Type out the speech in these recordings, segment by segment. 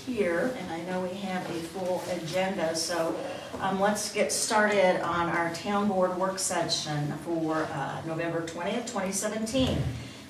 here, and I know we have a full agenda, so let's get started on our town board work session for November 20th, 2017.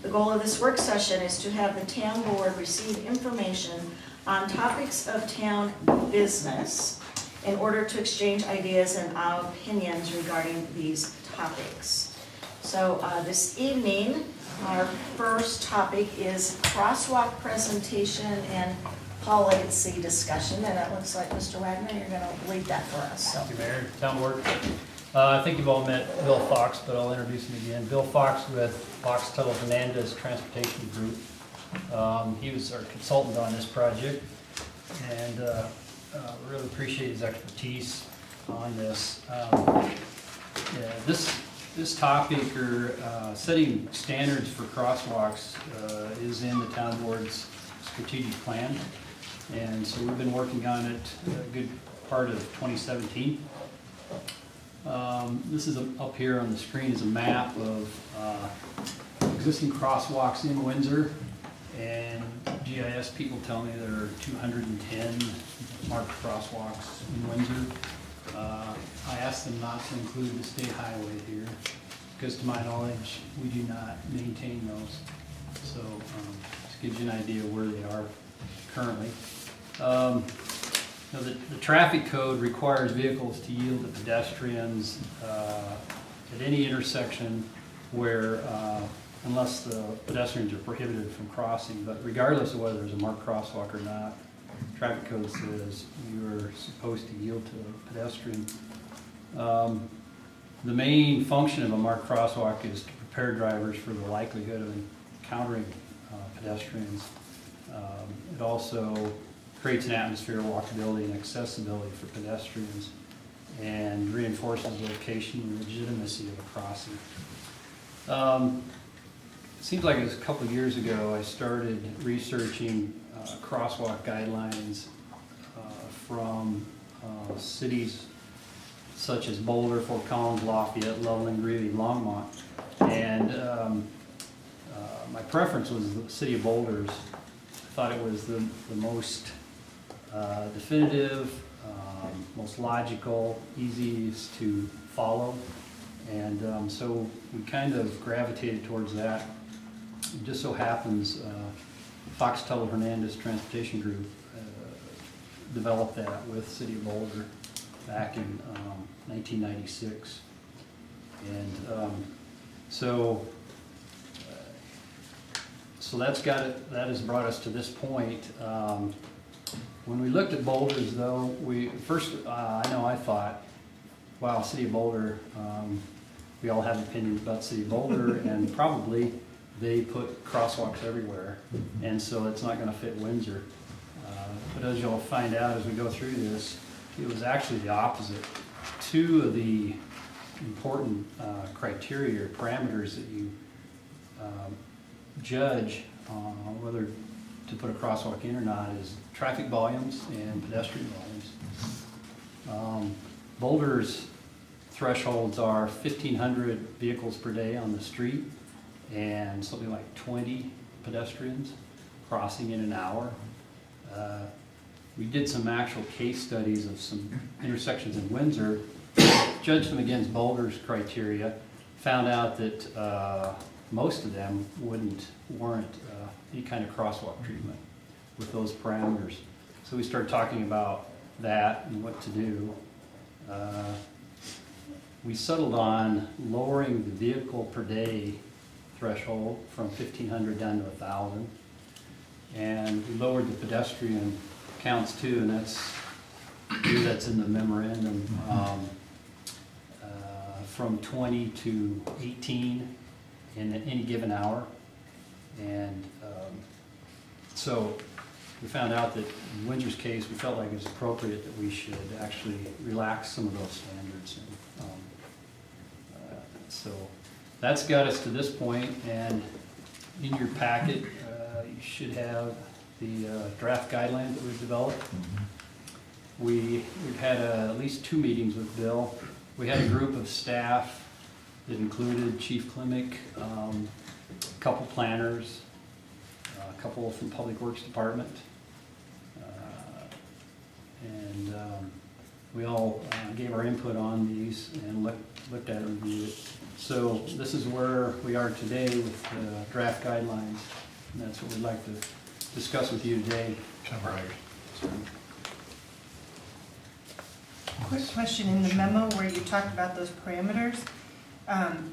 The goal of this work session is to have the town board receive information on topics of town business in order to exchange ideas and opinions regarding these topics. So this evening, our first topic is crosswalk presentation and policy discussion, and it looks like, Mr. Wagner, you're going to lead that for us. So. Thank you, Mayor. Town board. I think you've all met Bill Fox, but I'll introduce him again. Bill Fox with Fox Tuttle Hernandez Transportation Group. He was our consultant on this project, and really appreciate his expertise on this. This topic, or setting standards for crosswalks, is in the town board's strategic plan, and so we've been working on it a good part of 2017. This is up here on the screen is a map of existing crosswalks in Windsor, and GIS people tell me there are 210 marked crosswalks in Windsor. I asked them not to include the state highway here, because to my knowledge, we do not maintain those. So this gives you an idea where they are currently. The traffic code requires vehicles to yield to pedestrians at any intersection where, unless the pedestrians are prohibited from crossing, but regardless of whether there's a marked crosswalk or not, traffic code says you're supposed to yield to a pedestrian. The main function of a marked crosswalk is to prepare drivers for the likelihood of encountering pedestrians. It also creates an atmosphere of walkability and accessibility for pedestrians, and reinforces the location and legitimacy of a crossing. It seems like it was a couple of years ago I started researching crosswalk guidelines from cities such as Boulder, Fort Collins, Lafayette, Loveland, Greeley, Longmont, and my preference was the city of Boulder's. I thought it was the most definitive, most logical, easiest to follow, and so we kind of gravitated towards that. It just so happens Fox Tuttle Hernandez Transportation Group developed that with City of Boulder back in 1996, and so that has brought us to this point. When we looked at Boulders, though, I thought, wow, City of Boulder, we all have opinions about City of Boulder, and probably they put crosswalks everywhere, and so it's not going to fit Windsor. But as you'll find out as we go through this, it was actually the opposite. Two of the important criteria or parameters that you judge on whether to put a crosswalk in or not is traffic volumes and pedestrian volumes. Boulder's thresholds are 1,500 vehicles per day on the street and something like 20 pedestrians crossing in an hour. We did some actual case studies of some intersections in Windsor, judged them against Boulder's criteria, found out that most of them wouldn't warrant any kind of crosswalk treatment with those parameters. So we started talking about that and what to do. We settled on lowering the vehicle per day threshold from 1,500 down to 1,000, and we lowered the pedestrian counts too, and that's in the memorandum, from 20 to 18 in any given hour. And so we found out that in Windsor's case, we felt like it was appropriate that we should actually relax some of those standards. And, so that's got us to this point, and in your packet, you should have the draft guidelines that we've developed. We've had at least 2 meetings with Bill. We had a group of staff that included Chief Klimek, a couple planners, a couple from Public Works Department, we all gave our input on these and looked at it, reviewed it. So this is where we are today with draft guidelines, and that's what we'd like to discuss with you today. So, Quick question, in the memo where you talked about those parameters,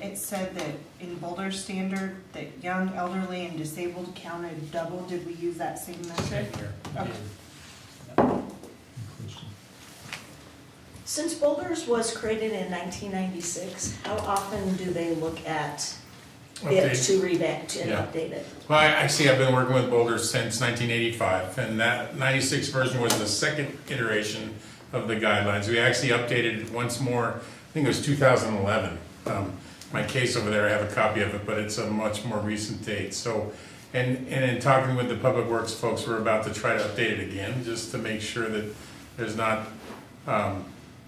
it said that in Boulder standard, that young, elderly, and disabled counted double. Did we use that same method? Okay. Since Boulders was created in 1996, how often do they look at it Update. to revamp and Yeah. update it? Well, actually, I've been working with Boulder since 1985, and that 96 version was the second iteration of the guidelines. We actually updated it once more, I think it was 2011. My case over there, I have a copy of it, but it's a much more recent date. So, and in talking with the Public Works folks, we're about to try to update it again, just to make sure that there's not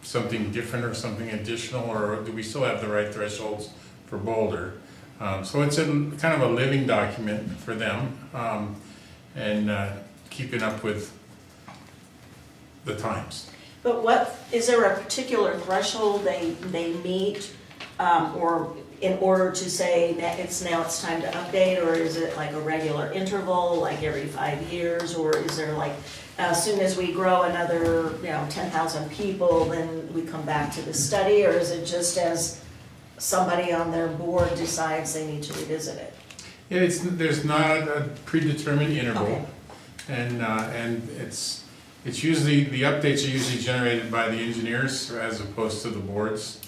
something different or something additional, or do we still have the right thresholds for Boulder? So it's kind of a living document for them, and keeping up with the times. But is there a particular threshold they meet, or in order to say that it's time to update, or is it like a regular interval, like every 5 years, or is there like, as soon as we grow another, 10,000 people, then we come back to the study, or is it just as somebody on their board decides they need to revisit it? Yeah, there's not a predetermined interval, Okay. and it's usually, the updates are usually generated by the engineers as opposed to the boards.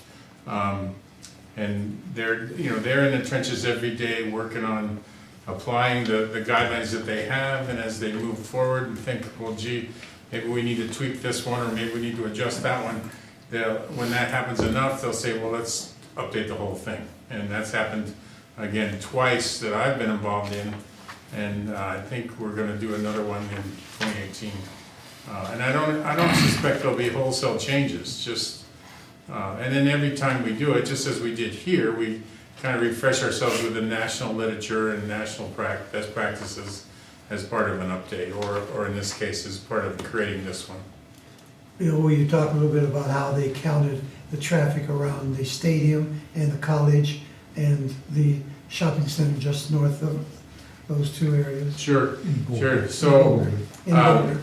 And they're in the trenches every day working on applying the guidelines that they have, and as they move forward and think, well, gee, maybe we need to tweak this one, or maybe we need to adjust that one. When that happens enough, they'll say, well, let's update the whole thing. And that's happened, again, twice that I've been involved in, and I think we're gonna do another one in 2018. And I don't suspect there'll be wholesale changes, and then every time we do it, just as we did here, we kind of refresh ourselves with the national literature and national best practices as part of an update, or in this case, as part of creating this one. Bill, will you talk a little bit about how they counted the traffic around the stadium and the college and the shopping center just north of those two areas? Sure. So, In Boulder.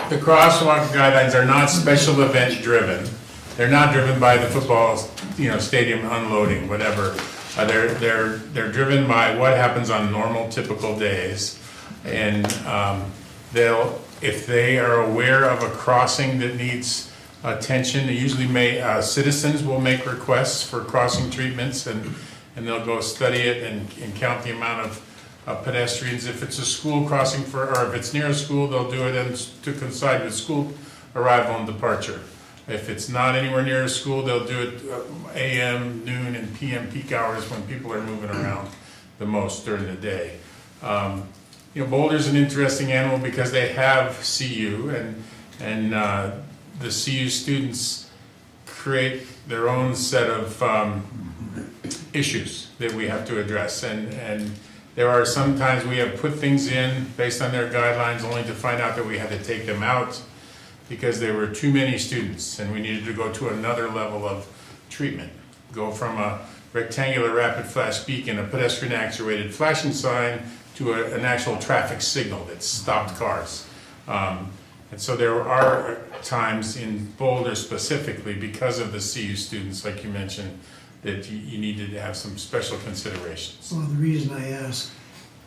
the crosswalk guidelines are not special event driven. They're not driven by the football, stadium unloading, whatever. They're driven by what happens on normal, typical days. And if they are aware of a crossing that needs attention, citizens will make requests for crossing treatments, and they'll go study it and count the amount of pedestrians. If it's a school crossing or if it's near a school, they'll do it to coincide with school arrival and departure. If it's not anywhere near a school, they'll do it AM, noon, and PM peak hours when people are moving around the most during the day. Boulder's an interesting animal because they have CU, and the CU students create their own set of issues that we have to address. And there are sometimes we have put things in based on their guidelines only to find out that we had to take them out because there were too many students and we needed to go to another level of treatment. Go from a rectangular rapid flash beacon, a pedestrian actuated flashing sign, to an actual traffic signal that stopped cars. And so there are times in Boulder specifically, because of the CU students, like you mentioned, that you needed to have some special considerations. Well, the reason I ask,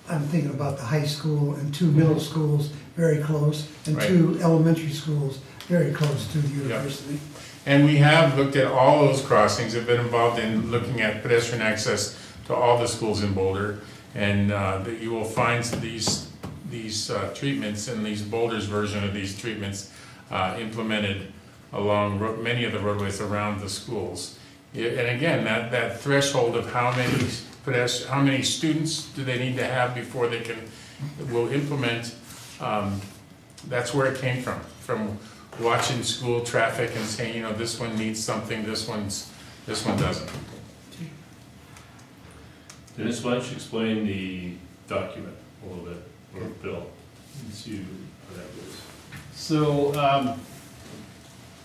I'm thinking about the high school and two middle schools very close, and Right. two elementary schools very close to the university. And we have looked at all those crossings, have been involved in looking at pedestrian access to all the schools in Boulder. And that you will find these treatments and these Boulder's version of these treatments implemented along many of the roadways around the schools. And again, that threshold of how many students do they need to have before they will implement, that's where it came from watching school traffic and saying, this one needs something, this one doesn't. Dennis, why don't you explain the document a little bit, or Bill, and see how that goes. So,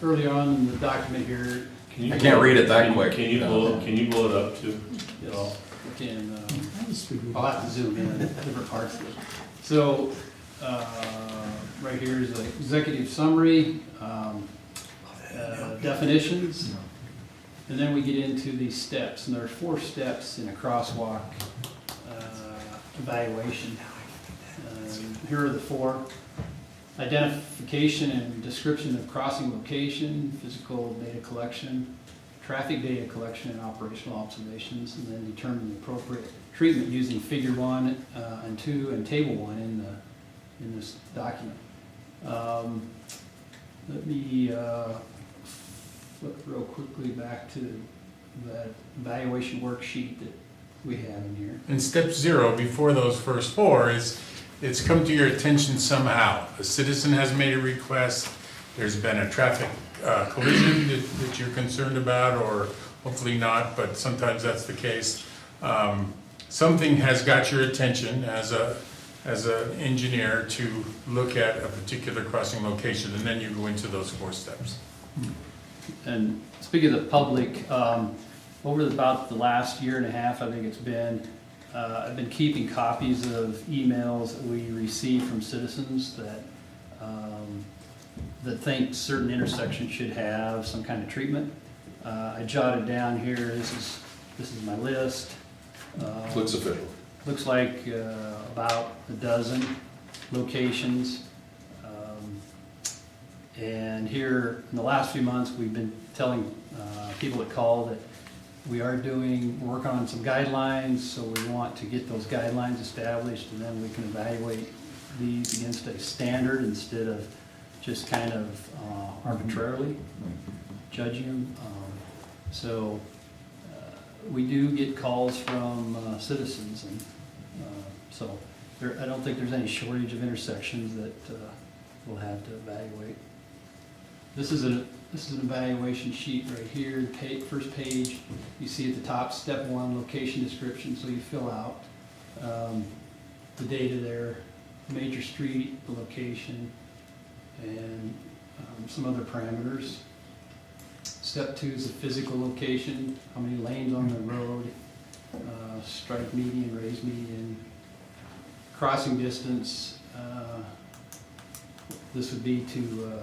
early on in the document here. Can you I can't blow- read it that can- quick. Can you blow it up too? Yes, we can, I'll have to zoom in different parts of it. So, right here is the executive summary, definitions, and then we get into these steps, and there are 4 steps in a crosswalk evaluation. Here are the 4. Identification and description of crossing location, physical data collection, traffic data collection and operational observations, and then determine the appropriate treatment using figure 1 and 2 and table 1 in this document. Let me flip real quickly back to that evaluation worksheet that we have in here. And step 0, before those first 4, is it's come to your attention somehow. A citizen has made a request, there's been a traffic collision that you're concerned about, or hopefully not, but sometimes that's the case. Something has got your attention as an engineer to look at a particular crossing location, and then you go into those 4 steps. And speaking of the public, over about the last year and a half, I think it's been, I've been keeping copies of emails that we receive from citizens that think certain intersections should have some kind of treatment. I jotted down here, this is my list. Looks official. Looks like about a dozen locations. And here, in the last few months, we've been telling people that call that we're working on some guidelines, so we want to get those guidelines established, and then we can evaluate these against a standard instead of just kind of arbitrarily judging them. So we do get calls from citizens, and so I don't think there's any shortage of intersections that we'll have to evaluate. This is an evaluation sheet right here, first page. You see at the top, step 1, location description, so you fill out the data there, major street, the location, and some other parameters. Step 2 is the physical location, how many lanes on the road, strike median, raise median, crossing distance. This would be to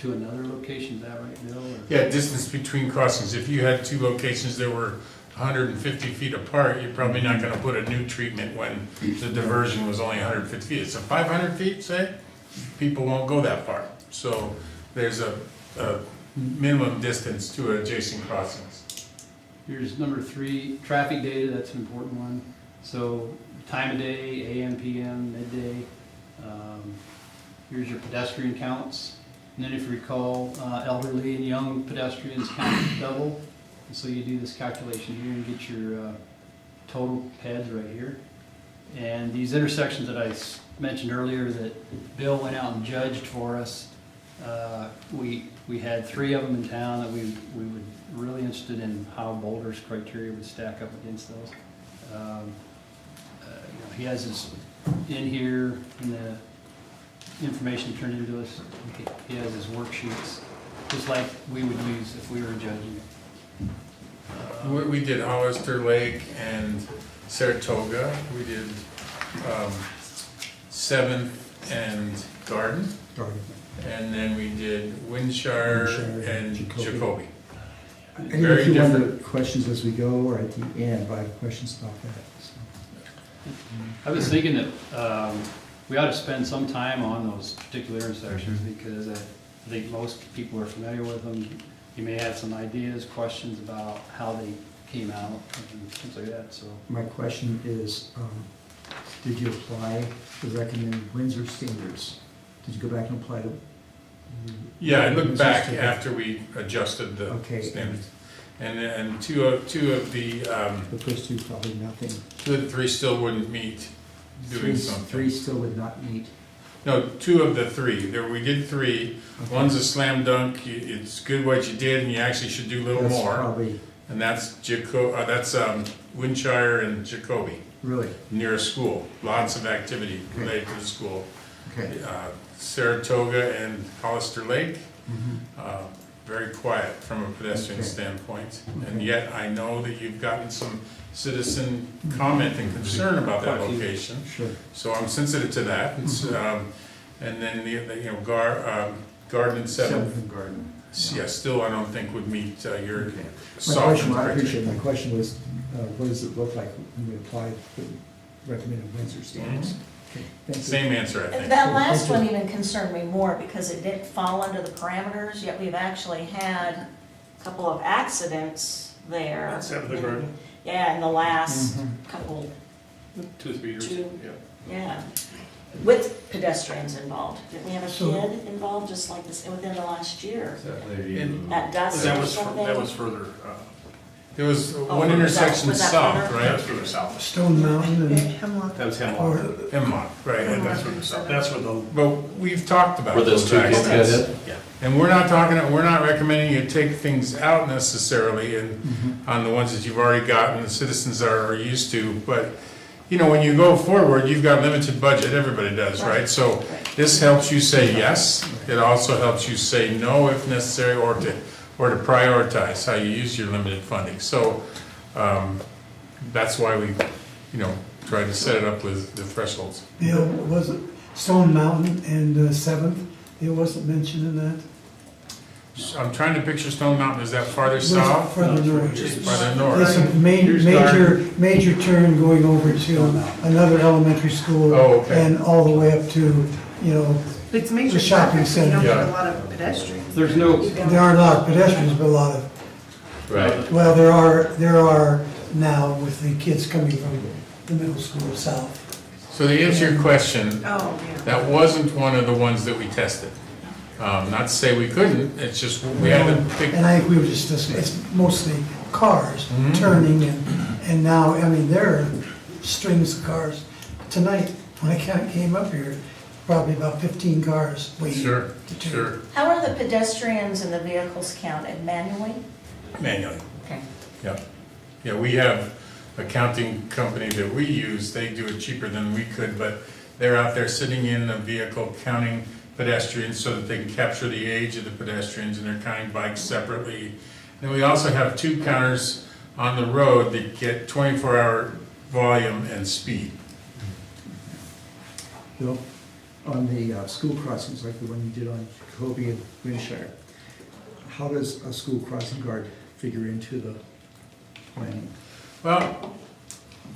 to another location, is that right, Bill? or- Yeah, distance between crossings. If you had 2 locations that were 150 feet apart, you're probably not gonna put a new treatment when the diversion was only 150 feet. It's 500 feet, say, people won't go that far. So there's a minimum distance to adjacent crossings. Here's number 3, traffic data, that's an important one. So time of day, AM, PM, midday. Here's your pedestrian counts. And then if you recall, elderly and young pedestrians count double. And so you do this calculation here and get your total heads right here. And these intersections that I mentioned earlier that Bill went out and judged for us, we had 3 of them in town that we were really interested in how Boulder's criteria would stack up against those. He has his, in here, in the information he turned into us, he has his worksheets, just like we would use if we were judging. We did Hollister Lake and Saratoga. We did 7th and Garden. And then we did Windshire and Jacoby. I have Very a few other different. questions as we go, or at the end, but I have questions about that. so. I was thinking that we ought to spend some time on those particular intersections because I think most people are familiar with them. You may have some ideas, questions about how they came out and things like that, so. My question is, did you apply the recommended Windsor standards? Did you go back and apply them? Yeah, I looked Windsor back standards? after we adjusted the Okay. standards. And two of the, The first 2, probably nothing. 2 of the 3 still wouldn't meet doing something. 3 still would not meet. No, 2 of the 3. We did 3. Okay. One's a slam dunk. It's good what you did, and you actually should do a little That's more. probably, And that's Windshire and Jacoby, really, near a school. Lots of activity related to the school. okay. Saratoga and Hollister Lake, Very quiet from a pedestrian Okay. standpoint. And yet I know that you've gotten some citizen comment and concern about that Quite a few. location. Sure. So I'm sensitive to that. It's, and then Garden and Seventh, Seventh and Garden. yeah, still I don't think would meet your Okay. My soft question, I criteria. appreciate it. My question was, what does it look like when we apply the recommended Windsor standards? Okay, thank you. Same answer, I And think. that last one even concerned me more because it didn't fall under the parameters, yet we've actually had a couple of accidents there. Seventh and Garden? Yeah, in the last Mhm. couple, 2 or 3 years. Two. Yeah. yeah, with pedestrians involved. Didn't we have a So- kid involved just like this within the last year? And At dusk that or was, something? that was further, There was Oh, one was intersection that south, further? that right? was further south. Stone Mountain Hemlock. That was or, Hemlock. Hemlock, right? and That's further south. That's where the, But we've talked about Where those those two kids got accidents. hit? yeah. And we're not recommending you take things out necessarily and on the ones that you've already gotten, the citizens are used to, but, you know, when you go forward, you've got limited budget, everybody does, right? So Right. this helps you say yes, it also helps you say no if necessary, or to prioritize how you use your limited funding. So, that's why we, you know, tried to set it up with the thresholds. Bill, was it Stone Mountain and Seventh? It wasn't mentioned in that? I'm trying to picture Stone Mountain, is that farther Was south? Further north. Farther north? It's a major turn going over to another elementary school. Oh, okay. And all the way up to, you know, It's major The shopping traffic, so you don't center. have a lot of pedestrians. There's no, there are a lot of pedestrians, but a lot of, Right. well, there are now with the kids coming from the middle school south. So to answer your question, Oh, yeah. that wasn't one of the ones that we tested. Not to say we couldn't, it's just we had to pick. And I think we were just, it's mostly cars Mhm. turning and now, I mean, there are strings of cars. Tonight, when I came up here, probably about 15 cars waiting. Sure, to turn. sure, How are the pedestrians and the vehicles counted manually? manually, Okay. yeah. Yeah, we have a counting company that we use, they do it cheaper than we could, but they're out there sitting in a vehicle counting pedestrians so that they can capture the age of the pedestrians, and they're counting bikes separately. Then we also have 2 counters on the road that get 24-hour volume and speed. Bill, on the school crossings, like the one you did on Jacoby and Winshire, how does a school crossing guard figure into the planning? Well,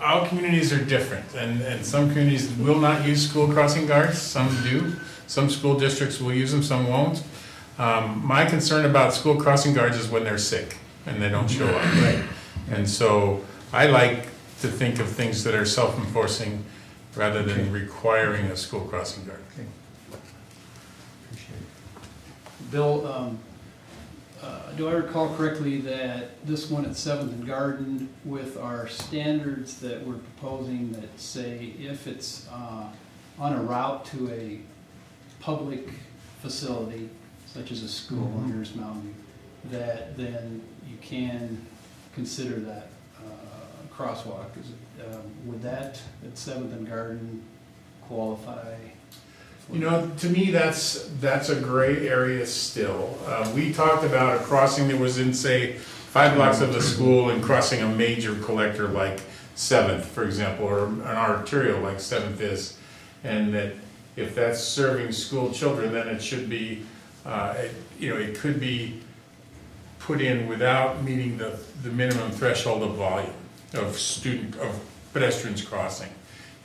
all communities are different, and some communities will not use school crossing guards, some do. Some school districts will use them, some won't. My concern about school crossing guards is when they're sick and they don't show up. Right. And so I like to think of things that are self-enforcing rather Okay. than requiring a school crossing guard. Okay. Appreciate it. Bill, do I recall correctly that this one at Seventh and Garden with our standards that we're proposing that say if it's on a route to a public facility, such as a school on Ears Mountain, that then you can consider that crosswalk? Would that at Seventh and Garden qualify? for- You know, to me, that's a gray area still. We talked about a crossing that was in, say, 5 blocks of the school and crossing a major collector like Seventh, for example, or an arterial like Seventh is. And that if that's serving school children, then it should be, it could be put in without meeting the minimum threshold of volume of pedestrians crossing.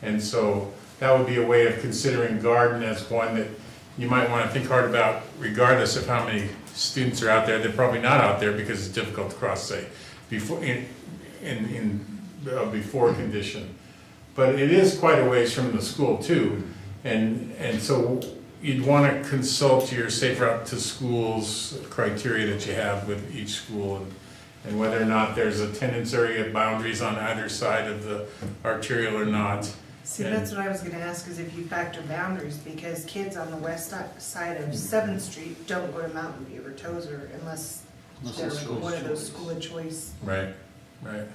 And so that would be a way of considering Garden as one that you might want to think hard about regardless of how many students are out there. They're probably not out there because it's difficult to cross, say, before before condition. But it is quite a ways from the school too. And so you'd want to consult your safe route to schools criteria that you have with each school and whether or not there's attendance area boundaries on either side of the arterial or not. See, that's what I was gonna ask, is if you factor boundaries, because kids on the west side of 7th Street don't go to Mountain View or Tozer unless Unless they're it's like school one of those choice. school of choice. Right, right.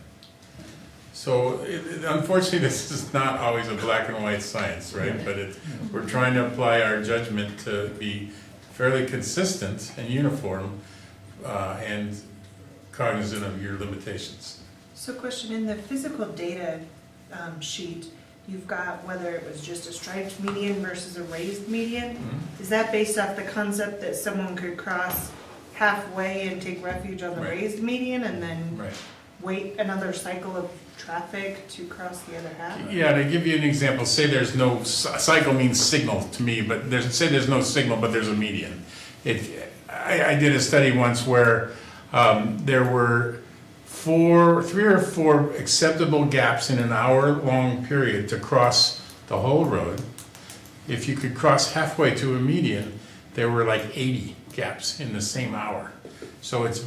So unfortunately, this is not always a black and white science, right? But we're trying to apply our judgment to be fairly consistent and uniform, and cognizant of your limitations. So question, in the physical data sheet, you've got whether it was just a striped median versus a raised median. Mhm. Is that based off the concept that someone could cross halfway and take refuge on the Right. raised median and then Right. wait another cycle of traffic to cross the other half? Yeah, to give you an example, say there's no, cycle means signal to me, but say there's no signal, but there's a median. I did a study once where there were 3 or 4 acceptable gaps in an hour-long period to cross the whole road. If you could cross halfway to a median, there were like 80 gaps in the same hour. So it's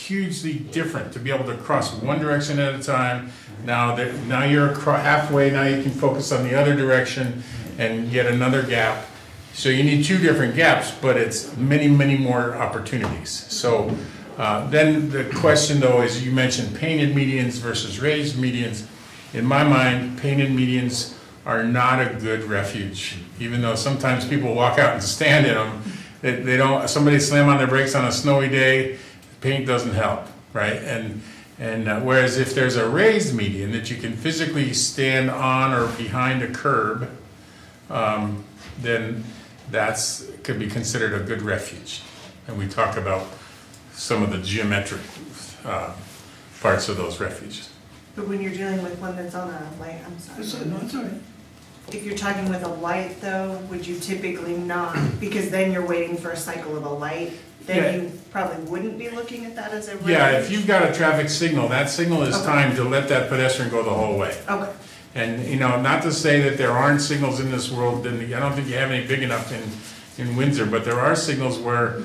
hugely different to be able to cross one direction at a time. Now you're halfway, now you can focus on the other direction and get another gap. So you need 2 different gaps, but it's many, many more opportunities. So then the question though is, you mentioned painted medians versus raised medians. In my mind, painted medians are not a good refuge, even though sometimes people walk out and stand in them. They don't. Somebody slam on their brakes on a snowy day, paint doesn't help, right? And whereas if there's a raised median that you can physically stand on or behind a curb, then that's could be considered a good refuge. And we talk about some of the geometric parts of those refuges. But when you're dealing with one that's on a light, I'm sorry. No, it's all right. If you're talking with a light though, would you typically not, because then you're waiting for a cycle of a light, then you probably wouldn't be looking at that as a refuge? Yeah, if you've got a traffic signal, that signal is timed to let that pedestrian go the whole way. Okay. And, you know, not to say that there aren't signals in this world, and I don't think you have any big enough in Windsor, but there are signals where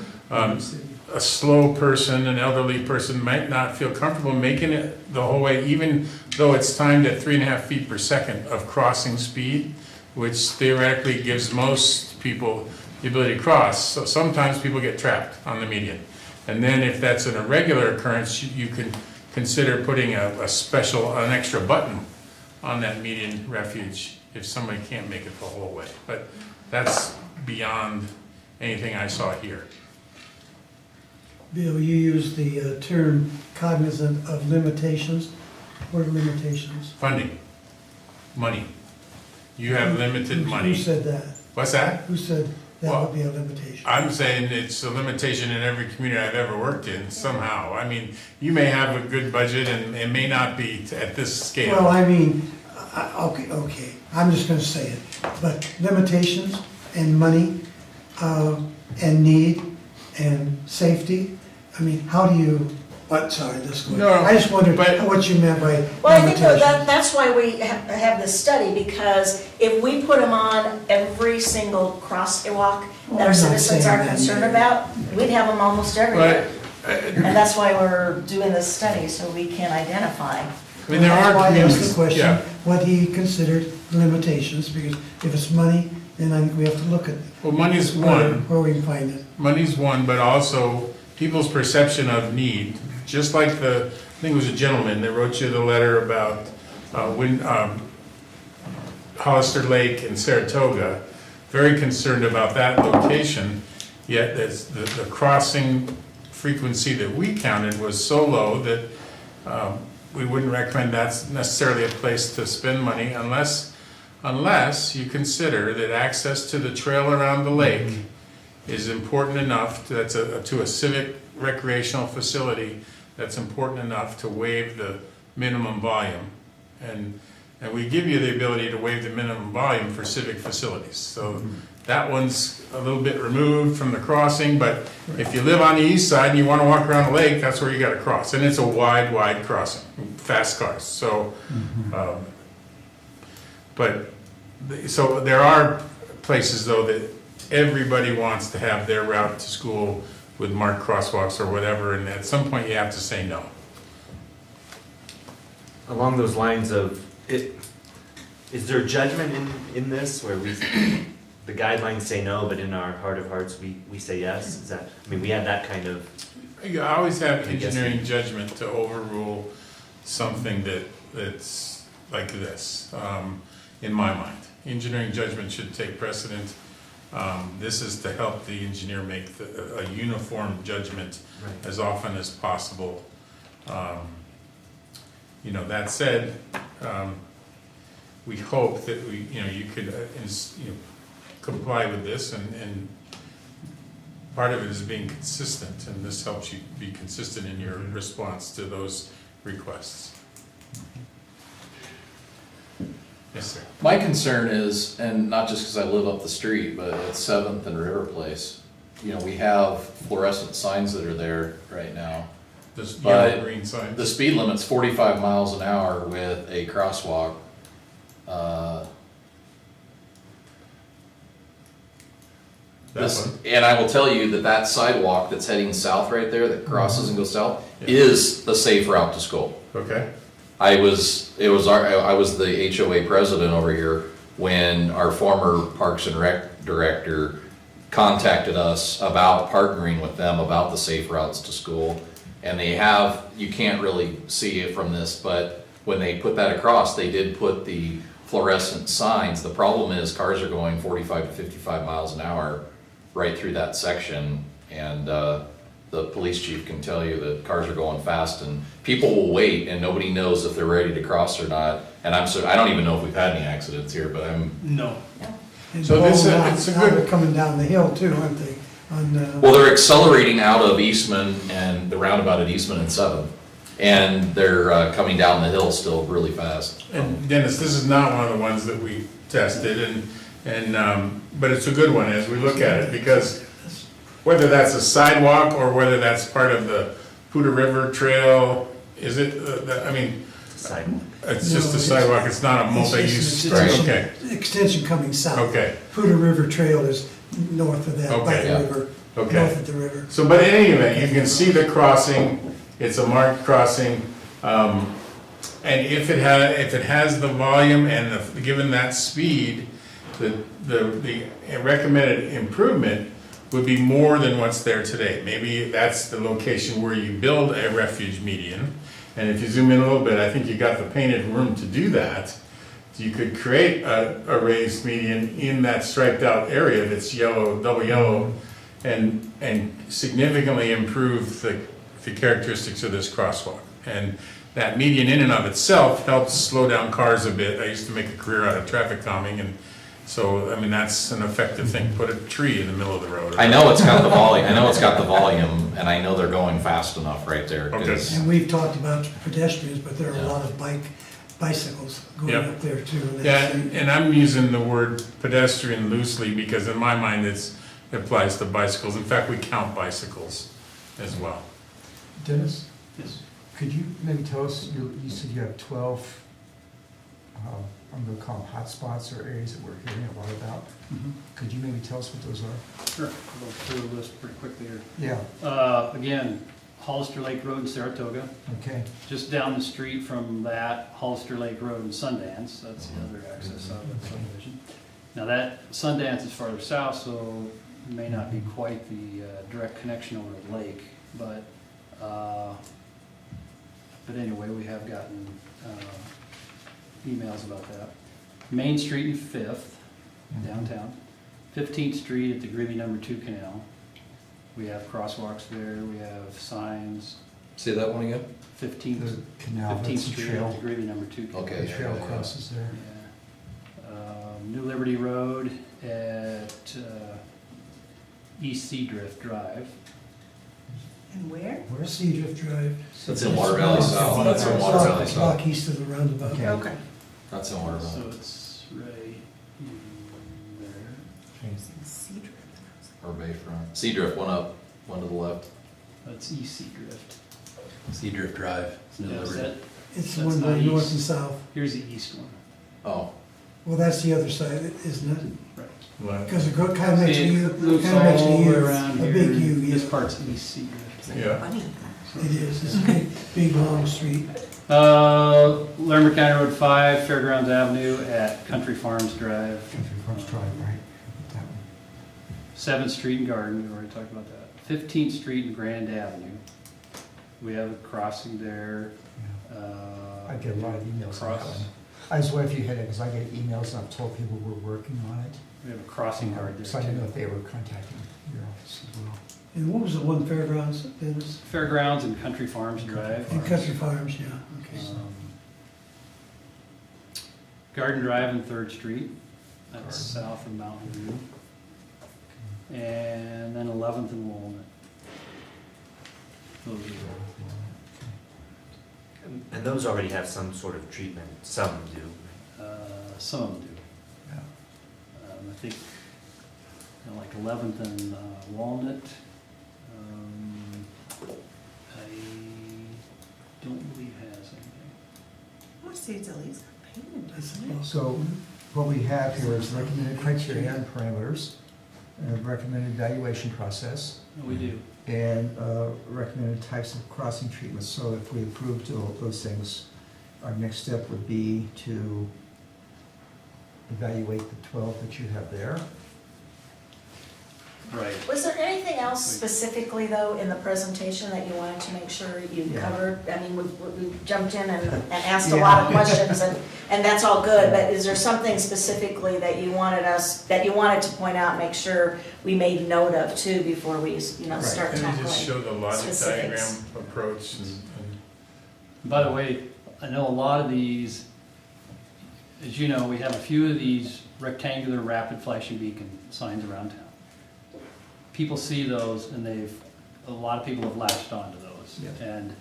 a slow person, an elderly person might not feel comfortable making it the whole way, even though it's timed at 3.5 feet per second of crossing speed, which theoretically gives most people the ability to cross. So sometimes people get trapped on the median. And then if that's an irregular occurrence, you can consider putting an extra button on that median refuge if somebody can't make it the whole way. But that's beyond anything I saw here. Bill, you used the term cognizant of limitations. What are limitations? Funding, money. You have limited money. Who said that? What's that? Who said that would be a limitation? I'm saying it's a limitation in every community I've ever worked in somehow. I mean, you may have a good budget and it may not be at this scale. Well, I mean, okay, I'm just gonna say it, but limitations and money, and need and safety, I mean, how do you, sorry, let's go. No, I just wondered but- what you meant by Well, I think limitations. that's why we have this study, because if we put them on every single crosswalk Well, that our I'm not citizens are saying that concerned either. about, we'd have them almost everywhere. But, And that's why we're doing this study, so we can identify. I mean, there That's are why I asked communities, the question, yeah. what he considered limitations, because if it's money, then I think we have to look at Well, money's one. where we can find it. Money's one, but also people's perception of need. Just like I think it was a gentleman that wrote you the letter about Hollister Lake and Saratoga, very concerned about that location, yet the crossing frequency that we counted was so low that we wouldn't recommend that's necessarily a place to spend money unless you consider that access to the trail around the lake is important enough, to a civic recreational facility, that's important enough to waive the minimum volume. And we give you the ability to waive the minimum volume for civic facilities. So that one's a little bit removed from the crossing, but if you live on the east side and you want to walk around the lake, that's where you got to cross. And it's a wide crossing, fast cars. So, so there are places though that everybody wants to have their route to school with marked crosswalks or whatever, and at some point you have to say no. Along those lines of, is there judgment in this where the guidelines say no, but in our heart of hearts we say yes? Is that, I mean, we have that kind of. You always have I guess engineering judgment to overrule something that's like this, in my mind. Engineering judgment should take precedent This is to help the engineer make a uniform judgment Right. as often as possible. You know, that said, we hope that you could, comply with this, and part of it is being consistent, and this helps you be consistent in your response to those requests. Yes, sir. My concern is, and not just because I live up the street, but at 7th and River Place, you know, we have fluorescent signs that are there right now. This But yellow green sign. The speed limit's 45 miles an hour with a crosswalk. And I will tell you that that sidewalk that's heading south right there, that crosses and goes south, Yeah. is the safe route to school. Okay, I was the HOA president over here when our former Parks and Rec director contacted us about partnering with them about the safe routes to school. And they have, you can't really see it from this, but when they put that across, they did put the fluorescent signs. The problem is cars are going 45 to 55 miles an hour right through that section. And the police chief can tell you that cars are going fast and people will wait and nobody knows if they're ready to cross or not. And I don't even know if we've had any accidents here, but No. And So this- now- it's a now good- they're coming down the hill too, aren't they? well, they're accelerating out of Eastman and the roundabout at Eastman and 7th. And they're coming down the hill still really fast. and Dennis, this is not one of the ones that we tested, but it's a good one as we look at it, because whether that's a sidewalk or whether that's part of the Poudre River Trail, is it, Sidewalk. it's just No, a it's- sidewalk, it's not a It's multi-use, an extension- okay, Extension coming south. okay, Poudre River Trail is north of that, by Okay. the Yeah. river, okay. north of the river. So, but in any event, you can see the crossing, it's a marked crossing, and if it has the volume and given that speed, the recommended improvement would be more than what's there today. Maybe that's the location where you build a refuge median, and if you zoom in a little bit, I think you got the painted room to do that. You could create a raised median in that striped out area that's yellow, double yellow, and significantly improve the characteristics of this crosswalk. And that median in and of itself helps slow down cars a bit. I used to make a career out of traffic calming, and so, that's an effective thing. Put a tree in the middle of the road. I know it's got the volume, and I know they're going fast enough right there. 'Cause- Okay. And we've talked about pedestrians, but there are Yeah. a lot of bicycles going Yep. up there too. Yeah, and I'm using the word pedestrian loosely because in my mind, it applies to bicycles. In fact, we count bicycles as well. Dennis, Yes. could you maybe tell us, you said you have 12, I'm gonna call them hotspots or areas that we're hearing a lot about. Could you maybe tell us what those are? Sure, I'll go through the list pretty quickly here. Yeah, Again, Hollister Lake Road in Saratoga, okay. just down the street from that, Hollister Lake Road in Sundance, that's the other access out of the subdivision. Now that Sundance is farther south, so it may not be quite the direct connection over the lake, but anyway, we have gotten emails about that. Main Street and Fifth, downtown. 15th Street at the Greeley Number 2 Canal. We have crosswalks there, we have signs. Say that one again? 15th, The canal, 15th that's the Street at trail, the Greeley Number 2 Canal. Okay. the trail Yeah. crosses there. Yeah. New Liberty Road at East Seadrift Drive. And where? Where's Seadrift Drive? That's in Water Valley South. That's in Water Valley South. Block east of the roundabout. Okay. Okay. That's in Water So Valley. it's right there. Okay. Or Bayfront. Seadrift went up, one to the left. That's East Seadrift. Seadrift Drive. Yeah, is that, It's the That's one not going north east. and south. here's the east one. Oh, Well, that's the other side, isn't it? Right. Because it kind of makes a See, U, it loops kind of makes all a the way U, around a here. big U, This yeah. part's East Seadrift. Yeah. It is, it's a big, big, long street. Larimer County Road 5, Fairgrounds Avenue at Country Farms Drive. Country Farms Drive, right, that one. 7th Street and Garden, we already talked about that. 15th Street and Grand Avenue. We have a crossing there. Yeah. I get a lot of emails on that Cross. one. I was wondering if you had it, because I get emails and I've told people we're working on it. We have a crossing guard there So I didn't know too. if they were contacting your office as well. And what was the one fairgrounds, Dennis? Fairgrounds and Country Farms Drive. And Country Farms, yeah, okay. Garden Drive and Third Street, that's south of Mountain View. And then 11th and Walnut. Those are And those already have some sort of treatment, some do. some of them do. I think, like 11th and Walnut, I don't believe has anything. I want to say it's at least painted, doesn't it? So what we have here is recommended criteria and parameters, a recommended evaluation process, We do. and recommended types of crossing treatments. So if we approved all those things, our next step would be to evaluate the 12 that you have there. Right. Was there anything else specifically, though, in the presentation that you wanted to make sure you Yeah. covered? I mean, we jumped in and asked a lot of questions, and that's all good, but is there something specifically that you wanted to point out, make sure we made note of too before we, start Can you just tackling? show the logic specifics. diagram approach and By the way, I know a lot of these, as you know, we have a few of these rectangular rapid flashing beacon signs around town. People see those and a lot of people have latched onto those. Yeah. And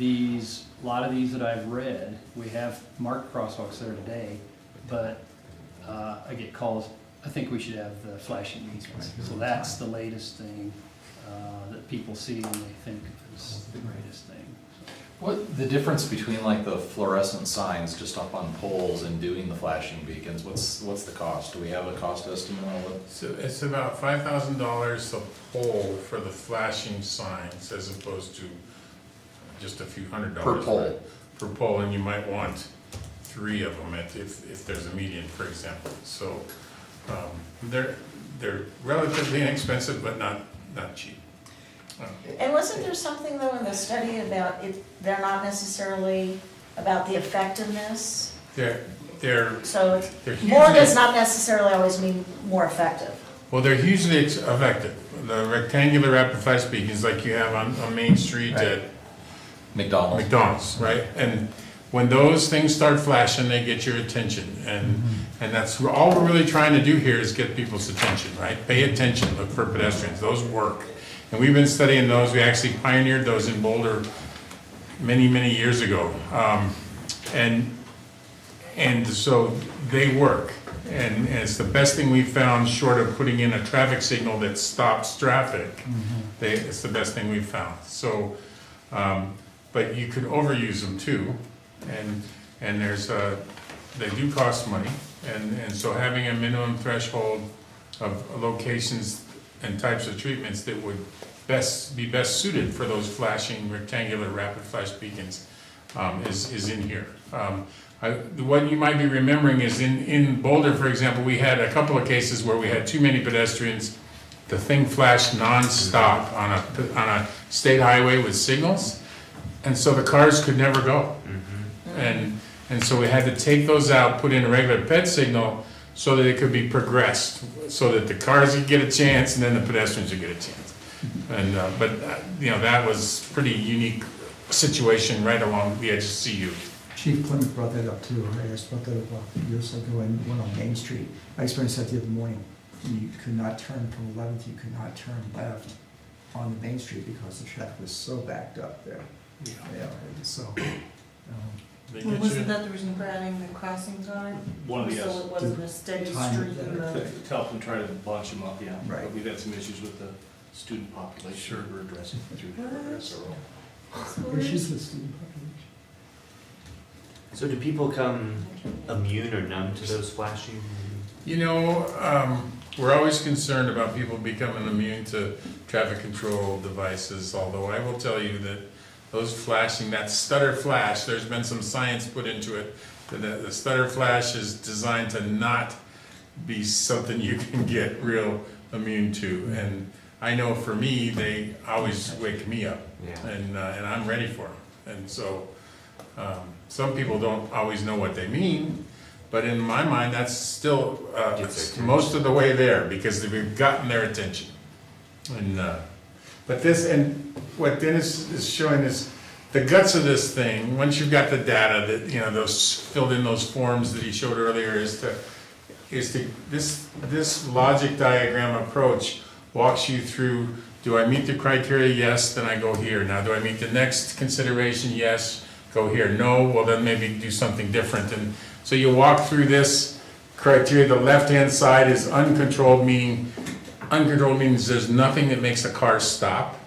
a lot of these that I've read, we have marked crosswalks there today, but I get calls, I think we should have the flashing beacons. So that's the latest thing that people see and they think is the greatest thing. What, the difference between like the fluorescent signs just up on poles and doing the flashing beacons, what's the cost? Do we have a cost estimate on what? so it's about $5,000 a pole for the flashing signs as opposed to just a few $100s. Per pole. right? Per pole, and you might want 3 of them if there's a median, for example. So they're relatively inexpensive, but not cheap. And wasn't there something, though, in the study about they're not necessarily about the effectiveness? They're So they're more does hugely, not necessarily always mean more effective. well, they're hugely effective. The rectangular rapid flash beacons like you have on Main Street Right. at McDonald's. McDonald's, right? And when those things start flashing, they get your attention. And that's all we're really trying to do here is get people's attention, right? Pay attention, look for pedestrians, those work. And we've been studying those, we actually pioneered those in Boulder many, many years ago. And so they work. And it's the best thing we've found, short of putting in a traffic signal that stops traffic. It's the best thing we've found. So, but you could overuse them too. And there's, they do cost money. And so having a minimum threshold of locations and types of treatments that would be best suited for those flashing rectangular rapid flash beacons is in here. The one you might be remembering is in Boulder, for example, we had a couple of cases where we had too many pedestrians. The thing flashed nonstop on a state highway with signals, and so the cars could never go. And so we had to take those out, put in a regular PED signal so that it could be progressed, so that the cars would get a chance and then the pedestrians would get a chance. And, that was pretty unique situation right along the edge of CU. Chief Clement brought that up too. I just brought that up years ago and went on Main Street. I experienced that the other morning. You could not turn from 11th, you could not turn left on the Main Street because the traffic was so backed up there. Yeah, so, They Well, get wasn't you, that the reason for adding the crossing guard? One of the, So it wasn't a steady Time stream it of. to help them try to launch them up, yeah. Right. But we've had some issues with the student population we're addressing through SRO. issues with student population. So do people come immune or numb to those flashing? we're always concerned about people becoming immune to traffic control devices, although I will tell you that those flashing, that stutter flash, there's been some science put into it, that the stutter flash is designed to not be something you can get real immune to. And I know for me, they always wake me up, Yeah. and I'm ready for them. And so, some people don't always know what they mean, But in my mind, that's still, Gets their most of the way there, because we've gotten their attention. And, but this, and what Dennis is showing is the guts of this thing, once you've got the data that, you know, those, filled in those forms that he showed earlier, is to, this logic diagram approach walks you through, do I meet the criteria? Yes, then I go here. Now, do I meet the next consideration? Yes, go here. No, well, then maybe do something different. And so you walk through this criteria. The left-hand side is uncontrolled, meaning, uncontrolled means there's nothing that makes a car stop.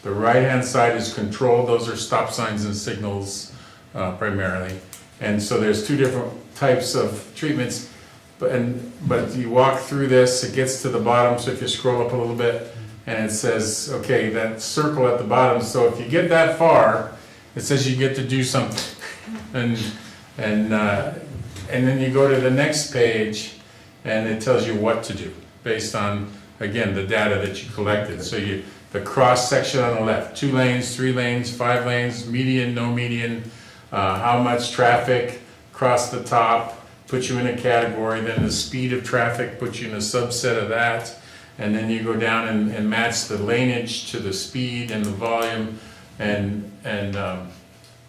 The right-hand side is controlled. Those are stop signs and signals primarily. And so there's two different types of treatments. But you walk through this, it gets to the bottom, so if you scroll up a little bit, and it says, okay, that circle at the bottom, so if you get that far, it says you get to do something. And then you go to the next page, and it tells you what to do, based on, again, the data that you collected. So the cross section on the left, 2 lanes, 3 lanes, 5 lanes, median, no median, how much traffic, across the top, put you in a category, then the speed of traffic puts you in a subset of that, and then you go down and match the laneage to the speed and the volume, and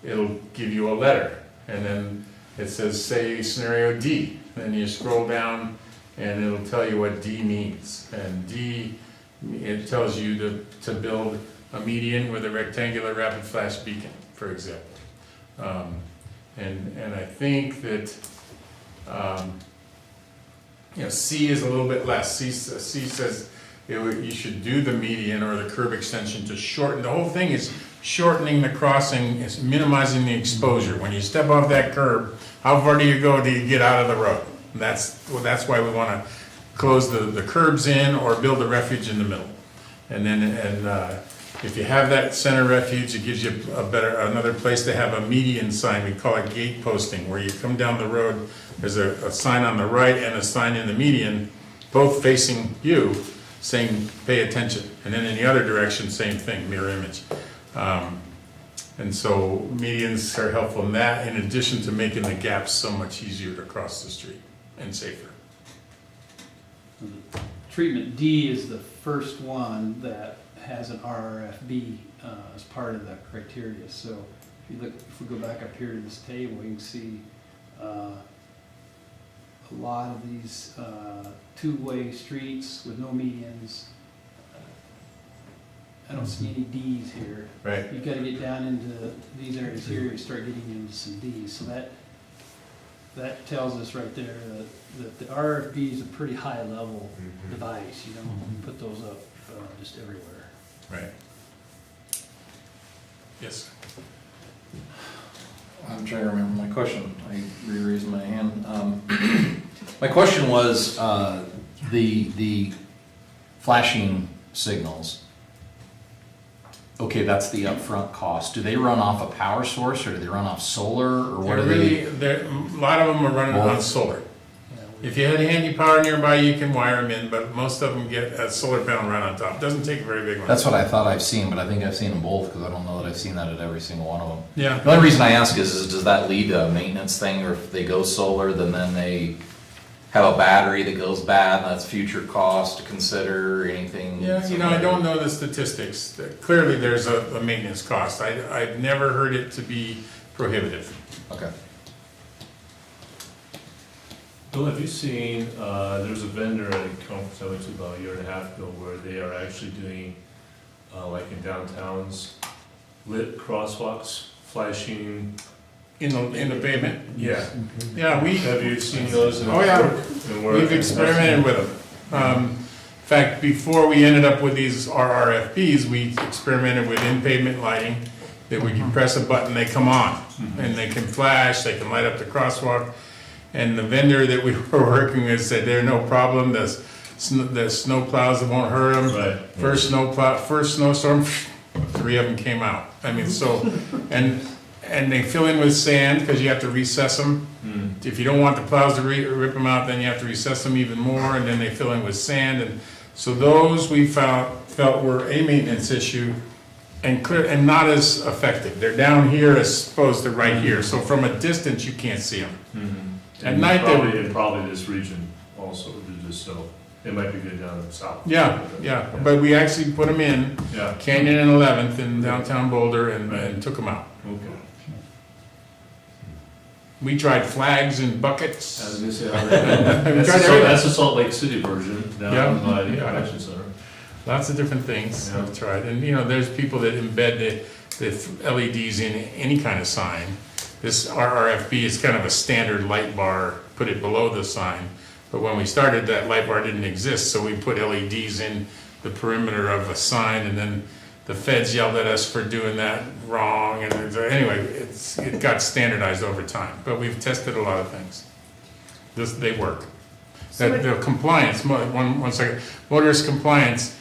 it'll give you a letter. And then it says, say, scenario D. Then you scroll down, and it'll tell you what D means. And D, it tells you to build a median with a rectangular rapid flash beacon, for example. And I think that you know, C is a little bit less. C says you should do the median or the curb extension to shorten. The whole thing is shortening the crossing, is minimizing the exposure. When you step off that curb, how far do you go till you get out of the road? That's why we want to close the curbs in or build a refuge in the middle. And then if you have that center refuge, it gives you another place to have a median sign. We call it gate posting, where you come down the road, there's a sign on the right and a sign in the median, both facing you, saying pay attention. And then in the other direction, same thing, mirror image. And so medians are helpful in that, in addition to making the gaps so much easier to cross the street and safer. Treatment D is the first one that has an RRFB as part of the criteria. So if we go back up here to this table, you can see a lot of these two-way streets with no medians. I don't see any Ds here. Right. You've got to get down into these areas here, you start getting into some Ds. So that tells us right there that the RFB is a pretty high level device. You don't put those up just everywhere. Right. Yes. I'm trying to remember my question. I re-raised my hand. My question was the flashing signals. Okay, that's the upfront cost. Do they run off a power source, or do they run off solar, or what are they? A lot of them are running on solar. If you had handy power nearby, you can wire them in, but most of them get a solar panel right on top. Doesn't take a very big one. That's what I thought I've seen, but I think I've seen them both, because I don't know that I've seen that at every single one of them. Yeah. The only reason I ask is does that lead to a maintenance thing, or if they go solar, then they have a battery that goes bad, and that's future cost to consider, or anything? Yeah, I don't know the statistics. Clearly, there's a maintenance cost. I've never heard it to be prohibitive. Okay. Bill, have you seen, there's a vendor at a conference I went to about a year and a half ago where they are actually doing, like in downtowns, lit crosswalks, flashing. In the pavement? Yeah. Yeah, Have you seen those? Oh, yeah. We've experimented with them. In fact, before we ended up with these RRFBs, we experimented with in-pavement lighting, that we can press a button, they come on, and they can flash, they can light up the crosswalk. And the vendor that we were working with said, "There's no problem, the snow plows won't hurt them." Right. First snowstorm, 3 of them came out. I mean, so, and they fill in with sand, because you have to recess them. If you don't want the plows to rip them out, then you have to recess them even more, and then they fill in with sand. And so those we felt were a maintenance issue, and not as effective. They're down here as opposed to right here, so from a distance you can't see them. At night, they Probably, were, and probably this region also, just so, it might be good down south. yeah, but we actually put them in Yeah, Canyon and 11th in downtown Boulder and took them out. okay. We tried flags and I was buckets. gonna say, We that's tried the Salt- everything. that's the Salt Lake City version Yeah. down by the Yeah. convention center. Lots of different things Yeah. we've tried. And, you know, there's people that embed the LEDs in any kind of sign. This RRFB is kind of a standard light bar, put it below the sign. But when we started, that light bar didn't exist, so we put LEDs in the perimeter of a sign, and then the feds yelled at us for doing that wrong, and anyway, it got standardized over time. But we've tested a lot of things. They work. The compliance, one second, motorist compliance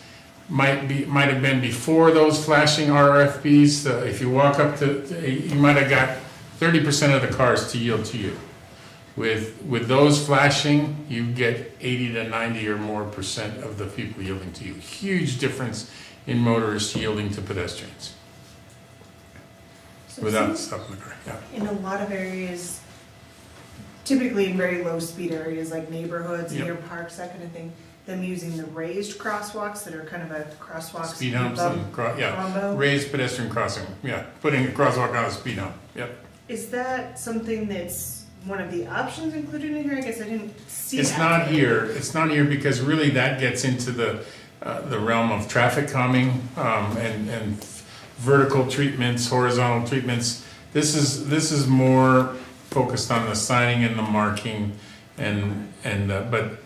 might have been before those flashing RFBs. If you walk up to, you might have got 30% of the cars to yield to you. With those flashing, you get 80 to 90 or more % of the people yielding to you. Huge difference in motorists yielding to pedestrians So it without seems stopping the car. Yeah. in a lot of areas, typically in very low speed areas like neighborhoods, Yep. near parks, that kind of thing, them using the raised crosswalks that are kind of a crosswalk Speed humps and, yeah, combo. raised pedestrian crossing, yeah, putting a crosswalk on a speed hump, yep. Is that something that's one of the options included in here? I guess I didn't see that. It's not here because really that gets into the realm of traffic calming, and vertical treatments, horizontal treatments. This is more focused on the signing and the marking but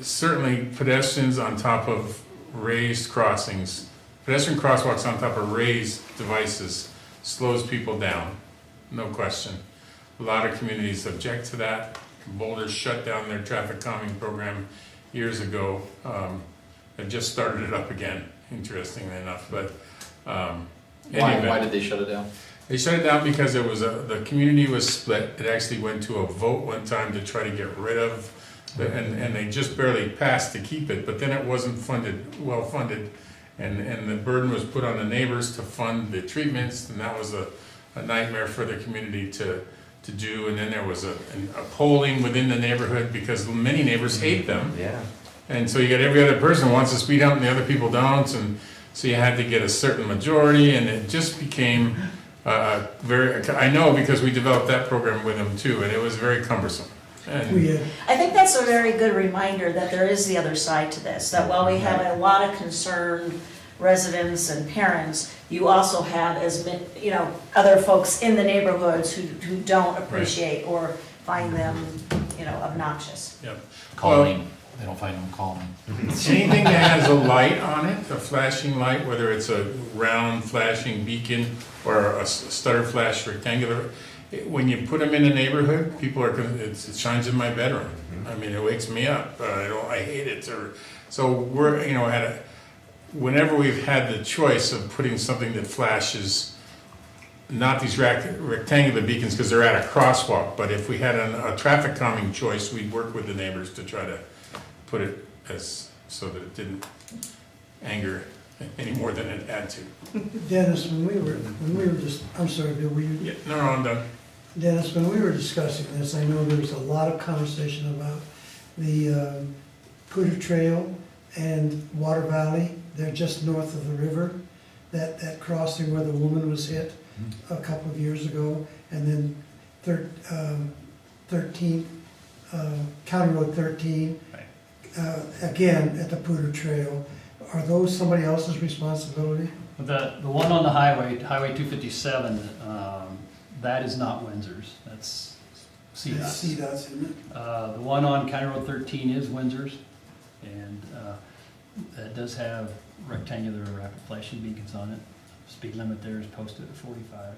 certainly pedestrians on top of raised crossings, pedestrian crosswalks on top of raised devices slows people down, no question. A lot of communities object to that. Boulder shut down their traffic calming program years ago. They just started it up again, interestingly enough, but, Why did they shut it down? they shut it down because it was the community was split. It actually went to a vote one time to try to get rid of, and they just barely passed to keep it, but then it wasn't well funded. And the burden was put on the neighbors to fund the treatments, and that was a nightmare for the community to do. And then there was a polling within the neighborhood because many neighbors hate them. Yeah. And so you got every other person who wants to speed hump and the other people don't, and so you had to get a certain majority, and it just became I know because we developed that program with them too, and it was very cumbersome. And We, I think that's a very good reminder that there is the other side to this, that while we have a lot of concerned residents and parents, you also have other folks in the neighborhoods who don't appreciate or find them, obnoxious. Yep. Calming. They don't find them calming. Anything that has a light on it, a flashing light, whether it's a round flashing beacon or a stutter flash rectangular, when you put them in a neighborhood, people are, it shines in my bedroom. I mean, it wakes me up. I hate it. So we're, whenever we've had the choice of putting something that flashes, not these rectangular beacons because they're at a crosswalk, but if we had a traffic calming choice, we'd work with the neighbors to try to put it so that it didn't anger any more than it had to. Dennis, when we were just, I'm sorry, Bill, were you? Yeah, no, I'm done. Dennis, when we were discussing this, I know there was a lot of conversation about the Poudre Trail and Water Valley. They're just north of the river, that crossing where the woman was hit a couple of years ago, and then 13th, County Road 13, again at the Poudre Trail. Are those somebody else's responsibility? The one on the highway, Highway 257, that is not Windsor's, that's CDOT's. CDOT's, isn't it? The one on County Road 13 is Windsor's, and that does have rectangular rapid flashing beacons on it. Speed limit there is posted at 45.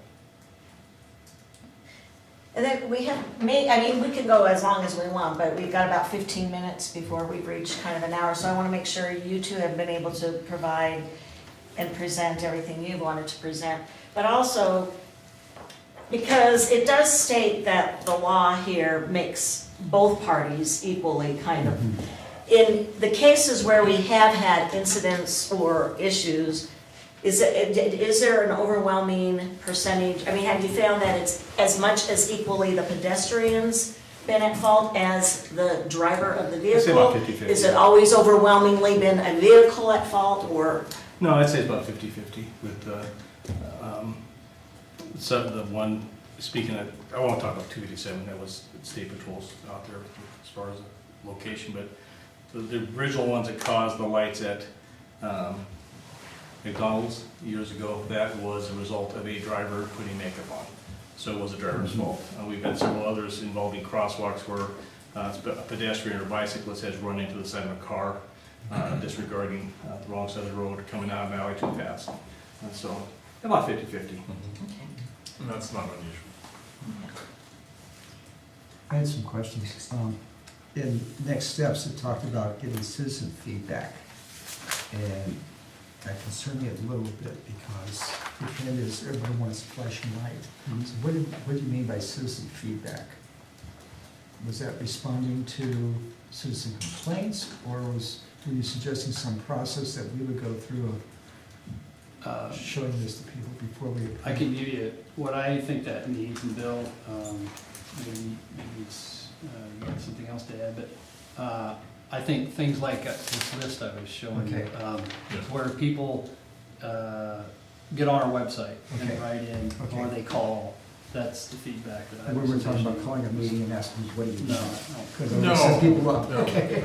And then we can go as long as we want, but we've got about 15 minutes before we've reached kind of an hour, so I want to make sure you two have been able to provide and present everything you wanted to present. But also, because it does state that the law here makes both parties equally kind of. In the cases where we have had incidents or issues, is there an overwhelming percentage? I mean, have you found that it's as much as equally the pedestrians been at fault as the driver of the I'd say about vehicle? 50-50. Is it always overwhelmingly been a vehicle at fault, or? No, I'd say it's about 50-50 with some of the one, speaking of, I won't talk about 287, that was state patrols out there as far as the location, but the original ones that caused the lights at McDonald's years ago, that was a result of a driver putting makeup on. So it was a driver's fault. We've had several others involving crosswalks where a pedestrian or bicyclist has run into the side of a car, disregarding the wrong side of the road or coming out of an alley too fast. And so about 50-50. And that's not unusual. I had some questions. In next steps, it talked about getting citizen feedback. And that concerned me a little bit because the trend is everyone wants flashing light. So what do you mean by citizen feedback? Was that responding to citizen complaints, or were you suggesting some process that we would go through of showing this to people before we approve? I can give you what I think that needs, and Bill, maybe it's, you got something else to add, but I think things like this list I was showing you, Okay. where people get on our website and Okay. write in, or Okay. they call, that's the feedback that I We was were talking about envisioning. calling a meeting and asking, what do you No, need? no. Because No. I set people up. No. Okay.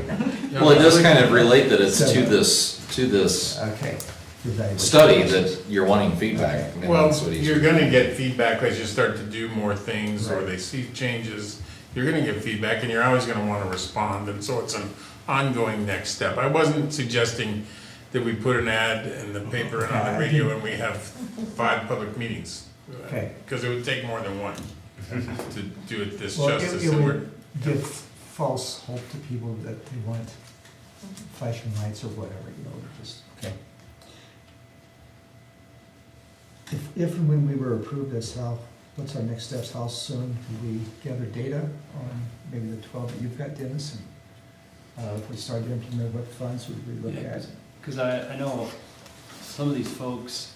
Well, it does kind of relate that it's to this Okay. Evaluation. study that you're wanting feedback. I mean, Well, that's what he's- you're gonna get feedback as you start to do more things, or Right. they see changes. You're gonna get feedback, and you're always gonna wanna respond, and so it's an ongoing next step. I wasn't suggesting that we put an ad in the paper and on the radio and we have 5 public meetings. Okay. Because it would take more than one to do it this Well, justice. it and we're- would give false hope to people that they want flashing lights or whatever, you know, just, okay. If and when we were approved as what's our next steps? How soon do we gather data on maybe the 12 that you've got, Dennis? And if we start to implement, what funds would we look Yeah, at? Because I know some of these folks,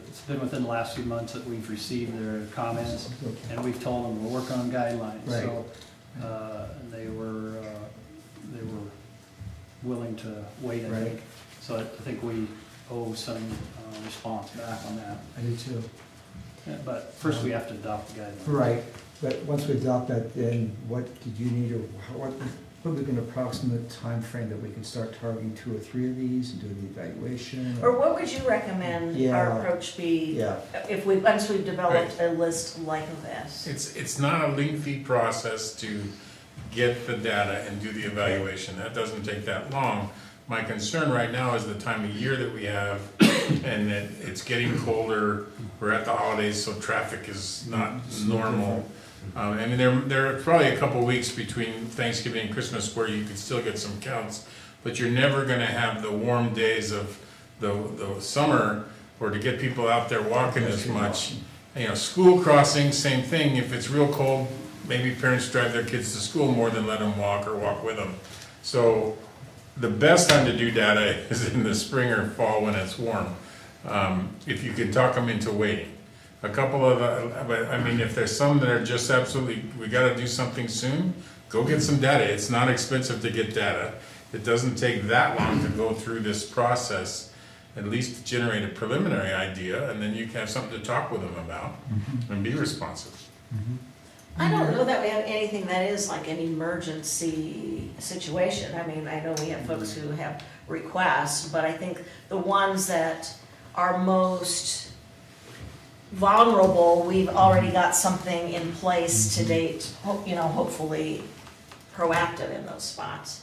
it's been within the last few months that we've received their comments, Okay. and we've told them we're working on guidelines. Right. So, and they were willing to wait, I Right. think. So I think we owe some response back on that. I do too. Yeah, but first we have to adopt the guidelines. Right, but once we adopt that, then what did you need, or what would be an approximate time frame that we can start targeting 2 or 3 of these and do the evaluation? Or what would you recommend our Yeah. approach be Yeah, if once we've developed a list like this? It's not a lengthy process to get the data and do the evaluation. That doesn't take that long. My concern right now is the time of year that we have, and that it's getting colder. We're at the holidays, so traffic is not normal. I mean, there are probably a couple weeks between Thanksgiving and Christmas where you could still get some counts, but you're never gonna have the warm days of the summer, or to get people out there walking as much. You know, school crossings, same thing. If it's real cold, maybe parents drive their kids to school more than let them walk or walk with them. So the best time to do data is in the spring or fall when it's warm, if you can talk them into waiting. A couple of, but I mean, if there's some that are just absolutely, we gotta do something soon, go get some data. It's not expensive to get data. It doesn't take that long to go through this process, at least to generate a preliminary idea, and then you can have something to talk with them about and be responsive. I don't know that we have anything that is like an emergency situation. I mean, I know we have folks who have requests, but I think the ones that are most vulnerable, we've already got something in place to date, you know, hopefully proactive in those spots.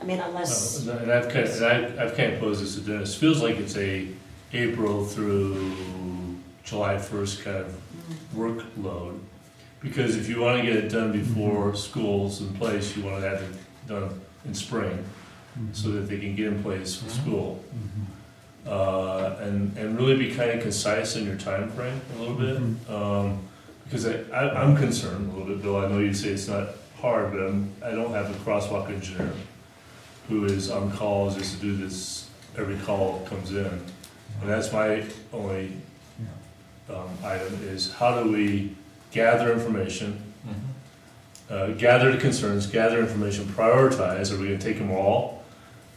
I mean, unless, And I've kind of posed this to Dennis, feels like it's a April through July 1st kind of workload. Because if you want to get it done before school's in place, you want to have it done in spring, so that they can get in place for school. And really be kind of concise in your time frame a little bit. Because I'm concerned a little bit, Bill, I know you say it's not hard, but I don't have a crosswalk engineer who is on calls just to do this, every call comes in. And that's my only item, is how do we gather information, gather the concerns, gather information, prioritize, are we gonna take them all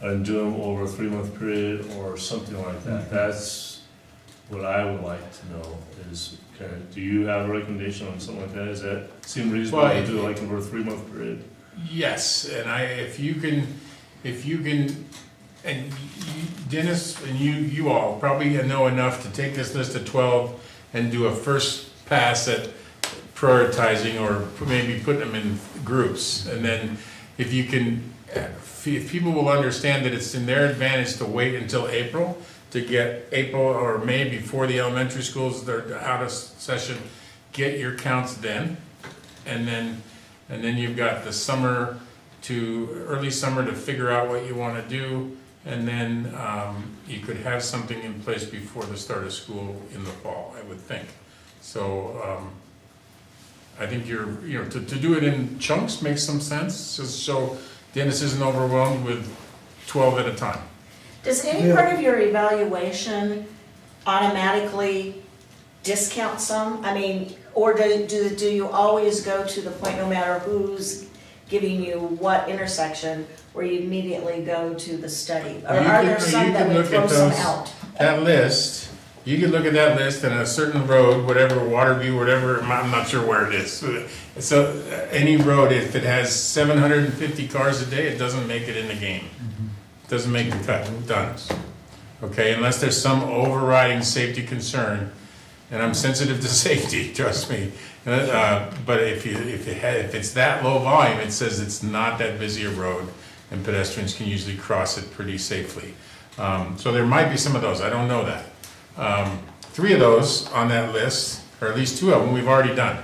and do them over a 3-month period or something like that? That's what I would like to know is, do you have a recommendation on something like that? Does that seem reasonable to do like over a 3-month period? Yes, and if you can, and Dennis and you all probably know enough to take this list of 12 and do a first pass at prioritizing, or maybe put them in groups. And then if you can, if people will understand that it's in their advantage to wait until April, to get April or May before the elementary schools, they're out of session, get your counts then. And then you've got the summer early summer to figure out what you want to do. And then you could have something in place before the start of school in the fall, I would think. So I think to do it in chunks makes some sense, just so Dennis isn't overwhelmed with 12 at a time. Does any part of your evaluation automatically discount some? I mean, or do you always go to the point, no matter who's giving you what intersection, where you immediately go to the study? Or are there some that would throw some out? That list, you could look at that list and a certain road, whatever, Waterview, whatever, I'm not sure where it is. So any road, if it has 750 cars a day, it doesn't make it in the game. Doesn't make the cut, done. Okay, unless there's some overriding safety concern, and I'm sensitive to safety, trust me. But if it's that low volume, it says it's not that busy a road, and pedestrians can usually cross it pretty safely. So there might be some of those, I don't know that. 3 of those on that list, or at least 2 of them, we've already done.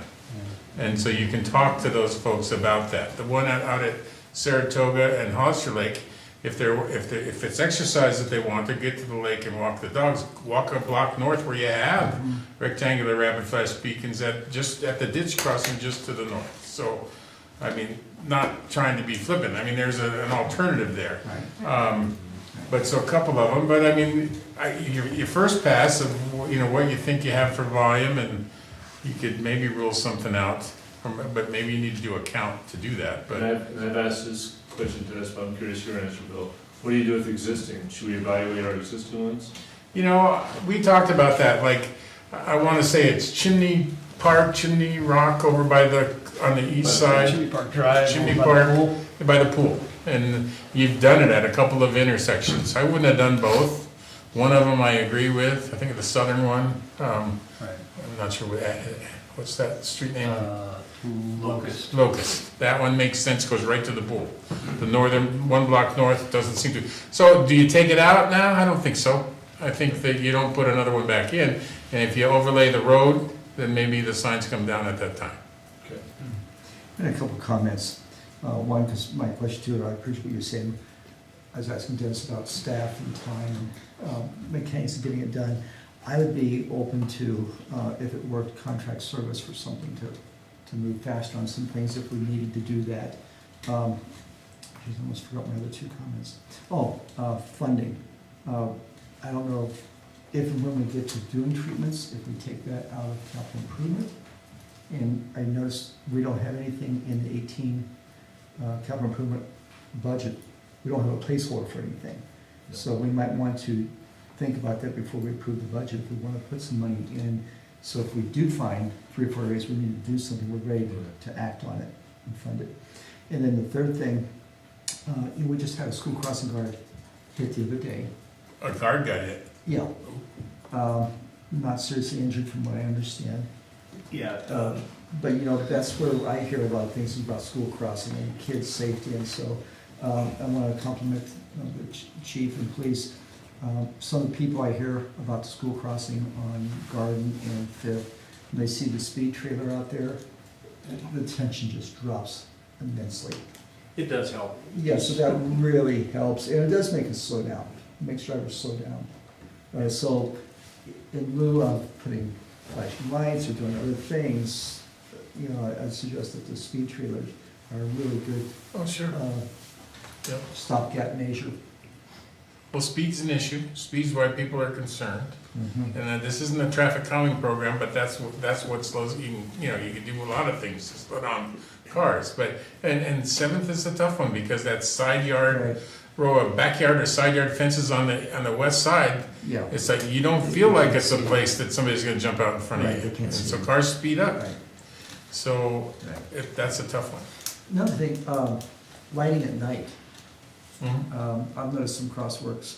And so you can talk to those folks about that. The one out at Saratoga and Hollister Lake, if it's exercise that they want, to get to the lake and walk the dogs, walk a block north where you have rectangular rapid flash beacons just at the ditch crossing just to the north. So, I mean, not trying to be flippant, I mean, there's an alternative there. But so a couple of them, but I mean, your first pass of, what you think you have for volume, and you could maybe rule something out, but maybe you need to do a count to do that, but. And I've asked this question to us, but I'm curious your answer, Bill. What do you do with existing? Should we evaluate our existing ones? We talked about that, like, I want to say it's Chimney Rock over on the east side. Chimney Park Drive. Chimney by Park, the pool. by the pool. And you've done it at a couple of intersections. I wouldn't have done both. One of them I agree with, I think the southern one. I'm not sure, what's that street name? Locust. Locust. That one makes sense, goes right to the pool. The northern, 1 block north doesn't seem to. So do you take it out now? I don't think so. I think that you don't put another one back in. And if you overlay the road, then maybe the signs come down at that time. Okay. And a couple of comments. One, because my question too, I appreciate what you're saying. I was asking Dennis about staff and time and mechanics of getting it done. I would be open to, if it worked, contract service for something to move faster on some things if we needed to do that. I almost forgot my other 2 comments. Funding. I don't know if and when we get to doing treatments, if we take that out of capital improvement. And I noticed we don't have anything in the 18 capital improvement budget. We don't have a placeholder for anything. So we might want to think about that before we approve the budget, if we want to put some money in. So if we do find 3 or 4 areas we need to do something, we're ready to act on it and fund it. And then the third thing, we just had a school crossing guard hit the other day. A guard got hit. Yeah. Not seriously injured from what I understand. Yeah. But that's where I hear a lot of things about school crossing and kids' safety, and so I want to compliment the chief and police. Some of the people I hear about the school crossing on Garden and Fifth, when they see the speed trailer out there, the tension just drops immensely. It does help. Yeah, so that really helps, and it does make us slow down. It makes drivers slow down. So in lieu of putting flashing lights or doing other things, I'd suggest that the speed trailers are a really good Oh, sure. Yep. stopgap measure. Well, speed's an issue, speed's why people are concerned. And then this isn't a traffic calming program, but that's what slows, you can do a lot of things to slow down cars. But, and Seventh is a tough one, because that side yard, Right. row of backyard or side yard fences on the west side, Yeah. it's like, you don't feel like it's a place that somebody's gonna jump out in front of Right, you. they can't And see so it. cars speed up, Right. so Right. that's a tough one. Another thing, lighting at night. Mhm. I've noticed some crosswalks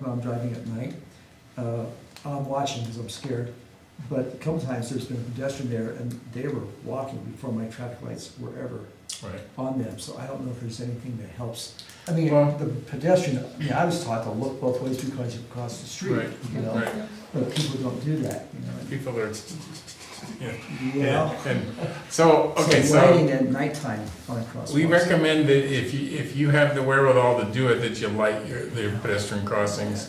when I'm driving at night. I'm watching because I'm scared, but a couple times there's been a pedestrian there and they were walking before my traffic lights were ever Right. on them, so I don't know if there's anything that helps. I mean, Well- the pedestrian, I was taught to look both ways because you cross the street, Right, you know? right. But people don't do that, you know? People are, Yeah. and, so, okay, So so. lighting at nighttime on crosswalks. We recommend that if you have the wherewithal to do it, that you light the pedestrian crossings.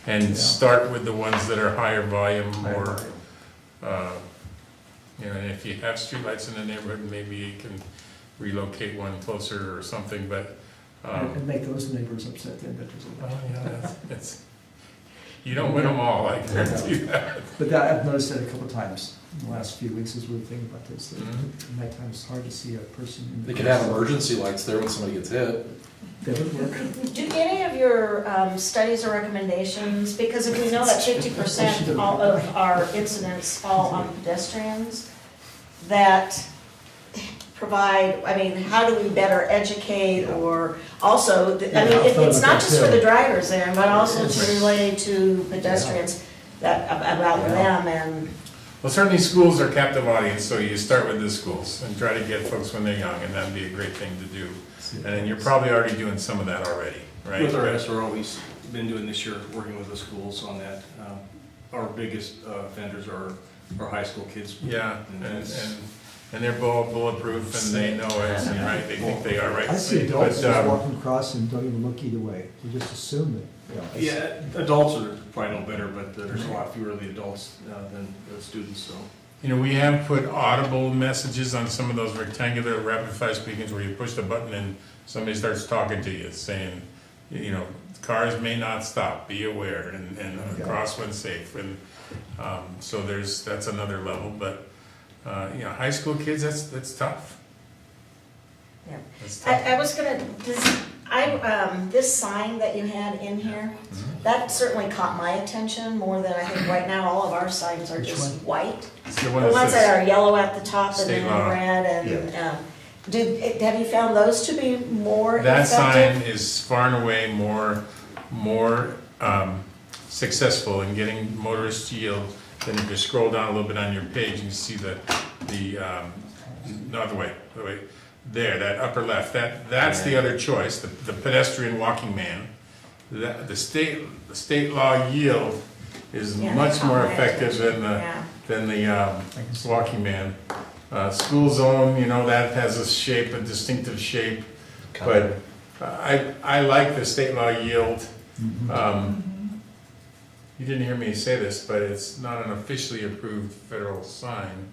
And Yeah. start with the ones that are higher volume Higher or, volume. and if you have streetlights in the neighborhood, maybe you can relocate one closer or something, but, And make those neighbors upset then, that there's a well, light. it's, you don't win them all, I guarantee that. But that, I've noticed that a couple of times in the last few weeks as we were thinking about this, that Mhm. nighttime it's hard to see a person. in the They could have emergency lights there when somebody gets hit. That would work. Do any of your studies or recommendations, because if we know that 50% of our incidents fall on pedestrians, that provide, I mean, how do we better educate, or also, I mean, it's not just for the drivers there, but also to relay to pedestrians about them and, Well, certainly schools are captive audience, so you start with the schools and try to get folks when they're young, and that'd be a great thing to do. And then you're probably already doing some of that already, right? With our SRO, we've been doing this year, working with the schools on that. Our biggest offenders are high school kids. Yeah, And and it's- they're bulletproof, and they know it, and right, they think they are right. I see adults But, just walking across and don't even look either way. They just assume that, you know. it's- Yeah, adults are probably no better, but there's a lot fewer of the adults than the students, so. You know, we have put audible messages on some of those rectangular rapid fire speakers where you push the button and somebody starts talking to you, saying, you know, cars may not stop, be aware, and Okay. cross when safe, and, so that's another level, but, you know, high school kids, that's tough. yeah. That's tough. I was gonna, this sign that you had in here, Mhm. that certainly caught my attention more than I think right now all of our signs are Which just white. It's the The one that ones that says, are yellow at the top and State then law. red and, have you found those to be more that effective? sign is far and away more, successful in getting motorists to yield than if you scroll down a little bit on your page and you see no, the way, there, that upper left, that's the other choice, the pedestrian walking man. The state law yield is Yeah, much that caught more my effective attention. than the Yeah. walking man. School zone, you know, that has a distinctive shape, but I like the state law yield. You didn't hear me say this, but it's not an officially approved federal sign,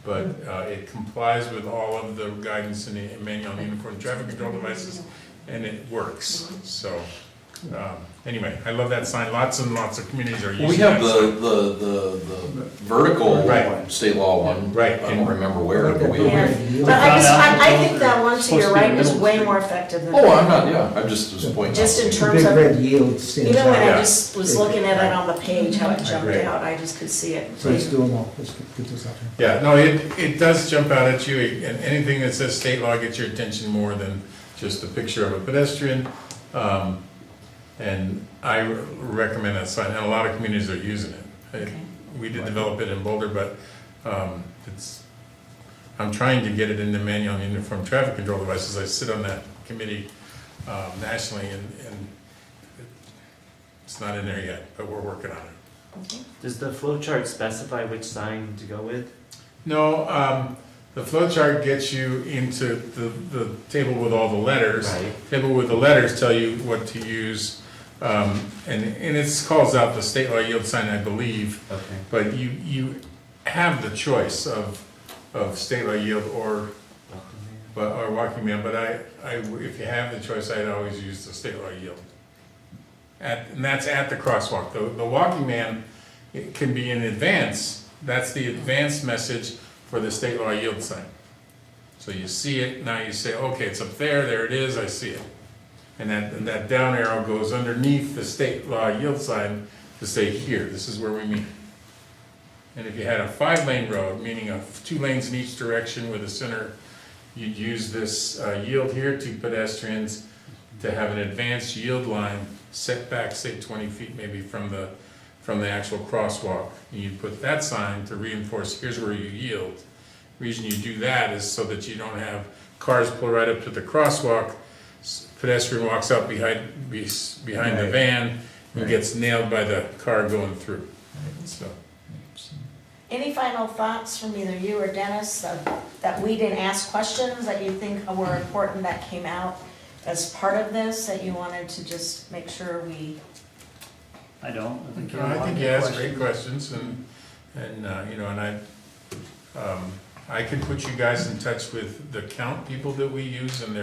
but it complies with all of the guidance in the manual on uniform traffic control devices, and it works, so. Anyway, I love that sign, lots and lots of communities are Well, we using have that sign. the vertical Right. state law one. Right. I don't remember where, but we. Yeah. But I think that one to your right is way more effective than. Oh, I'm not, yeah, I'm just pointing out. Just in The terms big of, red yield stands even when I out. just was looking at it on the page, how it jumped agree. out, I just could see it. So let's do them all. Let's get this out there. Yeah, no, it does jump out at you, and anything that says state law gets your attention more than just a picture of a pedestrian. And I recommend that sign, and a lot of communities are using it. Okay. We did develop it in Boulder, but I'm trying to get it in the manual on uniform traffic control devices. I sit on that committee nationally, and it's not in there yet, but we're working on it. Does the flow chart specify which sign to go with? No, the flow chart gets you into the table with all the letters. Right. Table with the letters tell you what to use, and it calls out the state law yield sign, I believe, Okay. but you have the choice of state law yield or walking man, but I if you have the choice, I'd always use the state law yield. and that's at the crosswalk. The walking man, it can be in advance, that's the advance message for the state law yield sign. So you see it, now you say, okay, it's up there it is, I see it. And that down arrow goes underneath the state law yield sign to say, here, this is where we meet. And if you had a 5-lane road, meaning 2 lanes in each direction with a center, you'd use this yield here to pedestrians to have an advanced yield line set back, say 20 feet maybe from the actual crosswalk. And you'd put that sign to reinforce, here's where you yield. The reason you do that is so that you don't have cars pull right up to the crosswalk, pedestrian walks up behind the van and gets nailed by the car going through. So. Any final thoughts from either you or Dennis that we didn't ask questions that you think were important that came out as part of this, that you wanted to just make sure we? I don't, I think you I have a lot think of you good asked great questions. questions, and you know, and I can put you guys in touch with the count people that we use, and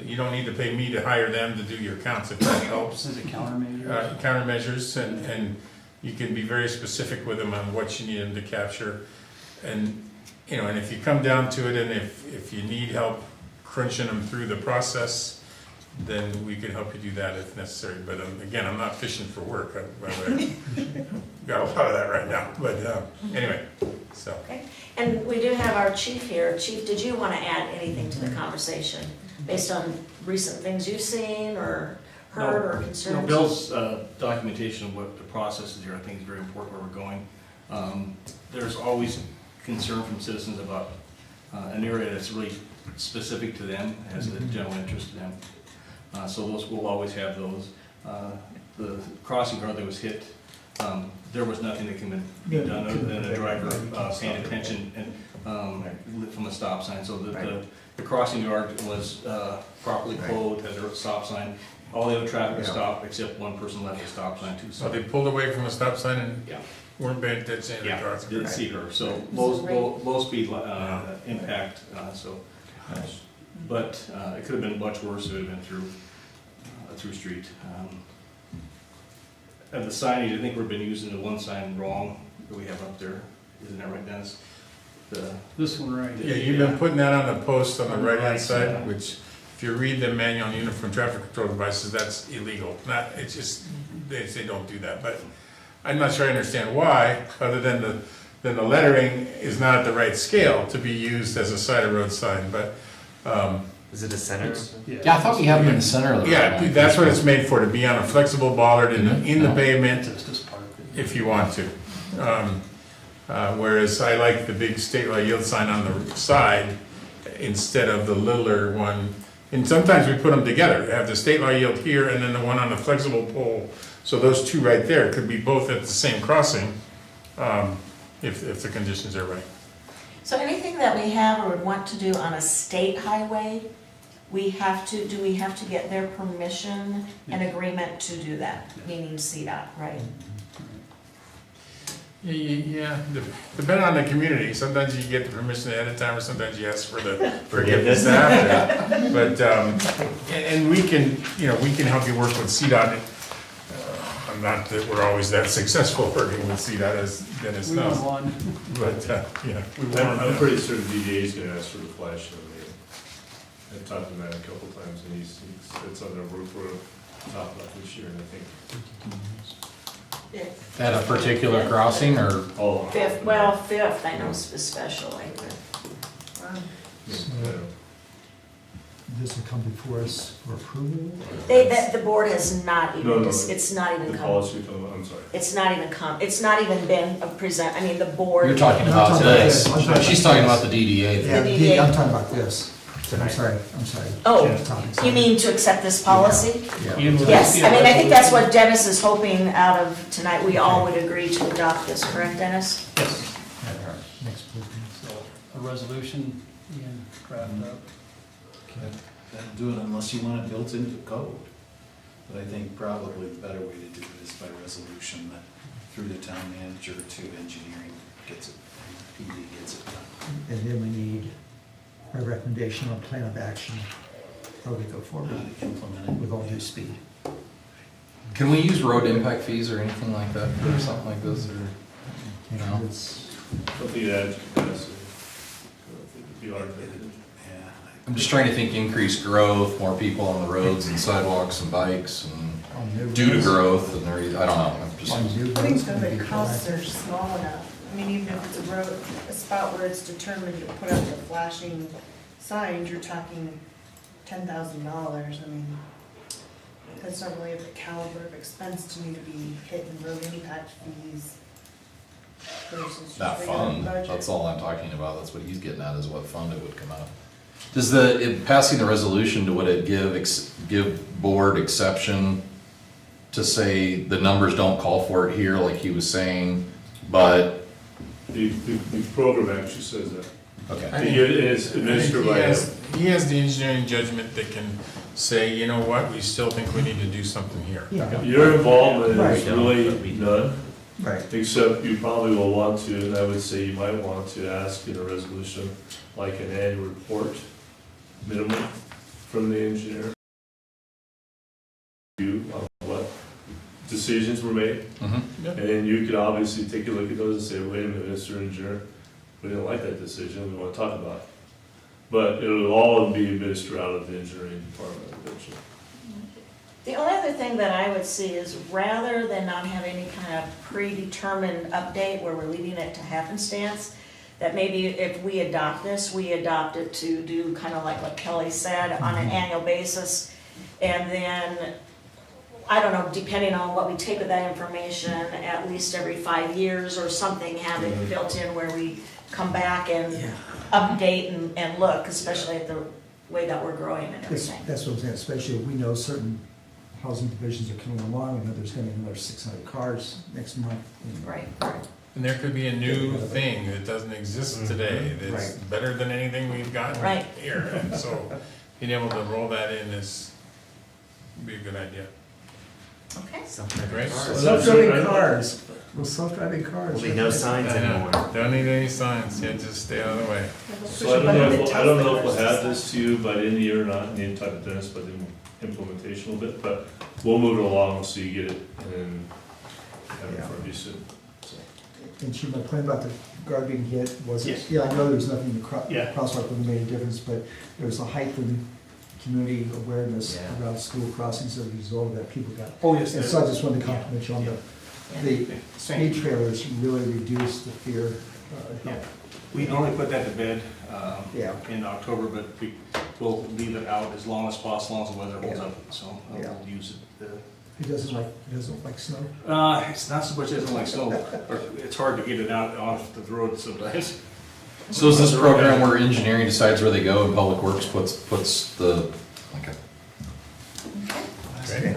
you don't need to pay me to hire them to do your counts if that helps. Is it countermeasures? Countermeasures, and you can be very specific with them on what you need them to capture, and you know, and if you come down to it, and if you need help crunching them through the process, then we can help you do that if necessary. But again, I'm not fishing for work. I've got a lot of that right now. But anyway, so. Okay. And we do have our chief here. Chief, did you want to add anything to the conversation based on recent things you've seen or heard or concerns? No, Bill's documentation of what the process is here, I think is very important where we're going. There's always concern from citizens about an area that's really specific to them, has a general interest to them. So those, we'll always have those. The crossing guard that was hit, there was nothing that can be done other than a driver paying attention and from a stop sign. So the crossing guard was properly closed, had a stop sign. All the other traffic was stopped except one person left the stop sign too. So they pulled away from a stop sign and Yeah. weren't paying attention to the Yeah, cars. didn't see her, so low speed impact, so. But it could have been much worse if it had been through a through street. And the signage, I think we've been using the one sign wrong that we have up there, isn't that right, Dennis? This one right Yeah, here. you've been putting that on the post on the On the right-hand right side, side. which, if you read the manual on uniform traffic control devices, that's illegal. It's just, they say don't do that, but I'm not sure I understand why, other than the lettering is not at the right scale to be used as a side of road sign, but, Is it a center? Yeah, I thought we have them in the center of the road. yeah, that's what it's made for, to be on a flexible bollard in the pavement, It's just part of it. if you want to. Whereas I like the big state law yield sign on the side instead of the littler one. And sometimes we put them together, have the state law yield here and then the one on the flexible pole. So those two right there could be both at the same crossing, if the conditions are right. So anything that we have or would want to do on a state highway, do we have to get their permission and agreement to do that, meaning CDOT, right? Yeah, depending on the community, sometimes you get the permission ahead of time, or sometimes you ask for the Forgiveness. after. But, and we can, we can help you work with CDOT. Not that we're always that successful working with CDOT, as Dennis We knows, won. but, yeah. I'm pretty certain DDA is gonna ask for the flash show. I've talked to Matt a couple times, and it's on their work for top left this year, and I think. At a particular crossing, or? Oh. Fifth, I know especially. This will come before us for approval? The board has not even, No, it's not even The come, policy, I'm sorry. it's not even been the board. You're talking No, I'm about talking about this. this. I'm talking She's about talking this. about the DDA. Yeah, DDA. I'm talking about this. I'm sorry. Oh, Jen's talking. you mean to accept this policy? Yeah. Yes, I mean, I think that's what Dennis is hoping out of tonight, we all would agree to adopt this, correct, Dennis? Yes. All right, next, please. So a resolution, Ian, drafted up. That'll do it unless you want it built into code. But I think probably the better way to do it is by resolution, that through the town manager to engineering gets it, PD gets it done. And then we need a recommendation on plan of action, how we go forward How to implement it. with all due speed. Can we use road impact fees or anything like that for something like this, or, you know? It's, Something that adds capacity. I think it'd be hard to do. Yeah. I'm just trying to think increased growth, more people on the roads and sidewalks and bikes and on new due to roads- growth and there, I don't know, I'm just. On new I think roads, some of maybe the costs proactive. are small enough. I mean, even if it's a road, a spot where it's determined to put up the flashing signs, you're talking $10,000. I mean, that's not really of the caliber of expense to me to be hitting road impact fees versus just That regular fund, budget. that's all I'm talking about, that's what he's getting at, is what fund it would come out of. Does the, passing the resolution, would it give board exception to say the numbers don't call for it here, like he was saying, but, The program actually says that. okay. It's administered by. He has the engineering judgment that can say, you know what, we still think we need to do something here. Yeah, Your involvement Right. is really none, right. except you probably will want to, and I would say you might want to ask in a resolution, like an annual report, minimum, from the engineer. You, on what decisions were made, Mhm. and you could obviously take a look at those and say, wait a minute, Mr. Engineer, we didn't like that decision, we wanna talk about it. But it'll all be administered out of the engineering department eventually. The only other thing that I would see is rather than not have any kind of predetermined update where we're leaving it to happenstance, that maybe if we adopt this, we adopt it to do kind of like what Kelly said, on an annual basis. And then, I don't know, depending on what we take with that information, at least every 5 years or something, have it built in where we come back and update and look, especially at the way that we're growing and That's, everything. that's what I'm saying, especially if we know certain housing divisions are coming along, and that there's gonna be another 600 cars next month. and- Right. And there could be a new thing that doesn't exist today, that's Right. better than anything we've gotten Right. here. And so being able to roll that in is, would be a good idea. Okay. Great. Self-driving cars, those self-driving cars. There'll be no signs I know. anymore. Don't need any signs, yeah, just stay out of the way. So I don't know if we'll have this to you by the end of the year or not, and need to talk to Dennis about the implementation a little bit, but we'll move it along so you get it and then have it for you soon. So. And she, my point about the guard being hit was, Yes. yeah, I know there was nothing in the Yeah. crosswalk that made a difference, but there was a heightened community awareness Yeah. around school crossings as a result of that, people got. Oh, yes. And so I just wanted to compliment you on the Same. speed trailers really reduced the fear. Yeah. We normally put that to bed Yeah. in October, but we'll leave it out as long as possible, as long as the weather holds Yeah. up, so Yeah. we'll use it. He doesn't like snow. It's not so much as like snow, or it's hard to get it out off the road sometimes. So is this program where engineering decides where they go and Public Works puts the, okay. Great.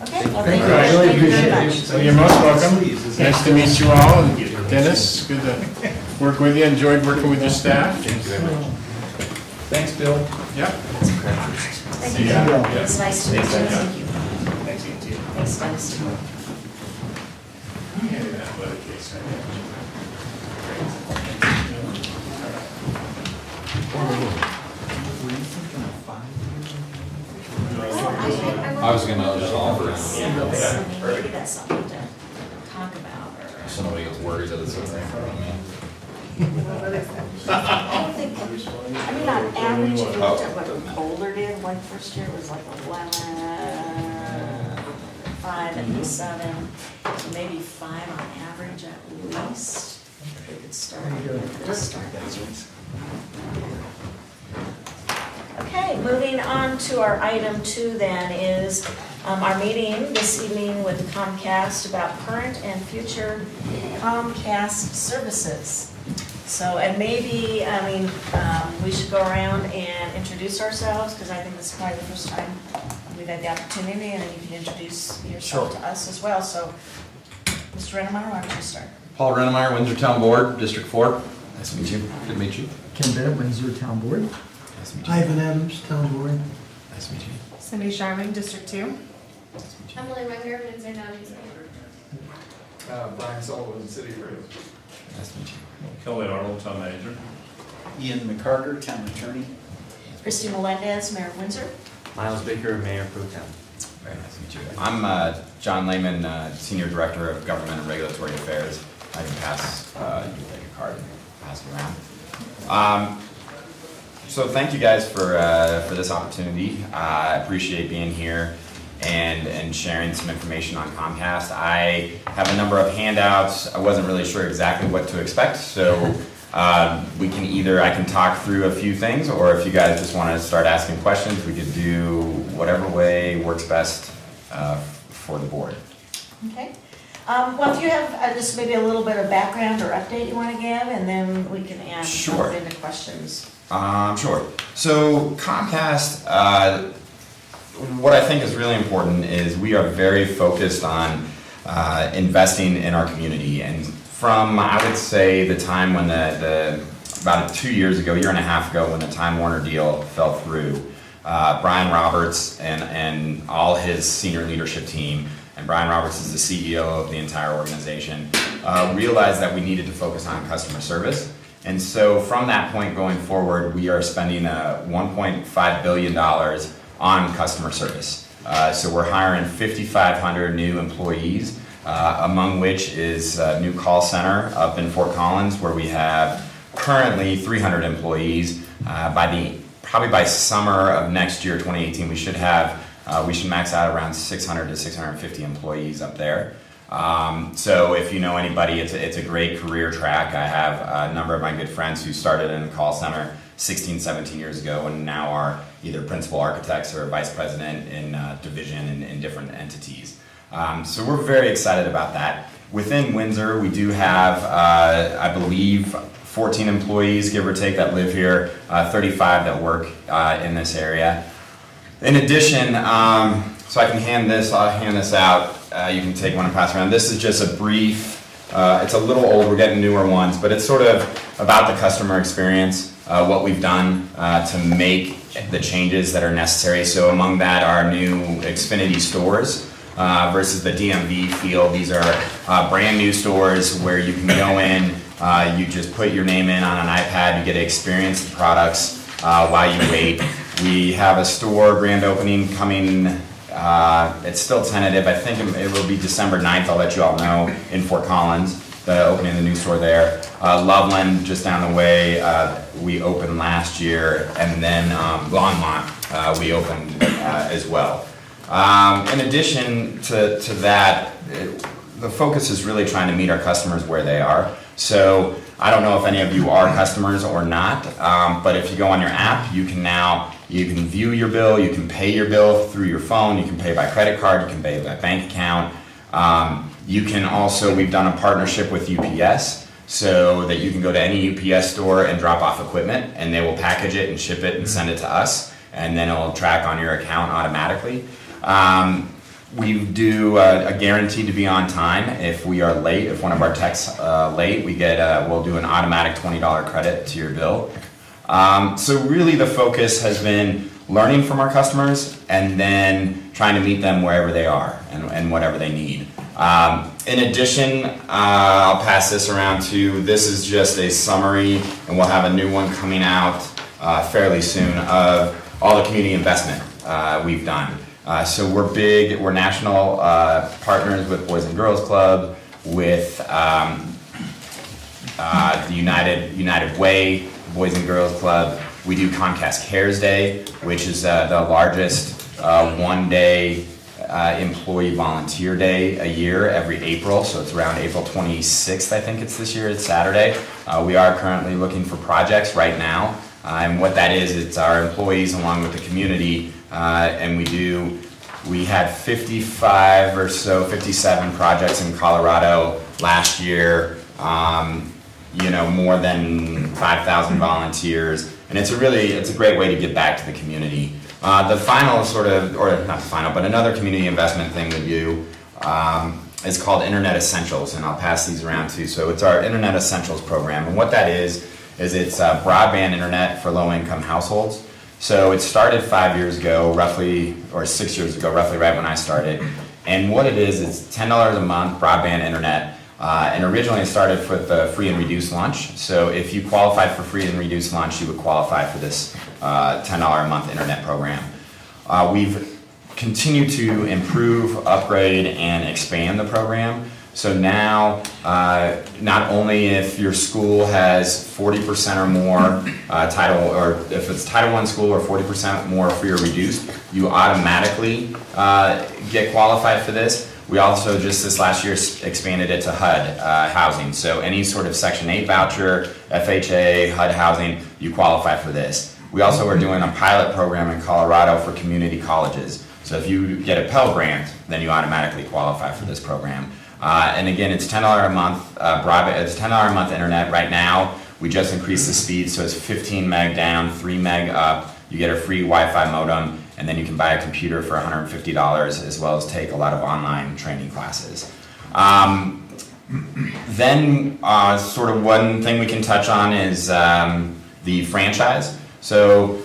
Okay, well, Thank thank you. I you really thank you very appreciate much. it. So you're most welcome. Nice to meet you all, and Dennis, good to work with you, enjoyed working with your staff. Thanks, Bill. Yep. Thank you. Yeah. It's nice to meet you. Thank you. Thanks, Dennis. I was gonna just offer it, So maybe that's something to talk about, or. so nobody gets worried that it's a thing, I mean. I don't think, I mean, on average, if you looked at what Boulder did, like first year was like 11, 5 and 7, so maybe 5 on average at least. We could start, just start those. Okay, moving on to our item 2 then is our meeting this evening with Comcast about current and future Comcast services. So, and maybe, I mean, we should go around and introduce ourselves, because I think this is probably the first time we've had the opportunity, and then you can introduce yourself to us as well. So, Mr. Rennemeyer, why don't you start? Paul Rennemeyer, Windsor Town Board, District 4. Nice to meet you. Good to meet you. Ken Bennett, Windsor Town Board. Nice to meet you. Ivan Adams, Town Board. Nice to meet you. Cindy Sharman, District 2. Nice to meet you. Emily Wenger, Windsor Town Newspaper. Brian Sullivan, City Road. Nice to meet you. Kelly Arnold, Town Manager. Ian McCarter, Town Attorney. Christy Melendez, Mayor of Windsor. Miles Baker, Mayor Pro Tem. Very nice to meet you. I'm John Lehman, Senior Director of Government and Regulatory Affairs. I can pass, you can take a card and pass it around. So thank you guys for this opportunity. I appreciate being here and sharing some information on Comcast. I have a number of handouts. I wasn't really sure exactly what to expect, so we can I can talk through a few things, or if you guys just want to start asking questions, we could do whatever way works best for the board. Okay. Well, if you have just maybe a little bit of background or update you want to give, and then we can Sure. jump into questions. Sure. So Comcast, what I think is really important is we are very focused on investing in our community. And from, I would say, the time when about 2 years ago, year and a half ago, when the Time Warner deal fell through, Brian Roberts and all his senior leadership team, and Brian Roberts is the CEO of the entire organization, realized that we needed to focus on customer service. And so from that point going forward, we are spending $1.5 billion on customer service. So we're hiring 5,500 new employees, among which is a new call center up in Fort Collins, where we have currently 300 employees. Probably by summer of next year, 2018, we should max out around 600 to 650 employees up there. So if you know anybody, it's a great career track. I have a number of my good friends who started in the call center 16, 17 years ago and now are either principal architects or vice president in division in different entities. So we're very excited about that. Within Windsor, we do have, I believe, 14 employees, give or take, that live here, 35 that work in this area. In addition, so I can I'll hand this out. You can take one and pass around. This is just a brief, it's a little old, we're getting newer ones, but it's sort of about the customer experience, what we've done to make the changes that are necessary. So among that are new Xfinity stores versus the DMV feel. These are brand new stores where you can go in, you just put your name in on an iPad, you get to experience the products while you wait. We have a store grand opening coming. It's still tentative. I think it will be December 9th. I'll let you all know, in Fort Collins, the opening of the new store there. Loveland, just down the way, we opened last year, and then Longmont, we opened as well. In addition to that, the focus is really trying to meet our customers where they are. So I don't know if any of you are customers or not, but if you go on your app, you can view your bill, you can pay your bill through your phone, you can pay by credit card, you can pay by bank account. You can also, we've done a partnership with UPS so that you can go to any UPS store and drop off equipment, and they will package it and ship it and send it to us, and then it'll track on your account automatically. We do a guarantee to be on time. If we are late, if one of our techs late, we'll do an automatic $20 credit to your bill. So really the focus has been learning from our customers and then trying to meet them wherever they are and whatever they need. In addition, I'll pass this around too. This is just a summary, and we'll have a new one coming out fairly soon, of all the community investment we've done. So we're national partners with Boys and Girls Club, with the United Way Boys and Girls Club. We do Comcast Cares Day, which is the largest one-day employee volunteer day a year, every April. So it's around April 26th, I think it's this year, it's Saturday. We are currently looking for projects right now. And what that is, it's our employees along with the community, and we had 55 or so, 57 projects in Colorado last year, more than 5,000 volunteers, and it's a great way to give back to the community. The final not the final, but another community investment thing we do is called Internet Essentials, and I'll pass these around too. So it's our Internet Essentials program, and what that is it's broadband internet for low-income households. So it started 5 years ago, roughly, or 6 years ago, roughly right when I started. And what it is, it's $10 a month broadband internet. And originally it started with the free and reduced lunch. So if you qualified for free and reduced lunch, you would qualify for this $10 a month internet program. We've continue to improve, upgrade, and expand the program. So now, not only if your school has 40% or more or if it's Title I school or 40% more free or reduced, you automatically get qualified for this. We also just this last year expanded it to HUD housing. So any sort of Section 8 voucher, FHA, HUD housing, you qualify for this. We also are doing a pilot program in Colorado for community colleges. So if you get a Pell Grant, then you automatically qualify for this program. And again, it's $10 a month broadband. It's $10 a month internet. Right now, we just increased the speed, so it's 15 meg down, 3 meg up. You get a free Wi-Fi modem, and then you can buy a computer for $150, as well as take a lot of online training classes. Then, sort of one thing we can touch on is the franchise. So,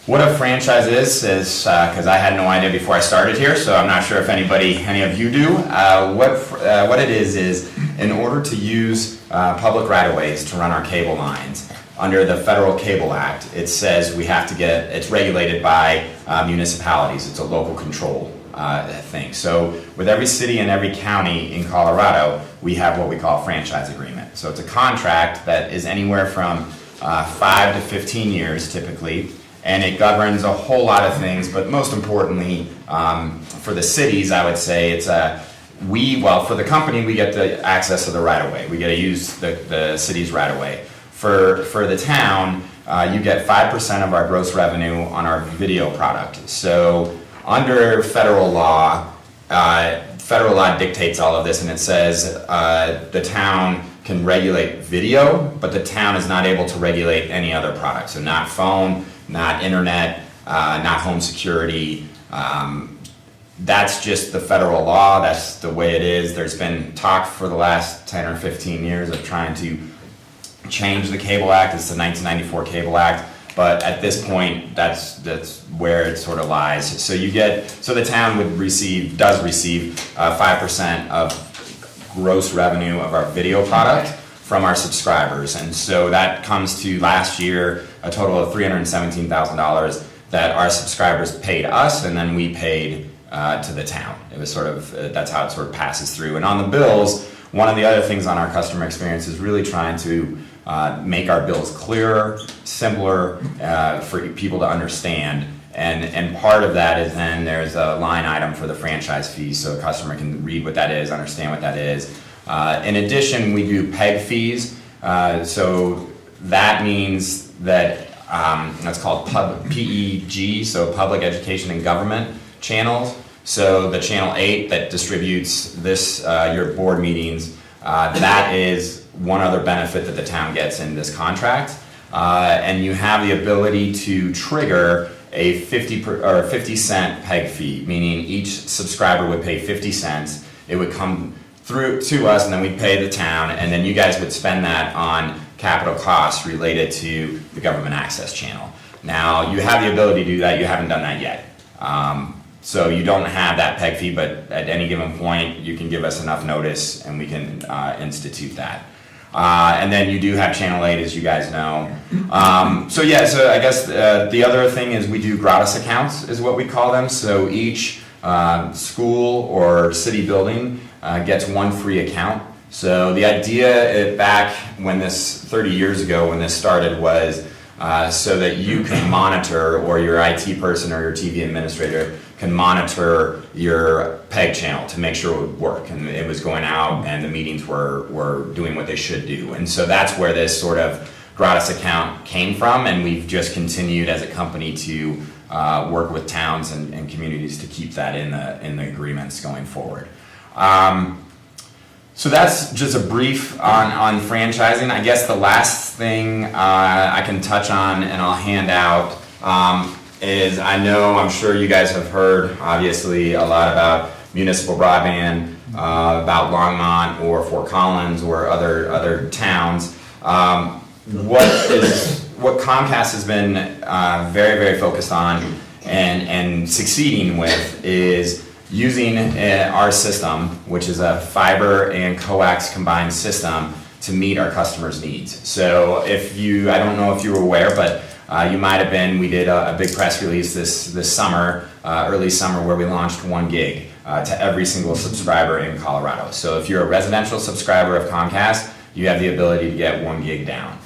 what a franchise is because I had no idea before I started here, so I'm not sure if any of you do. What it is in order to use public right-of-ways to run our cable lines, under the Federal Cable Act, it says we have to it's regulated by municipalities. It's a local control thing. So with every city and every county in Colorado, we have what we call a franchise agreement. So it's a contract that is anywhere from 5 to 15 years typically, and it governs a whole lot of things, but most importantly, for the cities, I would say it's for the company, we get the access to the right-of-way. We get to use the city's right-of-way. For the town, you get 5% of our gross revenue on our video product. So under federal law dictates all of this, and it says the town can regulate video, but the town is not able to regulate any other product. So not phone, not internet, not home security. That's just the federal law. That's the way it is. There's been talk for the last 10 or 15 years of trying to change the Cable Act. It's the 1994 Cable Act. But at this point, that's where it sort of lies. So the town does receive 5% of gross revenue of our video product from our subscribers. And so that comes to last year a total of $317,000 that our subscribers paid us, and then we paid to the town. It was sort of, that's how it sort of passes through. And on the bills, one of the other things on our customer experience is really trying to make our bills clearer, simpler for people to understand. And part of that is then there's a line item for the franchise fee, so a customer can read what that is, understand what that is. In addition, we do PEG fees. So that means that that's called PEG, so Public Education and Government channels. So the channel 8 that distributes your board meetings, that is one other benefit that the town gets in this contract. And you have the ability to trigger a 50 cent PEG fee, meaning each subscriber would pay 50 cents. It would come through to us, and then we'd pay the town, and then you guys would spend that on capital costs related to the government access channel. Now, you have the ability to do that. You haven't done that yet. So you don't have that PEG fee, but at any given point, you can give us enough notice, and we can institute that. And then you do have Channel 8, as you guys know. So I guess the other thing is we do gratis accounts, is what we call them. So each school or city building gets one free account. So the idea back when 30 years ago when this started was so that you can monitor, or your IT person or your TV administrator can monitor your PEG channel to make sure it would work and it was going out and the meetings were doing what they should do. And so that's where this sort of gratis account came from, and we've just continued as a company to work with towns and communities to keep that in the agreements going forward. So that's just a brief on franchising. I guess the last thing I can touch on and I'll hand out is I'm sure you guys have heard obviously a lot about municipal broadband, about Longmont or Fort Collins or other towns. What Comcast has been very, very focused on and succeeding with is using our system, which is a fiber and coax combined system, to meet our customers' needs. So I don't know if you were aware, but You might have been, we did a big press release this summer, early summer, where we launched 1 gig to every single subscriber in Colorado. So if you're a residential subscriber of Comcast, you have the ability to get 1 gig down.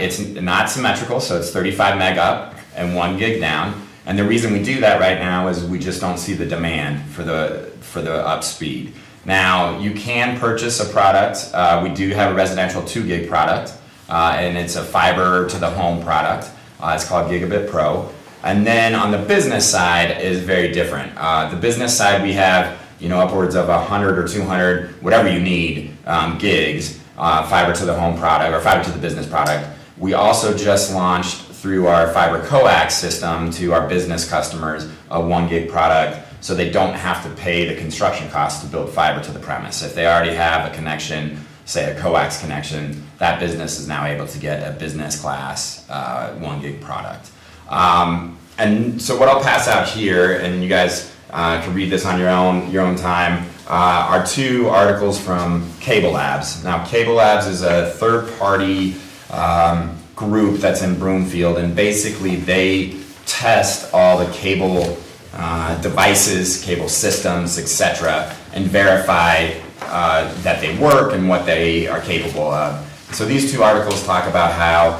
It's not symmetrical, so it's 35 meg up and 1 gig down. And the reason we do that right now is we just don't see the demand for the up speed. Now, you can purchase a product. We do have a residential 2 gig product, and it's a fiber to the home product. It's called Gigabit Pro. And then on the business side is very different. The business side, we have upwards of 100 or 200, whatever you need, gigs, fiber to the home product or fiber to the business product. We also just launched through our fiber coax system to our business customers a 1 gig product, so they don't have to pay the construction costs to build fiber to the premise. If they already have a connection, say a coax connection, that business is now able to get a business class 1 gig product. And so what I'll pass out here, and you guys can read this on your own time, are 2 articles from Cable Labs. Now, Cable Labs is a third-party group that's in Broomfield, and basically they test all the cable devices, cable systems, etc., and verify that they work and what they are capable of. So these 2 articles talk about how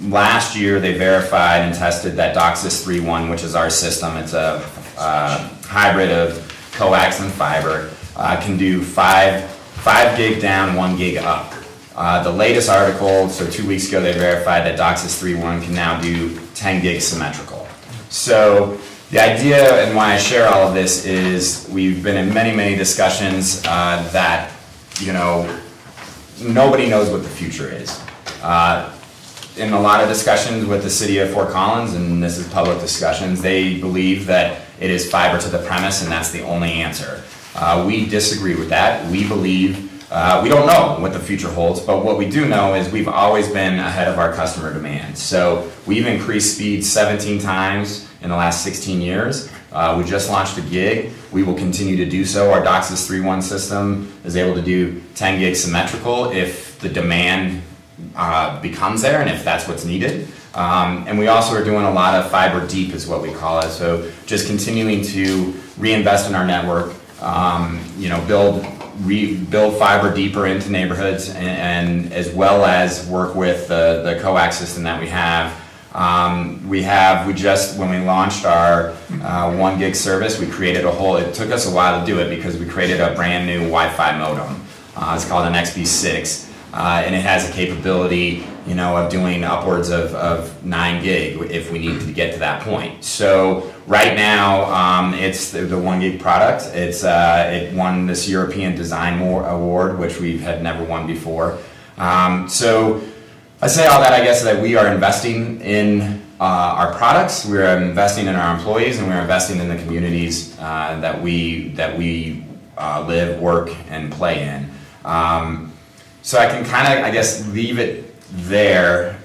last year they verified and tested that DOCSIS 3.1, which is our system. It's a hybrid of coax and fiber, can do 5 gig down, 1 gig up. The latest article, so 2 weeks ago, they verified that DOCSIS 3.1 can now do 10 gig symmetrical. So the idea and why I share all of this is we've been in many discussions that, nobody knows what the future is. In a lot of discussions with the city of Fort Collins, and this is public discussions, they believe that it is fiber to the premise and that's the only answer. We disagree with that. We believe we don't know what the future holds, but what we do know is we've always been ahead of our customer demand. So we've increased speed 17 times in the last 16 years. We just launched a gig. We will continue to do so. Our DOCSIS 3.1 system is able to do 10 gig symmetrical if the demand becomes there and if that's what's needed. And we also are doing a lot of fiber deep is what we call it. So just continuing to reinvest in our network, build fiber deeper into neighborhoods, and as well as work with the coax system that we have. When we launched our 1 gig service, we created it took us a while to do it because we created a brand new Wi-Fi modem. It's called an XB6. And it has a capability, of doing upwards of 9 gig if we need to get to that point. So right now, it's the 1 gig product. It won this European Design Award, which we had never won before. So I say all that, I guess, that we are investing in our products, we're investing in our employees, and we're investing in the communities that we live, work, and play in. So I can kind of, I guess, leave it there.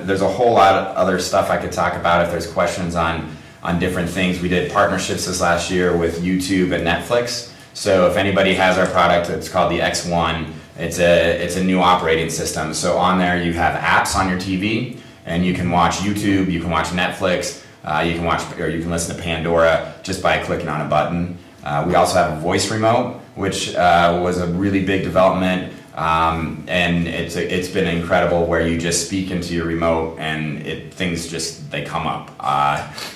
There's a whole lot of other stuff I could talk about if there's questions on different things. We did partnerships this last year with YouTube and Netflix. So if anybody has our product, it's called the X1. It's a new operating system. So on there you have apps on your TV, and you can watch YouTube, you can watch Netflix, you can listen to Pandora just by clicking on a button. We also have a voice remote, which was a really big development. And it's been incredible where you just speak into your remote and things they come up,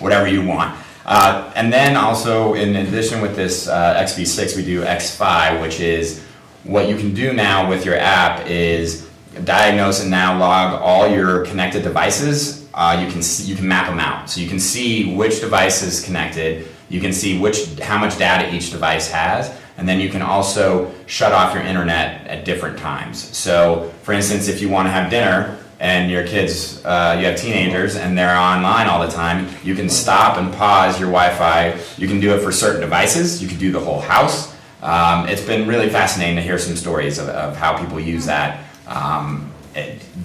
whatever you want. And then also in addition with this XB6, we do X5, which is what you can do now with your app is diagnose and now log all your connected devices. You can map them out. So you can see which device is connected. You can see how much data each device has. And then you can also shut off your internet at different times. So, for instance, if you want to have dinner and your kids, you have teenagers and they're online all the time, you can stop and pause your Wi-Fi. You can do it for certain devices. You can do the whole house. It's been really fascinating to hear some stories of how people use that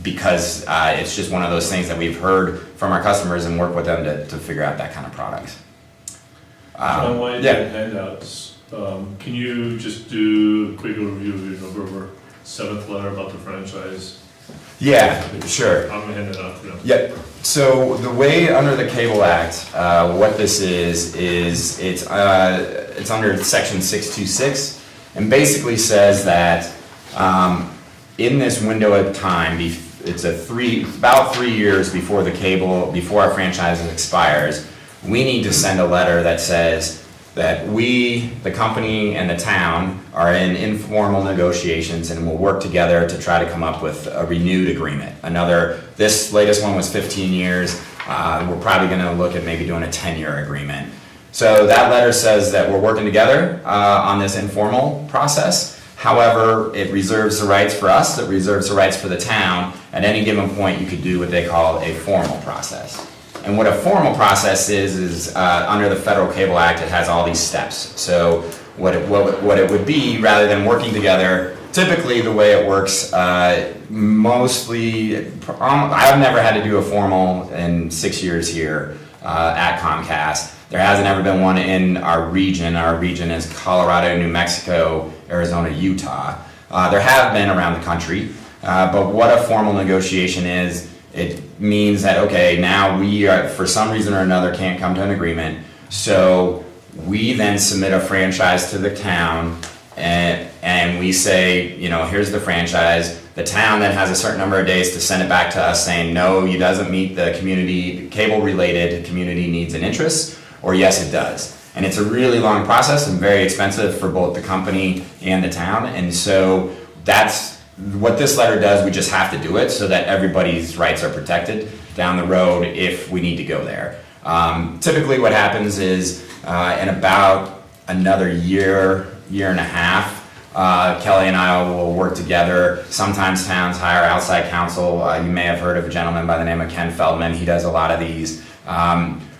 because it's just one of those things that we've heard from our customers and work with them to figure out that kind of product. John, while you do handouts, can you just do a quick overview of your November 7th letter about the franchise Yeah, sure. I'm handing it off to them. Yep. So the way under the Cable Act, what this is it's under Section 626, and basically says that in this window of time, it's about 3 years before our franchise expires, we need to send a letter that says that we, the company and the town, are in informal negotiations and will work together to try to come up with a renewed agreement. This latest one was 15 years. We're probably gonna look at maybe doing a 10-year agreement. So that letter says that we're working together on this informal process. However, it reserves the rights for us, it reserves the rights for the town. At any given point, you could do what they call a formal process. And what a formal process is under the Federal Cable Act, it has all these steps. So what it would be, rather than working together, typically the way it works, mostly, I've never had to do a formal in 6 years here at Comcast. There hasn't ever been one in our region. Our region is Colorado, New Mexico, Arizona, Utah. There have been around the country, but what a formal negotiation is, it means that, okay, now we are, for some reason or another, can't come to an agreement. So we then submit a franchise to the town, and we say, here's the franchise. The town then has a certain number of days to send it back to us saying, no, it doesn't meet the cable-related community needs and interests, or yes, it does. And it's a really long process and very expensive for both the company and the town. And so that's what this letter does. We just have to do it so that everybody's rights are protected down the road if we need to go there. Typically what happens is in about another year and a half, Kelly and I will work together. Sometimes towns hire outside counsel. You may have heard of a gentleman by the name of Ken Feldman. He does a lot of these.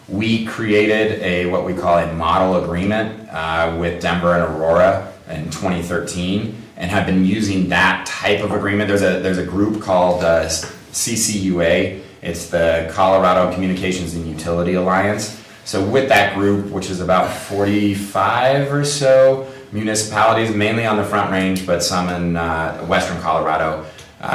We created what we call a model agreement with Denver and Aurora in 2013, and have been using that type of agreement. There's a group called CCUA. It's the Colorado Communications and Utility Alliance. So with that group, which is about 45 or so municipalities, mainly on the Front Range, but some in western Colorado,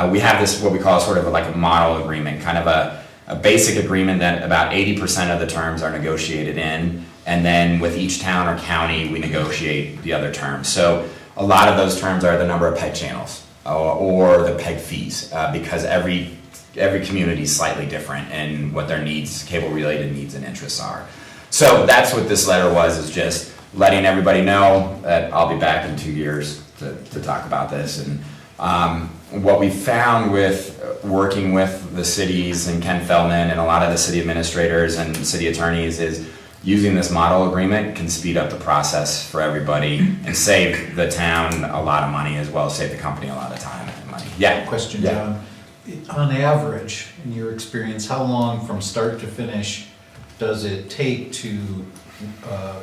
we have this, what we call sort of like a model agreement, kind of a basic agreement that about 80% of the terms are negotiated in, and then with each town or county, we negotiate the other terms. So a lot of those terms are the number of PEG channels or the PEG fees, because every community is slightly different in what their needs, cable-related needs and interests are. So that's what this letter was, is just letting everybody know that I'll be back in 2 years to talk about this. And what we found with working with the cities and Ken Feldman and a lot of the city administrators and city attorneys is using this model agreement can speed up the process for everybody and save the town a lot of money, as well as save the company a lot of time and money. Yeah. Question, Yeah. John. On average, in your experience, how long from start to finish does it take to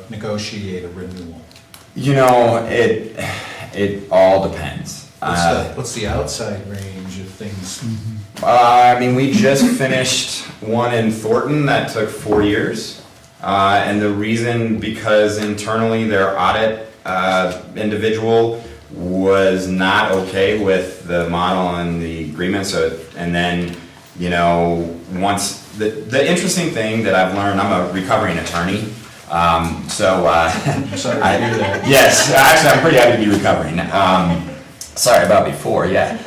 negotiate a renewal? It all depends. What's the outside range of things? We just finished one in Thornton that took 4 years. And the reason, because internally their audit individual was not okay with the model and the agreement. So, and then, once the interesting thing that I've learned, I'm a recovering attorney. Sorry to hear that. Yes, actually, I'm pretty happy to be recovering. Sorry about before, yeah.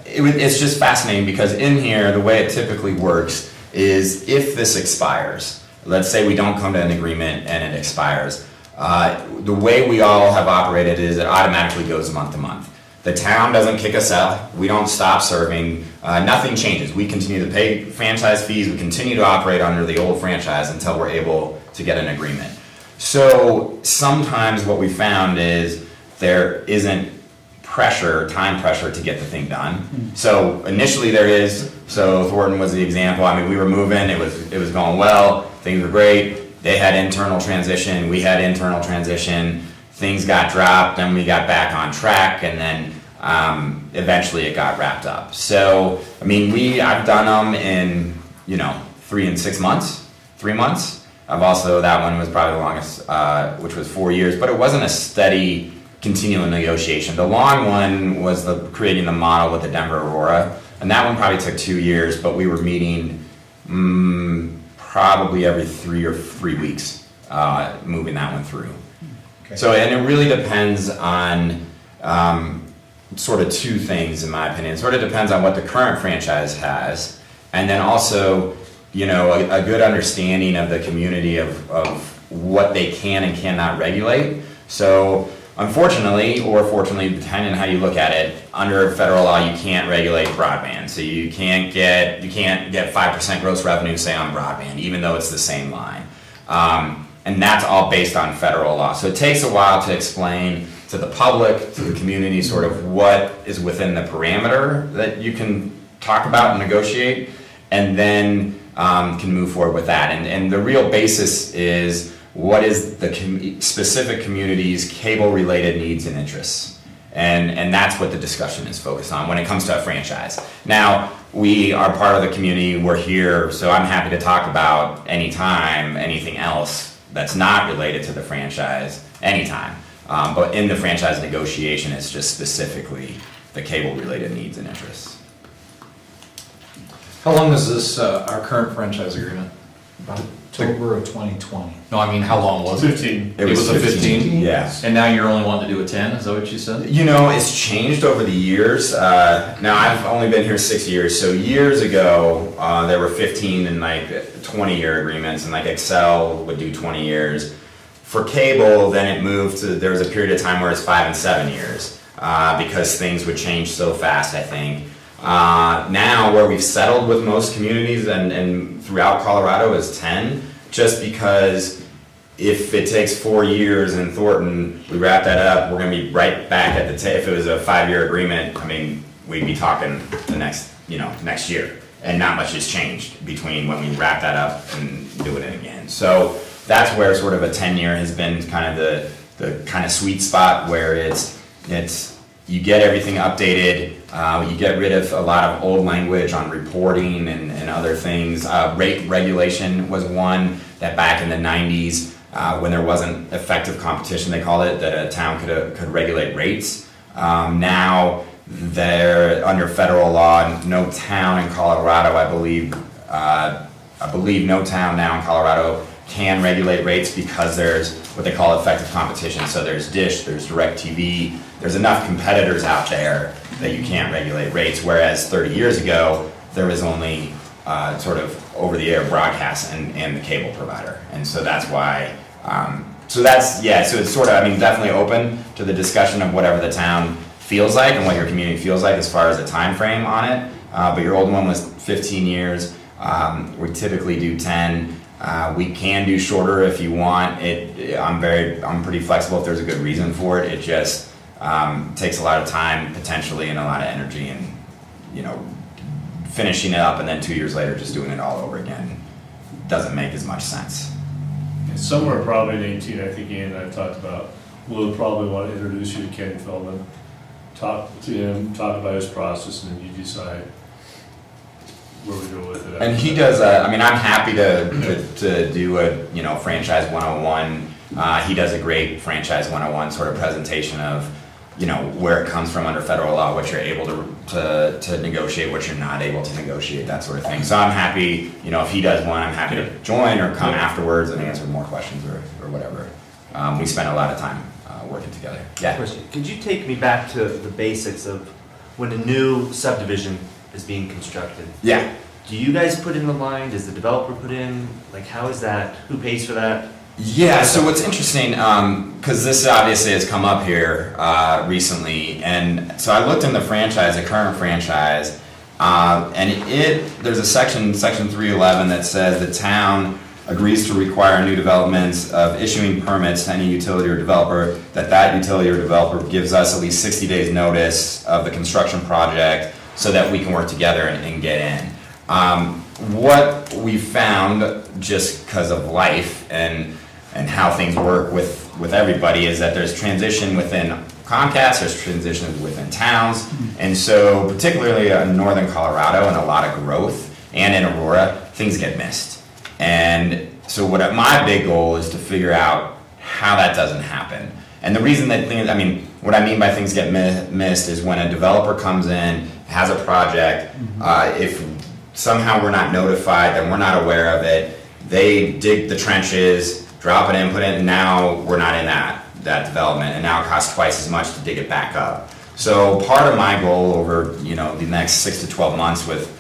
It's just fascinating because in here, the way it typically works is if this expires, let's say we don't come to an agreement and it expires, the way we all have operated is it automatically goes month to month. The town doesn't kick us out, we don't stop serving, nothing changes. We continue to pay franchise fees, we continue to operate under the old franchise until we're able to get an agreement. So sometimes what we found is there isn't time pressure to get the thing done. So initially there is, so Thornton was the example. We were moving, it was going well, things were great. They had internal transition, we had internal transition, things got dropped, then we got back on track, and then eventually it got wrapped up. So, I've done them in, 3 and 6 months, 3 months. I've also, that one was probably the longest, which was 4 years, but it wasn't a steady, continual negotiation. The long one was creating the model with the Denver Aurora, and that one probably took 2 years, but we were meeting probably every 3 weeks, moving that one through. Okay. So, and it really depends on sort of two things, in my opinion. It sort of depends on what the current franchise has, and then also, a good understanding of the community of what they can and cannot regulate. So, unfortunately, or fortunately, depending on how you look at it, under federal law, you can't regulate broadband. So you can't get 5% gross revenue, say, on broadband, even though it's the same line. And that's all based on federal law. So it takes a while to explain to the public, to the community, sort of what is within the parameter that you can talk about and negotiate, and then can move forward with that. And the real basis is, what is the specific community's cable-related needs and interests? And that's what the discussion is focused on when it comes to a franchise. Now, we are part of the community, we're here, so I'm happy to talk about anything else that's not related to the franchise, anytime. But in the franchise negotiation, it's just specifically the cable-related needs and interests. How long is this, our current franchise agreement? October of 2020. No, I mean, how long was it? 15. It was a 15? Yeah. And now you're only wanting to do a 10, is that what you said? It's changed over the years. Now, I've only been here 6 years, so years ago, there were 15 and 20-year agreements, and Excel would do 20 years. For cable, then it moved to, there was a period of time where it's 5 and 7 years, because things would change so fast, I think. Now, where we've settled with most communities and throughout Colorado is 10, just because if it takes 4 years in Thornton, we wrap that up, we're gonna be right back at the if it was a 5-year agreement, we'd be talking the next year. And not much has changed between when we wrap that up and do it again. So that's where sort of a 10-year has been kind of the kind of sweet spot, where it's you get everything updated, you get rid of a lot of old language on reporting and other things. Rate regulation was one that back in the 90s, when there wasn't effective competition, they called it, that a town could regulate rates. Now they're under federal law, no town in Colorado, I believe no town now in Colorado can regulate rates, because there's what they call effective competition. So there's Dish, there's DirecTV, there's enough competitors out there that you can't regulate rates, whereas 30 years ago, there was only sort of over-the-air broadcast and the cable provider. And so that's why, so it's sort of, definitely open to the discussion of whatever the town feels like and what your community feels like as far as a time frame on it. But your old one was 15 years. We typically do 10. We can do shorter if you want. I'm pretty flexible if there's a good reason for it. It just takes a lot of time potentially and a lot of energy, and finishing it up and then 2 years later just doing it all over again doesn't make as much sense. Somewhere probably in 18, I think Ian and I have talked about, we'll probably want to introduce you to Kenny Feldman, talk to him, talk about his process, and then you decide where we go with it. And he does, I'm happy to do a, franchise 101. He does a great franchise 101 sort of presentation of, where it comes from under federal law, what you're able to negotiate, what you're not able to negotiate, that sort of thing. So I'm happy, if he does one, I'm happy to join or come afterwards and answer more questions or whatever. We spend a lot of time working together. Yeah. Question. Could you take me back to the basics of when a new subdivision is being constructed? Yeah. Do you guys put in the line? Does the developer put in? How is that? Who pays for that? Yeah, so what's interesting, because this obviously has come up here recently, and so I looked in the current franchise, and there's a section 311 that says the town agrees to require new developments of issuing permits to any utility or developer, that utility or developer gives us at least 60 days notice of the construction project so that we can work together and get in. What we found, just because of life and how things work with everybody, is that there's transition within Comcast, there's transition within towns, and so particularly in northern Colorado and a lot of growth, and in Aurora, things get missed. And so my big goal is to figure out how that doesn't happen. And the reason that things, I mean, what I mean by things get missed is when a developer comes in, has a project, if somehow we're not notified, then we're not aware of it, they dig the trenches, drop it in, put it in, now we're not in that development, and now it costs twice as much to dig it back up. So part of my goal over, the next 6 to 12 months with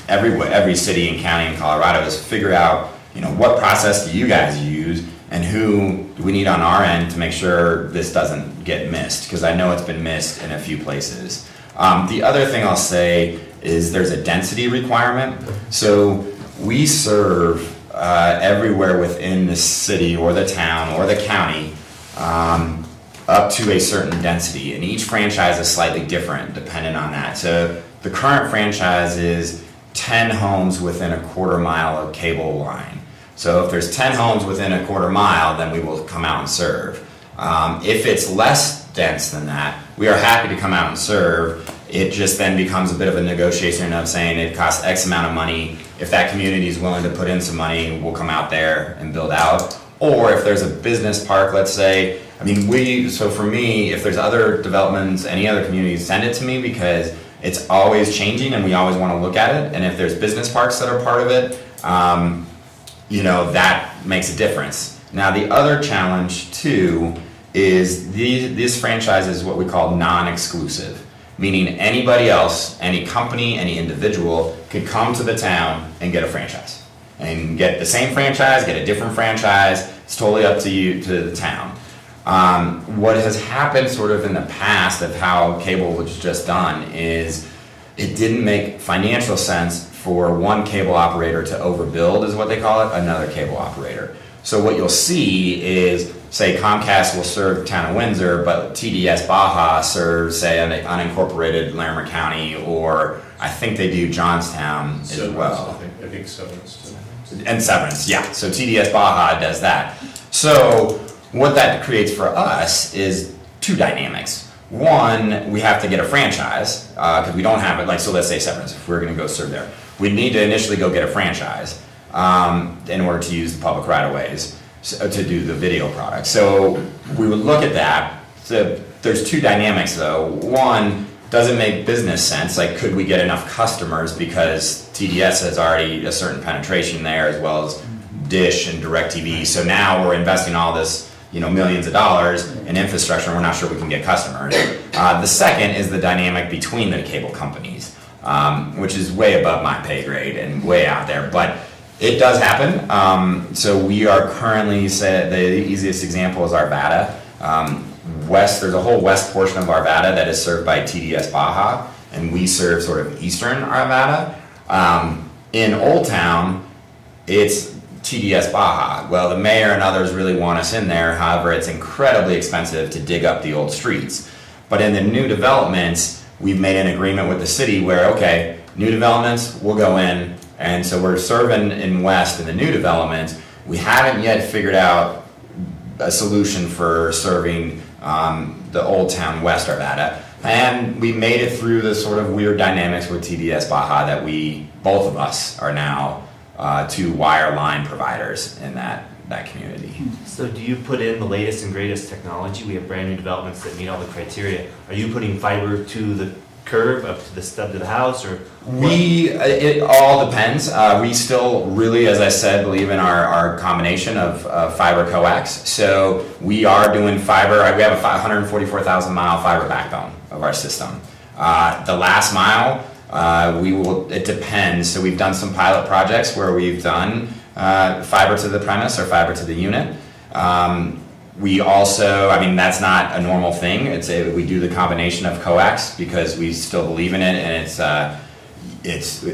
every city and county in Colorado is figure out, what process do you guys use and who do we need on our end to make sure this doesn't get missed, because I know it's been missed in a few places. The other thing I'll say is there's a density requirement. So we serve everywhere within the city or the town or the county up to a certain density, and each franchise is slightly different depending on that. So the current franchise is 10 homes within a quarter mile of cable line. So if there's 10 homes within a quarter mile, then we will come out and serve. If it's less dense than that, we are happy to come out and serve. It just then becomes a bit of a negotiation of saying it costs X amount of money. If that community is willing to put in some money, we'll come out there and build out. Or if there's a business park, let's say, so for me, if there's other developments, any other communities, send it to me, because it's always changing and we always want to look at it. And if there's business parks that are part of it, that makes a difference. Now, the other challenge too is these franchises, what we call non-exclusive, meaning anybody else, any company, any individual could come to the town and get a franchise and get the same franchise, get a different franchise. It's totally up to you, to the town. What has happened sort of in the past of how cable was just done is it didn't make financial sense for one cable operator to overbuild, is what they call it, another cable operator. So what you'll see is, say Comcast will serve the town of Windsor, but TDS Baja serves, say, an unincorporated Larimer County, or I think they do Johnstown as well. I think Severance too. And Severance, yeah. So TDS Baja does that. So what that creates for us is two dynamics. One, we have to get a franchise, because we don't have it, so let's say Severance, if we're gonna go serve there. We need to initially go get a franchise in order to use the public right-of-ways to do the video product. So we would look at that. So there's two dynamics though. One, does it make business sense? Could we get enough customers, because TDS has already a certain penetration there, as well as Dish and DirecTV. So now we're investing all this, millions of dollars in infrastructure, and we're not sure we can get customers. The second is the dynamic between the cable companies, which is way above my pay grade and way out there, but it does happen. So we are currently, the easiest example is Arvada. There's a whole west portion of Arvada that is served by TDS Baja, and we serve sort of eastern Arvada. In Old Town, it's TDS Baja. Well, the mayor and others really want us in there. However, it's incredibly expensive to dig up the old streets. But in the new developments, we've made an agreement with the city where, okay, new developments, we'll go in. And so we're serving in west in the new developments. We haven't yet figured out a solution for serving the Old Town West Arvada. And we made it through the sort of weird dynamics with TDS Baja that both of us are now two wireline providers in that community. So do you put in the latest and greatest technology? We have brand new developments that meet all the criteria. Are you putting fiber to the curb, up to the stub to the house, or? It all depends. We still really, as I said, believe in our combination of fiber coax. So we are doing fiber. We have a 144,000 mile fiber backbone of our system. The last mile, it depends. So we've done some pilot projects where we've done fiber to the premise or fiber to the unit. We also, that's not a normal thing. We do the combination of coax because we still believe in it, and it's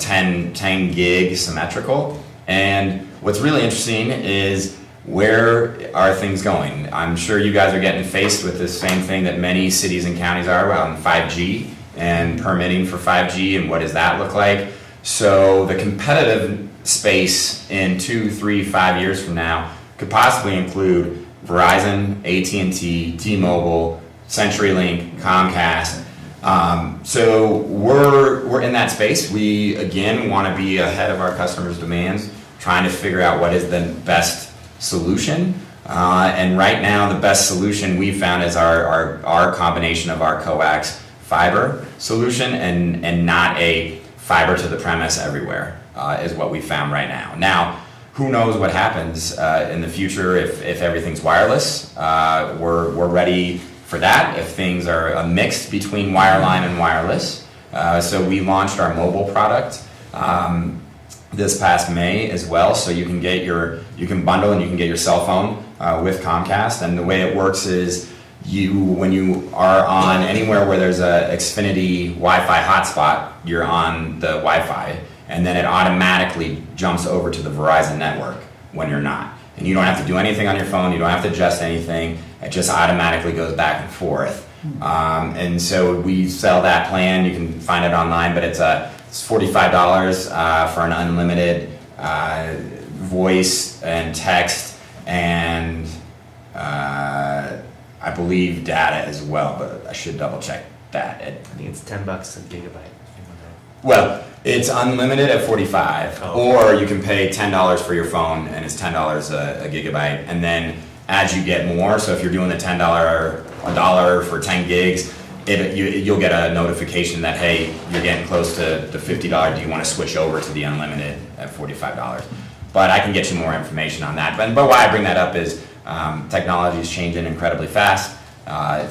10 gig symmetrical. And what's really interesting is, where are things going? I'm sure you guys are getting faced with the same thing that many cities and counties are on 5G and permitting for 5G, and what does that look like? So the competitive space in 2, 3, 5 years from now could possibly include Verizon, AT&T, T-Mobile, CenturyLink, Comcast. So we're in that space. We, again, want to be ahead of our customers' demands, trying to figure out what is the best solution. And right now, the best solution we found is our combination of our coax fiber solution and not a fiber to the premise everywhere is what we found right now. Now, who knows what happens in the future if everything's wireless? We're ready for that if things are a mix between wireline and wireless. So we launched our mobile product this past May as well. So you can bundle and you can get your cell phone with Comcast. And the way it works is when you are on anywhere where there's a Xfinity Wi-Fi hotspot, you're on the Wi-Fi, and then it automatically jumps over to the Verizon network when you're not. And you don't have to do anything on your phone, you don't have to adjust anything, it just automatically goes back and forth. And so we sell that plan, you can find it online, but it's $45 for an unlimited voice and text and I believe data as well, but I should double check that. I think it's $10 a gigabyte. Well, it's unlimited at 45, or you can pay $10 for your phone, and it's $10 a gigabyte. And then as you get more, so if you're doing the $10 for 10 gigs, you'll get a notification that, hey, you're getting close to the $50. Do you want to switch over to the unlimited at $45? But I can get you more information on that. But why I bring that up is technology is changing incredibly fast.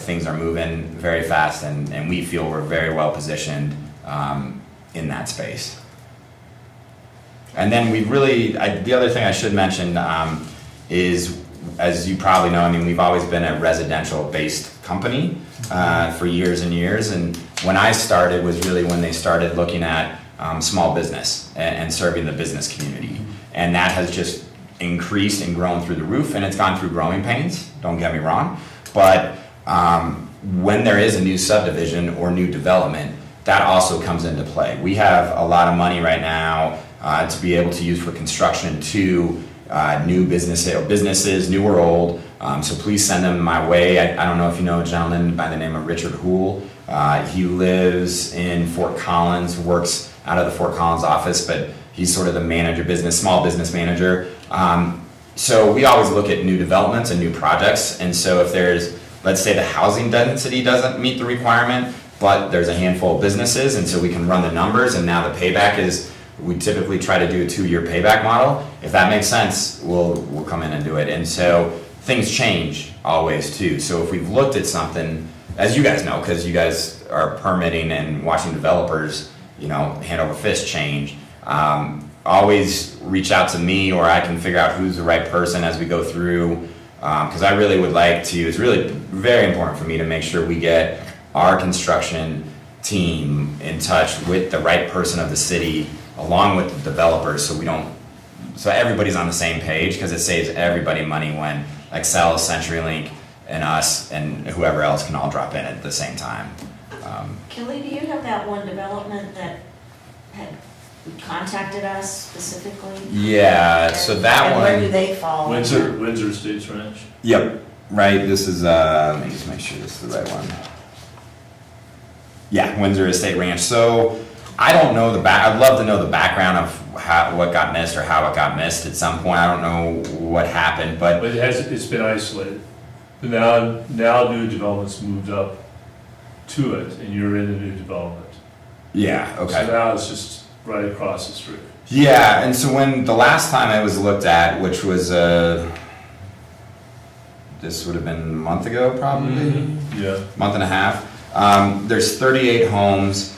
Things are moving very fast, and we feel we're very well positioned in that space. And then the other thing I should mention is, as you probably know, I mean, we've always been a residential-based company for years and years. And when I started was really when they started looking at small business and serving the business community. And that has just increased and grown through the roof, and it's gone through growing pains, don't get me wrong. But when there is a new subdivision or new development, that also comes into play. We have a lot of money right now to be able to use for construction to new businesses, new or old. So please send them my way. I don't know if you know a gentleman by the name of Richard Houle. He lives in Fort Collins, works out of the Fort Collins office, but he's sort of the small business manager. So we always look at new developments and new projects. And so if there's, let's say the housing density doesn't meet the requirement, but there's a handful of businesses, and so we can run the numbers, and now the payback is, we typically try to do a 2-year payback model. If that makes sense, we'll come in and do it. And so things change always too. So if we've looked at something, as you guys know, because you guys are permitting and watching developers, hand over fist change, always reach out to me, or I can figure out who's the right person as we go through, because I really would like to, it's really very important for me to make sure we get our construction team in touch with the right person of the city along with the developers, so everybody's on the same page, because it saves everybody money when Excel, CenturyLink, and us and whoever else can all drop in at the same time. Kelly, do you have that one development that had contacted us specifically? Yeah, so that And one. where do they fall? Windsor Estates Ranch. Yep, right, this is, let me just make sure this is the right one. Yeah, Windsor Estate Ranch. So I don't know I'd love to know the background of what got missed or how it got missed at some point. I don't know what happened, but It's been isolated. But now new developments moved up to it, and you're in a new development. yeah, okay. So now it's just right across the street. Yeah, and so when the last time it was looked at, which was this would have been a month ago probably, Yeah. month and a half. There's 38 homes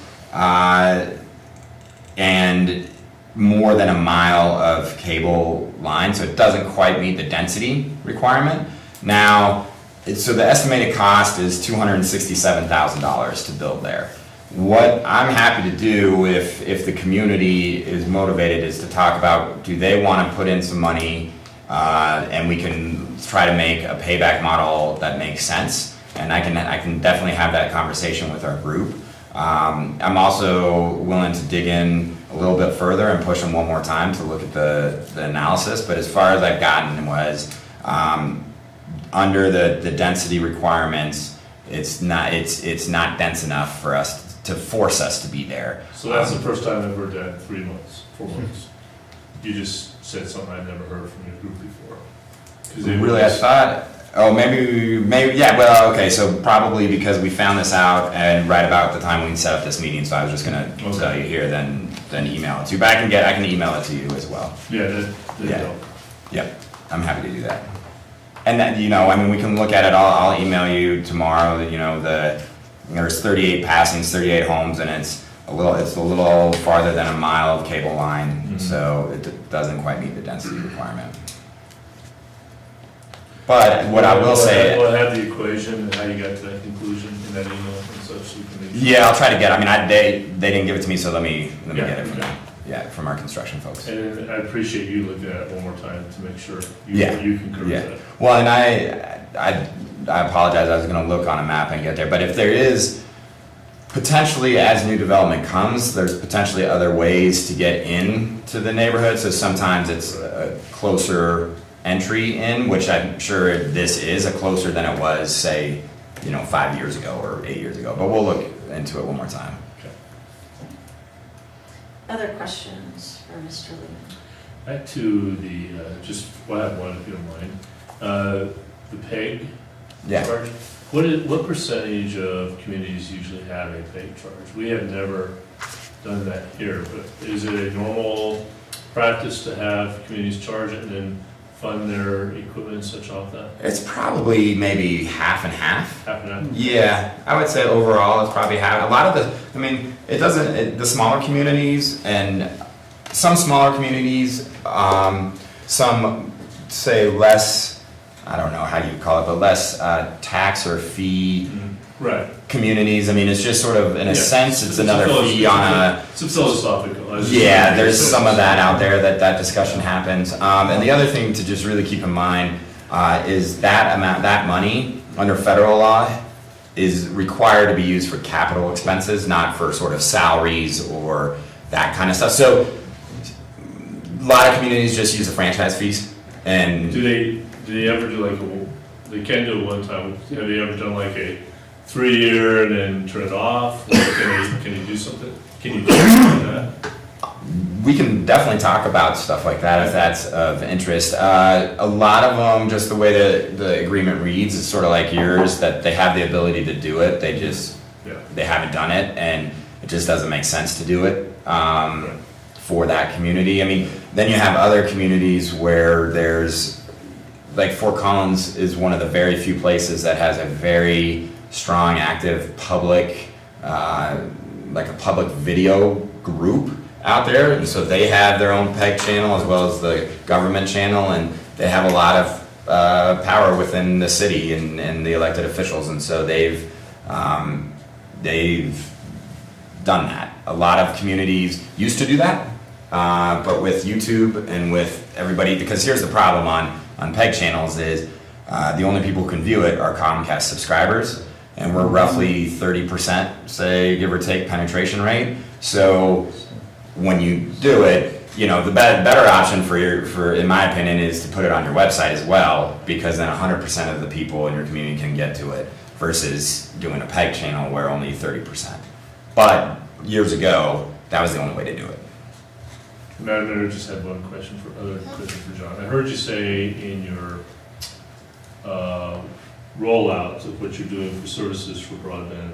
and more than a mile of cable line, so it doesn't quite meet the density requirement. Now, so the estimated cost is $267,000 to build there. What I'm happy to do if the community is motivated is to talk about, do they want to put in some money and we can try to make a payback model that makes sense. And I can definitely have that conversation with our group. I'm also willing to dig in a little bit further and push them one more time to look at the analysis. But as far as I've gotten was under the density requirements, it's not dense enough for us to force us to be there. So that's the first time I've heard that in 3 months, 4 months. You just said something I'd never heard from your group before. 'Cause they Really, I always- thought, oh, maybe, yeah, well, okay, so probably because we found this out and right about the time we set up this meeting, so I was just gonna Okay. tell you here, then email it to you, but I can email it to you as well. Yeah, that Yeah. help. Yep, I'm happy to do that. And then, I mean, we can look at it, I'll email you tomorrow, there's 38 passings, 38 homes, and it's a little farther than a mile of cable line, Mhm. so it doesn't quite meet the density requirement. But what I will say. We'll have the equation and how you got to that conclusion in that email and such, so you can make sure. Yeah, I'll try to get, they didn't give it to me, so let me Yeah, get it from okay. them. Yeah, from our construction folks. And I appreciate you looking at it one more time to make sure Yeah, you concur yeah. with that. Well, and I apologize, I was gonna look on a map and get there, but if there is, potentially as new development comes, there's potentially other ways to get into the neighborhood, so sometimes it's a closer entry in, which I'm sure this is a closer than it was, say, 5 years ago or 8 years ago, but we'll look into it one more time. Other questions for Mr. Lehman? Back to I have one if you don't mind. The PEG Yeah. charge. What percentage of communities usually have a PEG charge? We have never done that here, but is it a normal practice to have communities charge it and then fund their equipment and such off that? It's probably maybe half and half. Half and half? Yeah, I would say overall it's probably half. A lot of the smaller communities and some smaller communities, some say less, I don't know how you call it, but less tax or fee Right. communities. I mean, it's just sort of, in a Yeah. sense, it's another fee on a. It's a philosophical. Yeah, there's some of that out there that discussion happens. And the other thing to just really keep in mind is that money under federal law is required to be used for capital expenses, not for sort of salaries or that kind of stuff. So a lot of communities just use the franchise fees, and Do they ever do they can do it one time, have they ever done like a 3-year and then turn it off? Or can you do something? Can you do something like that? we can definitely talk about stuff like that if that's of interest. A lot of them, just the way the agreement reads, is sort of like yours, that they have the ability to do it, they haven't done it, and it just doesn't make sense to do it for that community. I mean, then you have other communities where there's, like Fort Collins is one of the very few places that has a very strong, active public, like a public video group out there, and so they have their own PEG channel as well as the government channel, and they have a lot of power within the city and the elected officials, and so they've done that. A lot of communities used to do that, but with YouTube and with everybody, because here's the problem on PEG channels is the only people who can view it are Comcast subscribers, and we're roughly 30%, say, give or take, penetration rate. So when you do it, the better option for in my opinion, is to put it on your website as well, because then 100% of the people in your community can get to it, versus doing a PEG channel where only 30%. But years ago, that was the only way to do it. Madam Mayor, just had one question for John. I heard you say in your rollout of what you're doing for services for broadband,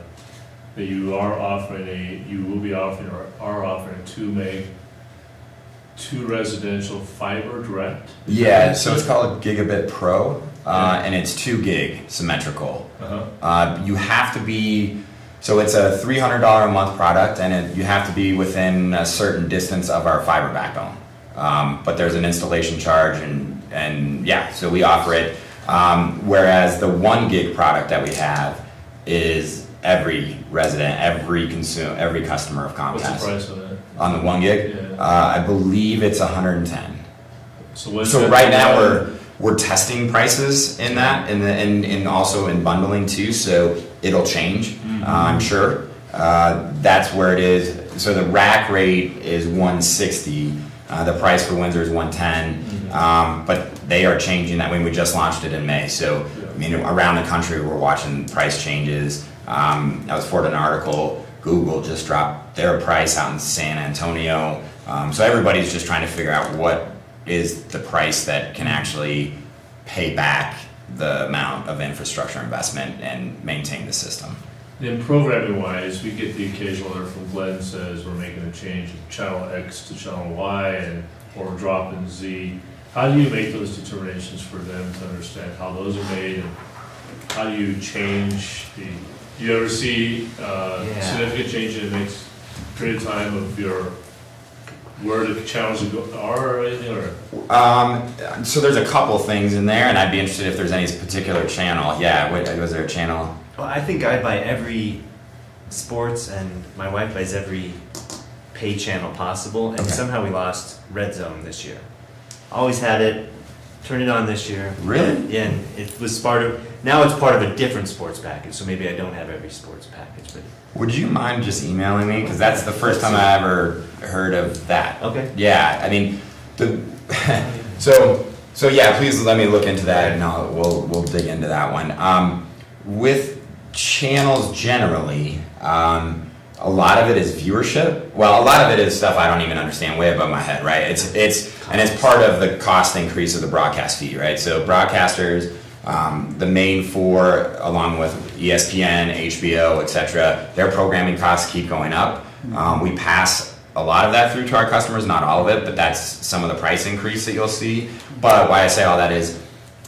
that you will be offering 2 meg, 2 residential fiber direct? Yeah, so it's called Gigabit Pro, and it's 2 gig symmetrical. You have to be, so it's a $300 a month product, and you have to be within a certain distance of our fiber backbone. But there's an installation charge, and yeah, so we offer it. Whereas the 1 gig product that we have is every resident, every customer of Comcast. What's the price on that? On the 1 gig? Yeah. I believe it's $110. So right now we're testing prices in that, and also in bundling too. So it'll change, I'm sure. That's where it is. So the rack rate is $160. The price for Windsor is $110. But they are changing that. We just launched it in May. So I mean, around the country, we're watching price changes. I was forwarded an article. Google just dropped their price out in San Antonio. So everybody's just trying to figure out what is the price that can actually pay back the amount of infrastructure investment and maintain the system. Then programming wise, we get the occasional alert from Glenn says we're making a change of channel X to channel Y or dropping Z. How do you make those determinations for them to understand how those are made and how do you change do you ever see significant change in the next period of time of where the channels are or anything or? So there's a couple things in there, and I'd be interested if there's any particular channel. Yeah, was there a channel? Well, I think I buy every sports and my wife buys every pay channel possible, and Okay. somehow we lost Red Zone this year. Always had it, turned it on this year. Really? Yeah, and it was now it's part of a different sports package, so maybe I don't have every sports package, but. Would you mind just emailing me? Because that's the first time I ever heard of that. Okay. Yeah, I mean, so yeah, please let me look into that, and we'll dig into that one. With channels generally, a lot of it is viewership. Well, a lot of it is stuff I don't even understand, way above my head, right? It's part of the cost increase of the broadcast fee, right? So broadcasters, the main four, along with ESPN, HBO, etc., their programming costs keep going up. We pass a lot of that through to our customers, not all of it, but that's some of the price increase that you'll see. But why I say all that is,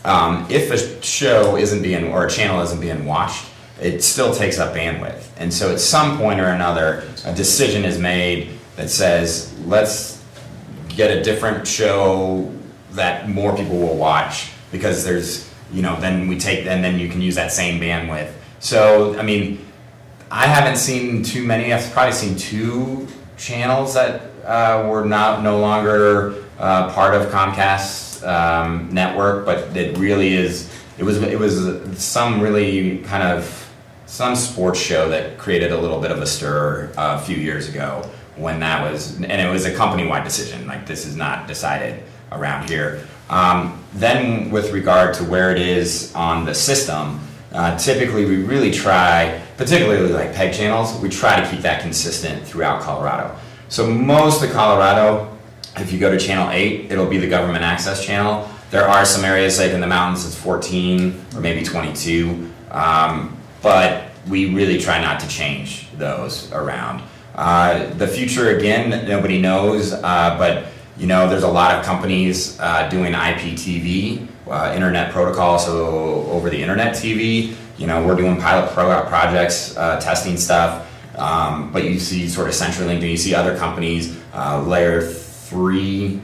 if a show isn't being, or a channel isn't being watched, it still takes up bandwidth. And so at some point or another, a decision is made that says, let's get a different show that more people will watch, because there's, then you can use that same bandwidth. So, I mean, I haven't seen too many. I've probably seen 2 channels that were no longer part of Comcast's network, but it really is. It was some really kind of some sports show that created a little bit of a stir a few years ago when that was, and it was a company-wide decision. Like, this is not decided around here. Then with regard to where it is on the system, typically we really try, particularly like PEG channels, we try to keep that consistent throughout Colorado. So most of Colorado, if you go to channel 8, it'll be the government access channel. There are some areas like in the mountains it's 14 or maybe 22, but we really try not to change those around. The future, again, nobody knows, but there's a lot of companies doing IPTV, internet protocol, so over the internet TV. We're doing pilot projects, testing stuff, but you see sort of CenturyLink, and you see other companies. Layer 3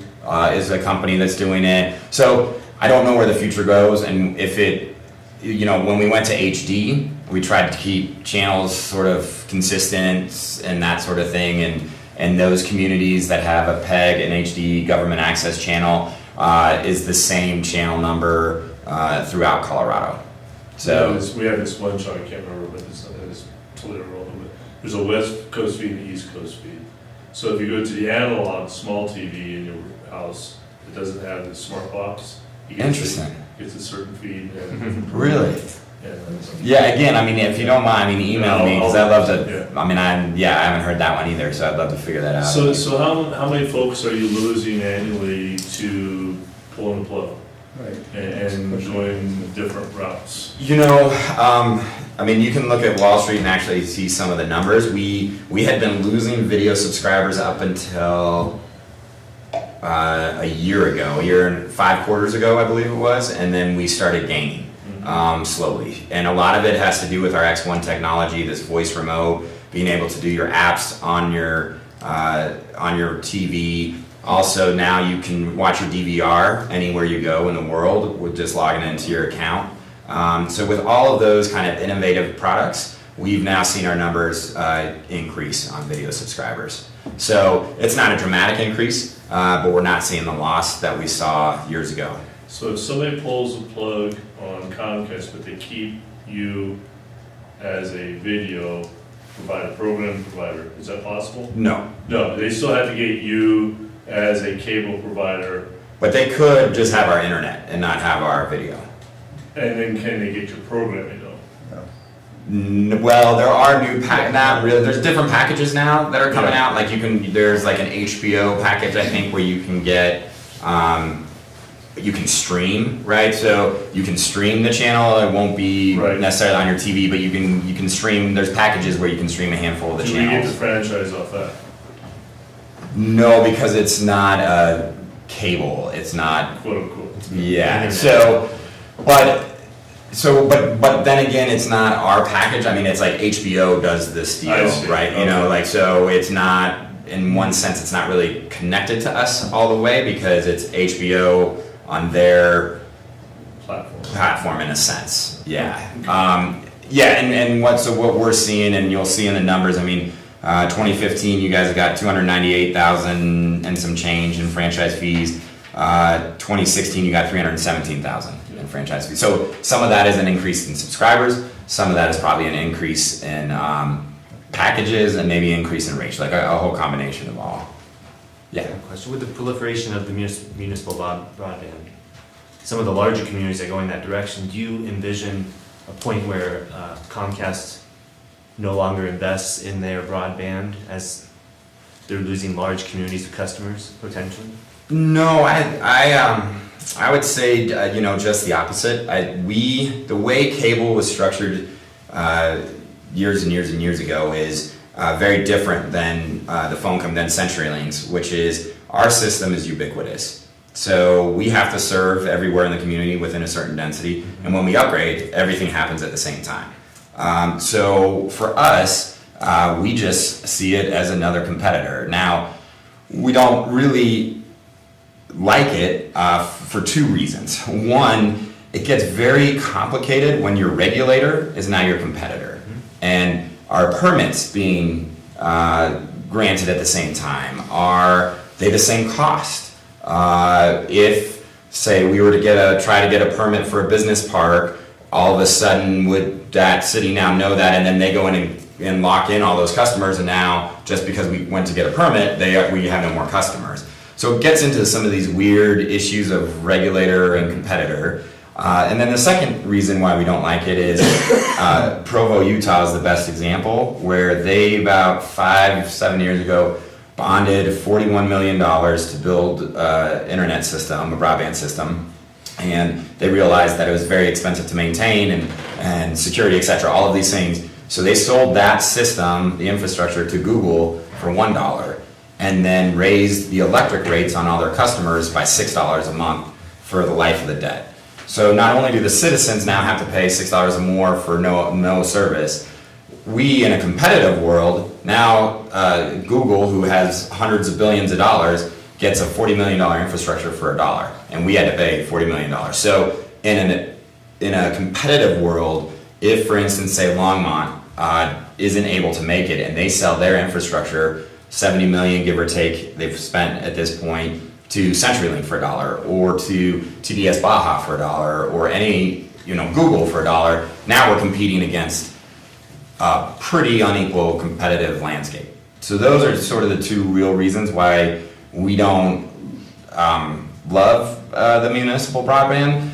is a company that's doing it. So I don't know where the future goes, and if it, when we went to HD, we tried to keep channels sort of consistent and that sort of thing, and those communities that have a PEG and HD government access channel is the same channel number throughout Colorado. So we have this one chart, I can't remember, but it's totally irrelevant. But there's a West Coast feed and an East Coast feed. So if you go to the analog small TV in your house, it doesn't have the smart box. Interesting. It's a certain feed. And Really? Yeah, again, I mean, if you don't mind, email me, because I'd love to, I haven't heard that one either, so I'd love to figure that out. So how many folks are you losing annually to pull and plug? Right. And going different routes? You can look at Wall Street and actually see some of the numbers. We had been losing video subscribers up until a year and 5 quarters ago, I believe it was, and then we started gaining slowly. And a lot of it has to do with our X1 technology, this voice remote, being able to do your apps on your TV. Also, now you can watch your DVR anywhere you go in the world with just logging into your account. So with all of those kind of innovative products, we've now seen our numbers increase on video subscribers. So it's not a dramatic increase, but we're not seeing the loss that we saw years ago. So if somebody pulls the plug on Comcast, but they keep you as a video provider, program provider, is that possible? No. No, they still have to get you as a cable provider. But they could just have our internet and not have our video. And then can they get your programming though? Well, there are there's different packages now that are coming out. Like there's like an HBO package, I think, where you can get you can stream, right? So you can stream the channel. It won't be Right. necessarily on your TV, but you can stream. There's packages where you can stream a handful of the Do we get channels. the franchise off that? No, because it's not a cable. It's not. Quote unquote. Yeah. But then again, it's not our package. I mean, it's like HBO does this deal, I see. right? You know, like, so it's not, in one sense, it's not really connected to us all the way because it's HBO on their platform in a sense. Yeah. And what we're seeing, and you'll see in the numbers, I mean, 2015, you guys got 298,000 and some change in franchise fees. 2016, you got 317,000 in franchise fees. So some of that is an increase in subscribers. Some of that is probably an increase in packages and maybe increase in rates, like a whole combination of all. Yeah. Question, with the proliferation of the municipal broadband, some of the larger communities are going that direction. Do you envision a point where Comcast no longer invests in their broadband as they're losing large communities of customers potentially? No, I would say just the opposite. The way cable was structured years and years and years ago is very different than the phone company, than CenturyLink's, which is our system is ubiquitous. So we have to serve everywhere in the community within a certain density, and when we upgrade, everything happens at the same time. So for us, we just see it as another competitor. Now, we don't really like it for two reasons. One, it gets very complicated when your regulator is now your competitor, and our permits being granted at the same time, are they the same cost? If, say, we were to try to get a permit for a business park, all of a sudden would that city now know that, and then they go in and lock in all those customers, and now just because we went to get a permit, we have no more customers. So it gets into some of these weird issues of regulator and competitor. And then the second reason why we don't like it is Provo, Utah is the best example, where they about 5-7 years ago bonded $41 million to build internet system, a broadband system. And they realized that it was very expensive to maintain and security, et cetera, all of these things. So they sold that system, the infrastructure, to Google for $1 and then raised the electric rates on all their customers by $6 a month for the life of the debt. So not only do the citizens now have to pay $6 or more for no service, we in a competitive world, now Google, who has hundreds of billions of dollars, gets a $40 million infrastructure for $1, and we had to pay $40 million. So in a competitive world, if, for instance, say Longmont isn't able to make it and they sell their infrastructure, $70 million, give or take, they've spent at this point, to CenturyLink for $1, or to TDS Baja for $1, or any, Google for $1, now we're competing against a pretty unequal competitive landscape. So those are sort of the two real reasons why we don't love the municipal broadband.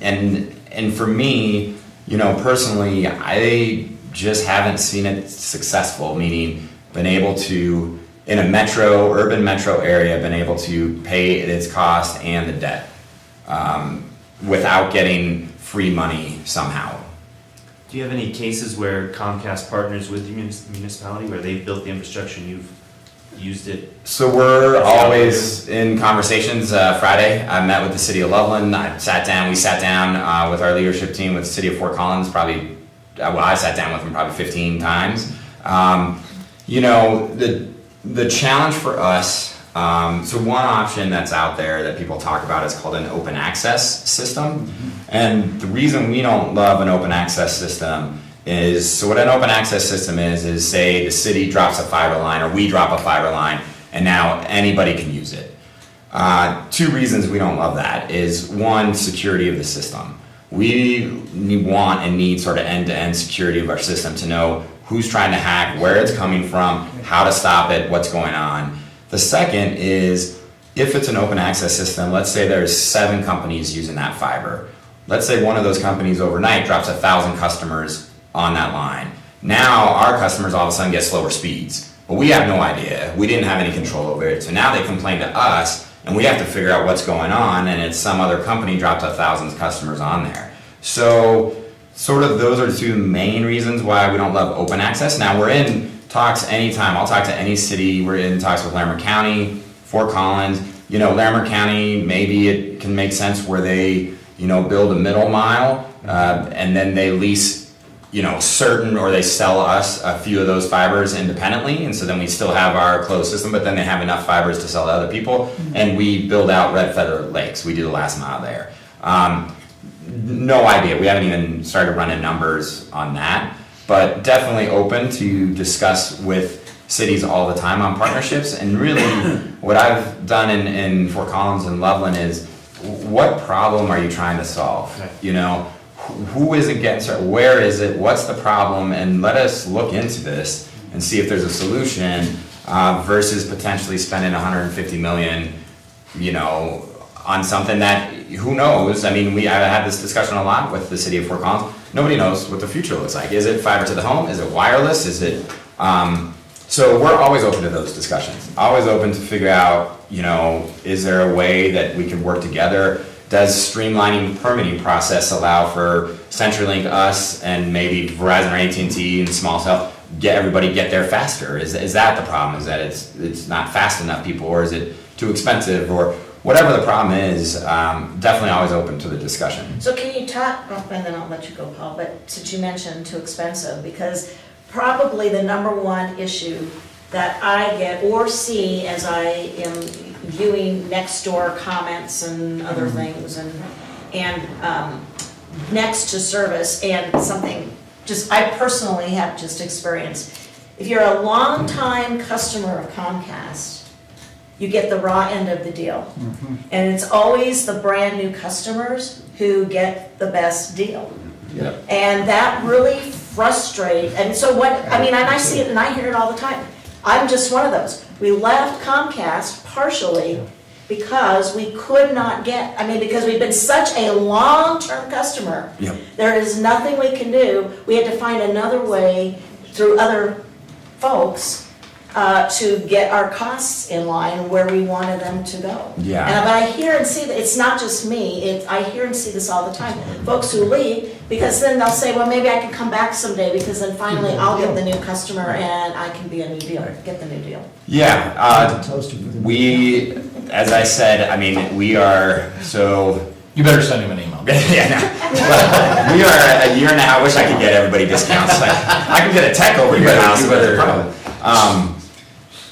And for me, personally, I just haven't seen it successful, meaning been able to, in a urban metro area, been able to pay its cost and the debt without getting free money somehow. Do you have any cases where Comcast partners with the municipality, where they've built the infrastructure and you've used it? So we're always in conversations. Friday, I met with the city of Loveland. We sat down with our leadership team with the city of Fort Collins, I sat down with them probably 15 times. The challenge for us, so one option that's out there that people talk about is called an open access system. And the reason we don't love an open access system is, so what an open access system is say the city drops a fiber line or we drop a fiber line and now anybody can use it. Two reasons we don't love that is, one, security of the system. We want and need sort of end-to-end security of our system to know who's trying to hack, where it's coming from, how to stop it, what's going on. The second is, if it's an open access system, let's say there's 7 companies using that fiber. Let's say one of those companies overnight drops 1,000 customers on that line. Now our customers all of a sudden get slower speeds, but we have no idea. We didn't have any control over it. So now they complain to us and we have to figure out what's going on, and it's some other company dropped 1,000 customers on there. So sort of those are the two main reasons why we don't love open access. Now, we're in talks anytime. I'll talk to any city. We're in talks with Larimer County, Fort Collins. Larimer County, maybe it can make sense where they, build a middle mile, and then they lease, certain, or they sell us a few of those fibers independently, and so then we still have our closed system, but then they have enough fibers to sell to other people, and we build out Red Feather Lakes. We do the last mile there. No idea. We haven't even started running numbers on that, but definitely open to discuss with cities all the time on partnerships. And really, what I've done in Fort Collins and Loveland is, what problem are you trying to solve? Who is it getting started? Where is it? What's the problem? And let us look into this and see if there's a solution, versus potentially spending $150 million, on something that, who knows? I mean, I had this discussion a lot with the city of Fort Collins. Nobody knows what the future looks like. Is it fiber to the home? Is it wireless? Is it, so we're always open to those discussions. Always open to figure out, is there a way that we can work together? Does streamlining the permitting process allow for CenturyLink, us, and maybe Verizon or AT&T and small cell, everybody get there faster? Is that the problem? Is that it's not fast enough people, or is it too expensive, or whatever the problem is? Definitely always open to the discussion. So can you talk, and then I'll let you go, Paul, but since you mentioned too expensive, because probably the number one issue that I get or see as I am viewing Nextdoor comments and other things, and next to service, and something just I personally have just experienced. If you're a longtime customer of Comcast, you get the raw end of the deal. And it's always the brand new customers who get the best deal. Yep. And that really frustrates, and so what, I mean, and I see it and I hear it all the time. I'm just one of those. We left Comcast partially because we could not get, because we've been such a long-term customer. Yep. There is nothing we can do. We had to find another way through other folks to get our costs in line where we wanted them to go. Yeah. But I hear and see that it's not just me. I hear and see this all the time. Folks who leave, because then they'll say, well, maybe I can come back someday, because then finally I'll get the new customer and I can be a new deal, get the new deal. Yeah. Toaster for the- We, as I said, we are so. You better send him an email. Yeah, no. Well, we are a year and a half. I wish I could get everybody discounts. I can get a tech over to your house, but the problem.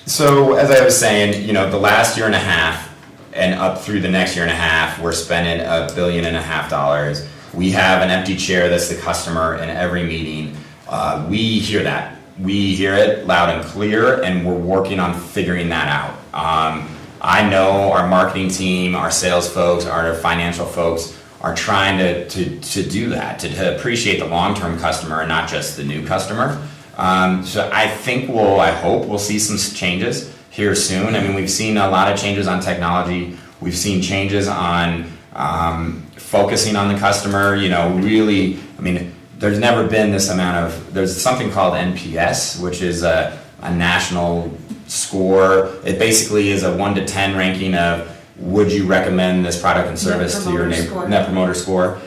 So as I was saying, the last year and a half and up through the next year and a half, we're spending $1.5 billion. We have an empty chair that's the customer in every meeting. We hear that. We hear it loud and clear, and we're working on figuring that out. I know our marketing team, our sales folks, our financial folks are trying to do that, to appreciate the long-term customer and not just the new customer. So I think I hope we'll see some changes here soon. We've seen a lot of changes on technology. We've seen changes on focusing on the customer, really, there's never been this amount of, there's something called NPS, which is a national score. It basically is a 1 to 10 ranking of, would you recommend this product and service to your neighbor? Net Promoter Score.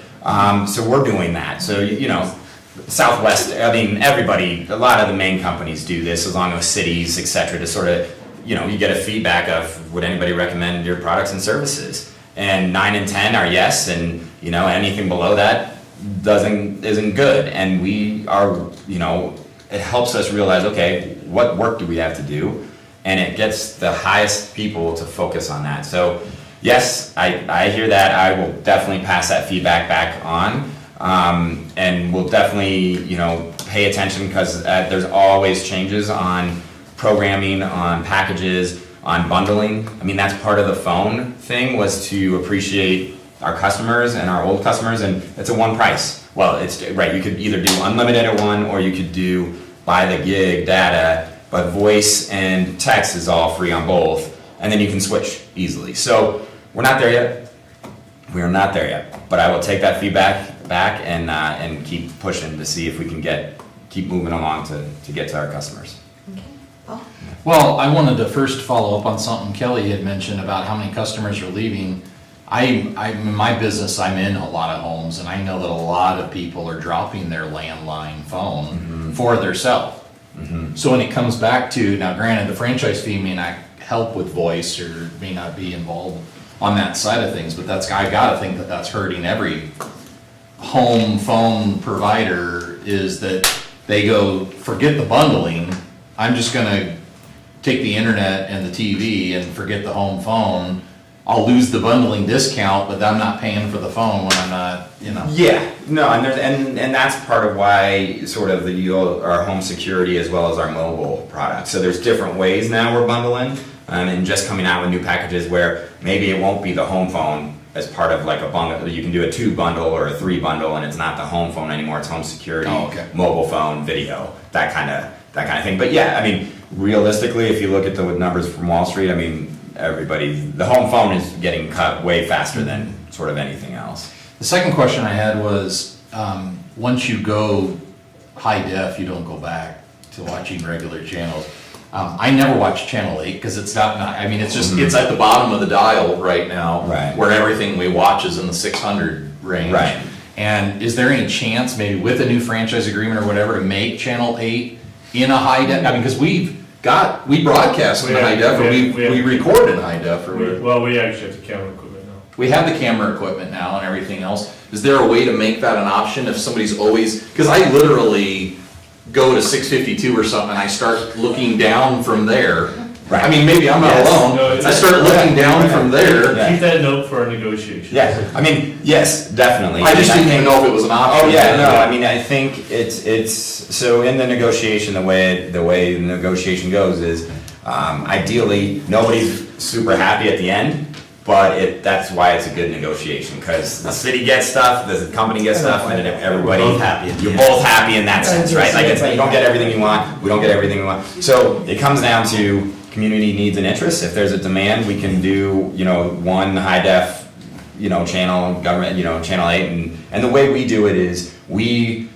So we're doing that. So, Southwest, everybody, a lot of the main companies do this, along with cities, et cetera, to sort of, you get a feedback of, would anybody recommend your products and services? And 9 and 10 are yes, and, anything below that isn't good. And we are, it helps us realize, okay, what work do we have to do? And it gets the highest people to focus on that. So, yes, I hear that. I will definitely pass that feedback back on. And we'll definitely, pay attention, because there's always changes on programming, on packages, on bundling. That's part of the phone thing, was to appreciate our customers and our old customers, and it's a one price. Well, it's right, you could either do unlimited at one, or you could do by the gig data, but voice and text is all free on both, and then you can switch easily. So we're not there yet. We are not there yet, but I will take that feedback back and keep pushing to see if we can keep moving along to get to our customers. Okay. Well, I wanted to first follow up on something Kelly had mentioned about how many customers are leaving. In my business, I'm in a lot of homes, and I know that a lot of people are dropping their landline phone for their cell. So when it comes back to, now granted, the franchise fee may not help with voice or may not be involved on that side of things, but I gotta think that that's hurting every home phone provider, is that they go, forget the bundling, I'm just gonna take the internet and the TV and forget the home phone. I'll lose the bundling discount, but I'm not paying for the phone when I'm not, Yeah, no, and that's part of why sort of our home security as well as our mobile products. So there's different ways now we're bundling, and just coming out with new packages where maybe it won't be the home phone as part of like a bundle. You can do a 2 bundle or a 3 bundle, and it's not the home phone anymore. It's home security, mobile phone, video, that kind of thing. But yeah, I mean, realistically, if you look at the numbers from Wall Street, I mean, the home phone is getting cut way faster than sort of anything else. The second question I had was, once you go high def, you don't go back to watching regular channels. I never watch Channel 8 because it's not, I mean, it's just, it's at the bottom of the dial right now. Right. Where everything we watch is in the 600 range. Right. And is there any chance, maybe with a new franchise agreement or whatever, to make Channel 8 in a high def? I mean, because we broadcast in high def, or we record in high def, or We actually have the camera equipment now. we have the camera equipment now and everything else. Is there a way to make that an option if somebody's always, because I literally go to 652 or something and I start looking down from there. Right. I mean, maybe I'm not alone. No, I start looking down from there. Yeah. Keep that note for our negotiation. Yeah, I mean, yes, definitely. I just didn't even know if it was an option. Oh yeah, no, I mean, I think it's so in the negotiation, the way the negotiation goes is, ideally, nobody's super happy at the end, but that's why it's a good negotiation, because the city gets stuff, the company gets stuff, and everybody, We're both happy at the you're end. both happy in that sense, right? Like, you don't get everything you want, we don't get everything we want. So it comes down to community needs and interests. If there's a demand, we can do, one high def, channel, government, channel 8, and the way we do it is we,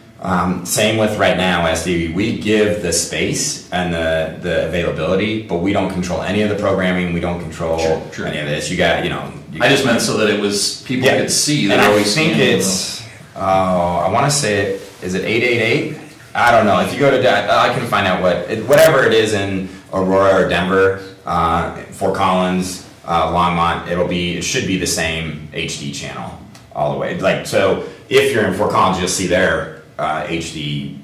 same with right now, SDV, we give the space and the availability, but we don't control any of the programming, we don't control Sure. any of this. You got, I just meant so that it was, people Yeah. could see that and I always think it's, I wanna say, is it 888? I don't know, if you go to, I can find out whatever it is in Aurora or Denver, Fort Collins, Longmont, it should be the same HD channel all the way. Like, so if you're in Fort Collins, you'll see their HD,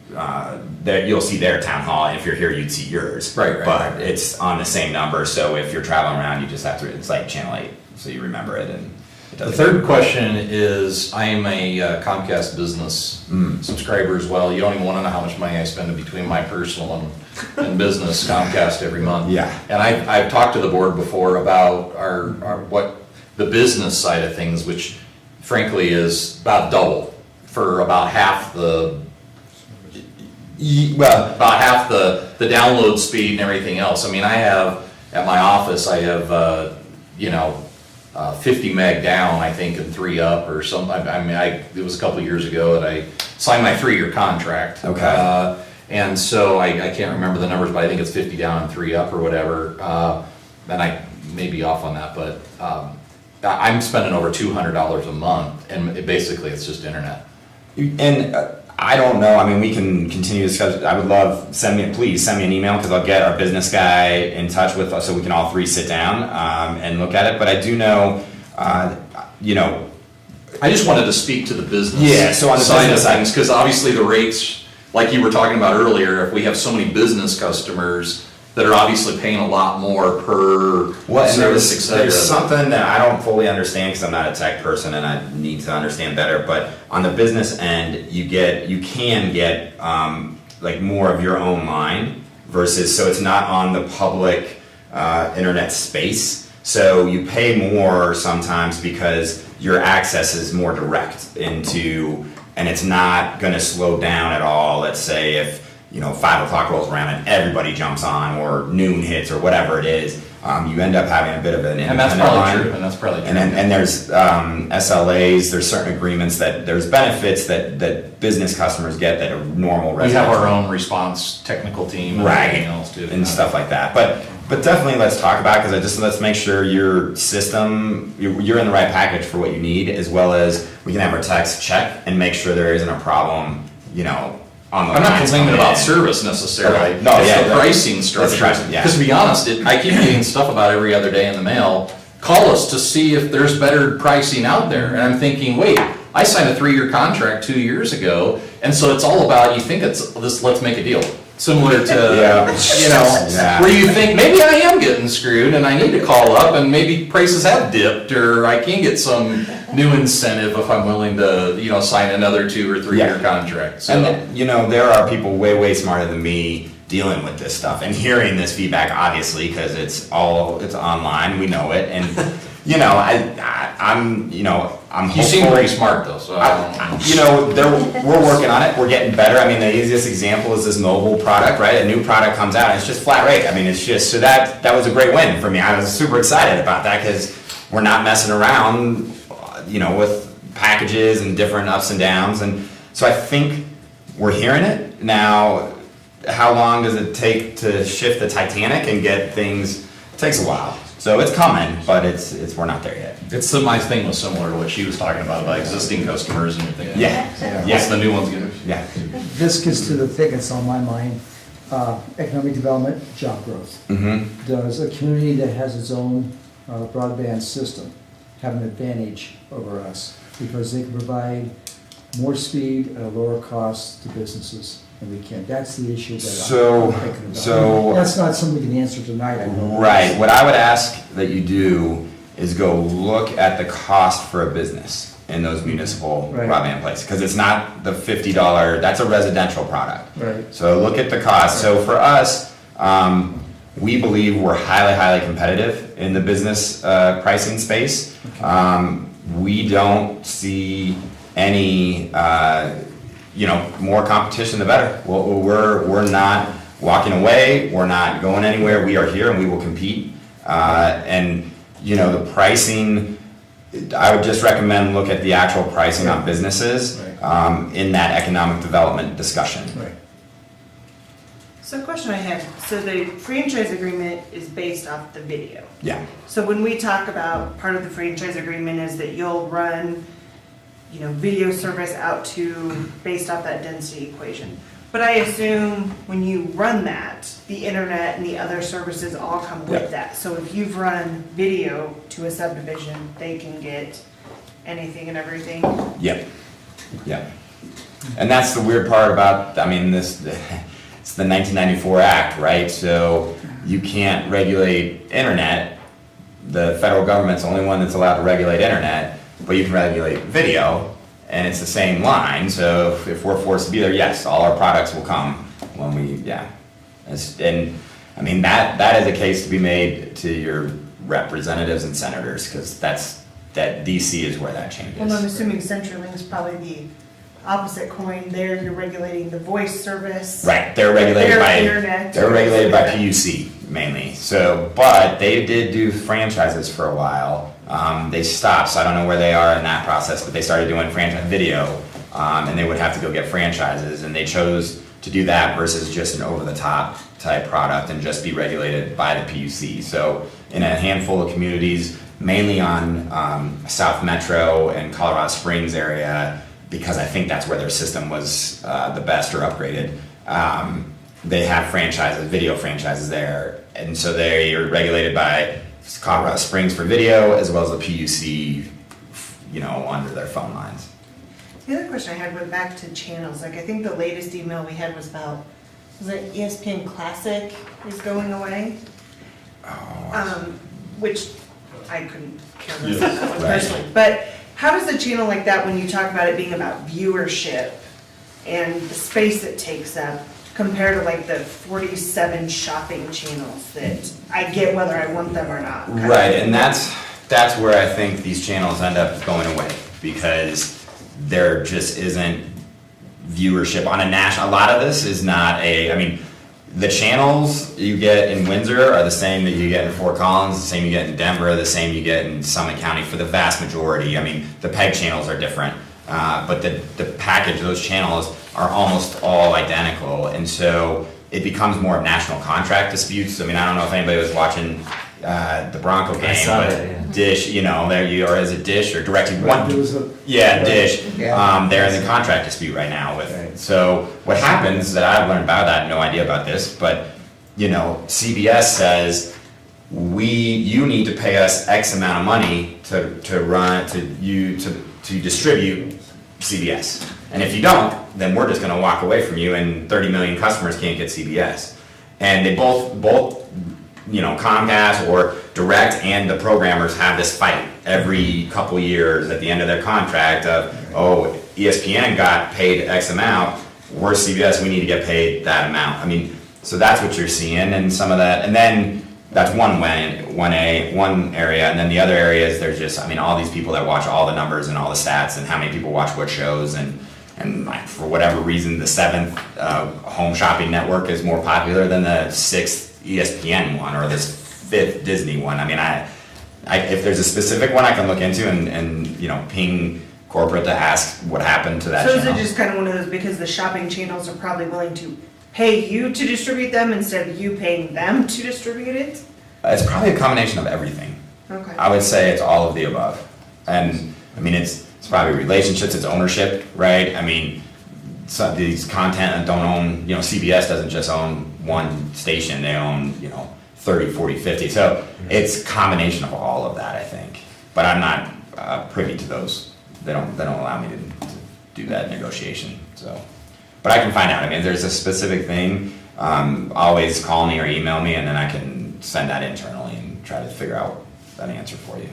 you'll see their town hall, and if you're here, you'd see yours. Right. But it's on the same number, so if you're traveling around, you just have to, it's like channel 8, so you remember it and it The doesn't. third question is, I am a Comcast business subscriber as well. You don't even want to know how much money I spend between my personal and business Comcast every month. Yeah. And I've talked to the board before about what the business side of things, which frankly is about double for about half the download speed and everything else. I mean, I have, at my office, I have, 50 meg down, I think, and 3 up or something. It was a couple of years ago that I signed my 3-year contract. Okay. And so I can't remember the numbers, but I think it's 50 down and 3 up or whatever. And I may be off on that, but I'm spending over $200 a month, and basically it's just internet. And I don't know, I mean, we can continue to discuss, I would love, please send me an email, because I'll get our business guy in touch with us so we can all 3 sit down and look at it, but I do know, I just wanted to speak to the business Yeah, so on the side of business side- things, because obviously the rates, like you were talking about earlier, if we have so many business customers that are obviously paying a lot more per well, and service, et cetera. there's something that I don't fully understand, because I'm not a tech person and I need to understand better, but on the business end, you can get like more of your own line versus, so it's not on the public internet space. So you pay more sometimes because your access is more direct into, and it's not gonna slow down at all. Let's say if 5 o'clock rolls around and everybody jumps on, or noon hits, or whatever it is. you end up having a bit of an And that's independent line. probably true, and that's probably true. And then there's SLAs, there's certain agreements there's benefits that business customers get that a normal We have residential. our own response technical team and Right, everything else too. and stuff like that. But definitely let's talk about, because let's make sure your system, you're in the right package for what you need, as well as we can have our techs check and make sure there isn't a problem, on the I'm not lines complaining coming about in. service necessarily. Okay. No, It's yeah, the pricing that's structure. right, yeah. Because to be honest, I keep getting stuff about every other day in the mail. Call us to see if there's better pricing out there. And I'm thinking, wait, I signed a 3-year contract 2 years ago. And so it's all about, you think it's this, let's make a deal. Similar to, Yeah. where you think maybe I am getting screwed and I need to call up and maybe prices have dipped, or I can get some new incentive if I'm willing to, sign another 2 or 3-year contract. So. And there are people way smarter than me dealing with this stuff and hearing this feedback, obviously, because it's online, we know it, and I'm hopeful. You seem pretty smart though, so I don't know. We're working on it. We're getting better. I mean, the easiest example is this mobile product, right? A new product comes out, and it's just flat rate. I mean, it's just, so that was a great win for me. I was super excited about that because we're not messing around, with packages and different ups and downs. And so I think we're hearing it now. How long does it take to shift the Titanic and get things? It takes a while. So it's coming, but we're not there yet. My thing was similar to what she was talking about existing customers and you're thinking, Yeah. what's the new ones gonna? Yeah. This gets to the thing that's on my mind, economic development, job growth. Mm-hmm. Does a community that has its own broadband system have an advantage over us? Because they can provide more speed at a lower cost to businesses than we can. That's the issue that I'm thinking about. So- That's not something we can answer tonight, I know. Right. What I would ask that you do is go look at the cost for a business in those municipal Right. broadband places, because it's not the $50, that's a residential product. Right. So look at the cost. So for us, we believe we're highly competitive in the business pricing space. We don't see any, more competition the better. We're not walking away, we're not going anywhere, we are here and we will compete. The pricing, I would just recommend look at the actual pricing on businesses in that economic development discussion. Right. So a question I had, so the franchise agreement is based off the video. Yeah. So when we talk about part of the franchise agreement is that you'll run, video service out to, based off that density equation. But I assume when you run that, the internet and the other services all come with Yep. that. So if you've run video to a subdivision, they can get anything and everything. Yep. And that's the weird part about, it's the 1994 Act, right? So you can't regulate internet. The federal government's the only one that's allowed to regulate internet, but you can regulate video, and it's the same line. So if we're forced to be there, yes, all our products will come when we, that is a case to be made to your representatives and senators, because that DC is where that changes. Well, I'm assuming CenturyLink's probably the opposite coin there. You're regulating the voice service. Right, they're regulated Their by, internet. they're regulated by PUC mainly, so, but they did do franchises for a while. They stopped, so I don't know where they are in that process, but they started doing franchise video, and they would have to go get franchises, and they chose to do that versus just an over-the-top type product and just be regulated by the PUC. So in a handful of communities, mainly on South Metro and Colorado Springs area, because I think that's where their system was the best or upgraded. They have franchises, video franchises there, and so they are regulated by Colorado Springs for video as well as the PUC, under their phone lines. The other question I had went back to channels. Like, I think the latest email we had was about, was it ESPN Classic is going away? Which I couldn't care less about that one Right. personally. But how does a channel like that, when you talk about it being about viewership and the space it takes up, compare to like the 47 shopping channels that I get whether I want them or not? kind of Right, thing? and that's where I think these channels end up going away, because there just isn't viewership on a national. A lot of this is not The channels you get in Windsor are the same that you get in Fort Collins, the same you get in Denver, the same you get in Summit County for the vast majority. I mean, the PEG channels are different, but the package, those channels are almost all identical. And so it becomes more of national contract disputes. I mean, I don't know if anybody was watching the Bronco game, saw but that, yeah. Dish, you know, there you, or is it Dish or DirecTV? There was a- Yeah, Dish. Yeah. They're in the contract dispute right now with. Right. So what happens that I've learned about that, no idea about this, but you know, CBS says you need to pay us X amount of money to distribute CBS. And if you don't, then we're just going to walk away from you, and 30 million customers can't get CBS. And they both you know, Comcast or Direct and the programmers have this fight every couple years at the end of their contract of, oh, ESPN got paid X amount, we're CBS, we need to get paid that amount. I mean, so that's what you're seeing, and some of that, and then that's one area, and then the other areas, there's just, I mean, all these people that watch all the numbers and all the stats and how many people watch what shows, and like, for whatever reason, the 7th home shopping network is more popular than the 6th ESPN one or this 5th Disney one. I mean, if there's a specific one I can look into and you know, ping corporate to ask what happened to that So is channel. it just kind of one of those, because the shopping channels are probably willing to pay you to distribute them instead of you paying them to distribute it? It's probably a combination of everything. Okay. I would say it's all of the above. And I mean, it's probably relationships, it's ownership, right? I mean, some these content that don't own, you know, CBS doesn't just own one station, they own, you know, 30, 40, 50. So it's a combination of all of that, I think. But I'm not privy to those. They don't allow me to do that negotiation, so. But I can find out. I mean, if there's a specific thing, always call me or email me, and then I can send that internally and try to figure out that answer for you.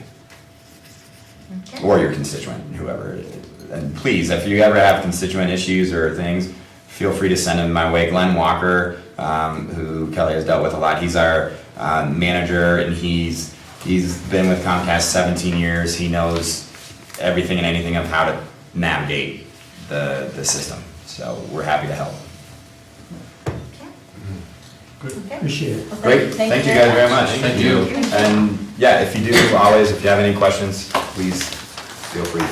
Okay. Or your constituent, whoever it is. And please, if you ever have constituent issues or things, feel free to send them my way. Glenn Walker, who Kelly has dealt with a lot, he's our manager, and he's been with Comcast 17 years. He knows everything and anything of how to navigate the system. So we're happy to help. Okay. Appreciate it. Well, Great, thank you guys very much. Thank you. And yeah, if you do, always, if you have any questions, please feel free.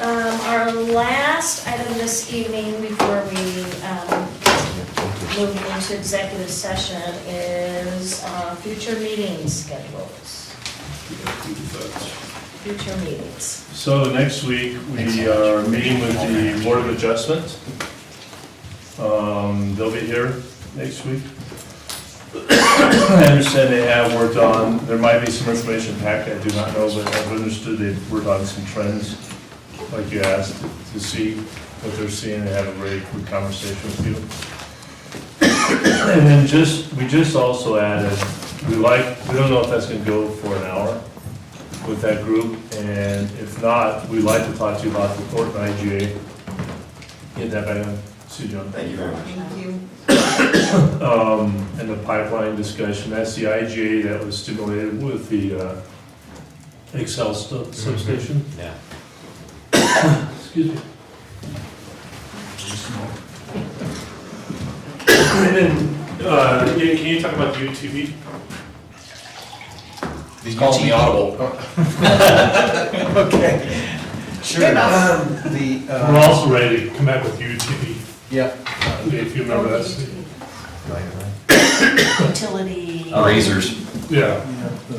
Our last item this evening before we move into executive session is future meeting schedules. Future meetings. So next week, we are meeting with the Board of Adjustment. They'll be here next week. I understand they have worked on, there might be some information packet, I do not know, but I've understood they've worked on some trends, like you asked, to see what they're seeing and have a very good conversation with you. And then we just also added, we don't know if that's gonna go for an hour with that group, and if not, we'd like to talk to you about the Thornton IGA. Get that back on, Sue John. Thank you very much. Thank you. And the pipeline discussion, that's the IGA that was stimulated with the Excel substation. Yeah. Excuse me. And then, Ian, can you talk about UTV? He's calling me audible. Okay, sure. We're also ready to come back with UTV, Yeah, if you remember that. Utility. Razors, Yeah. Do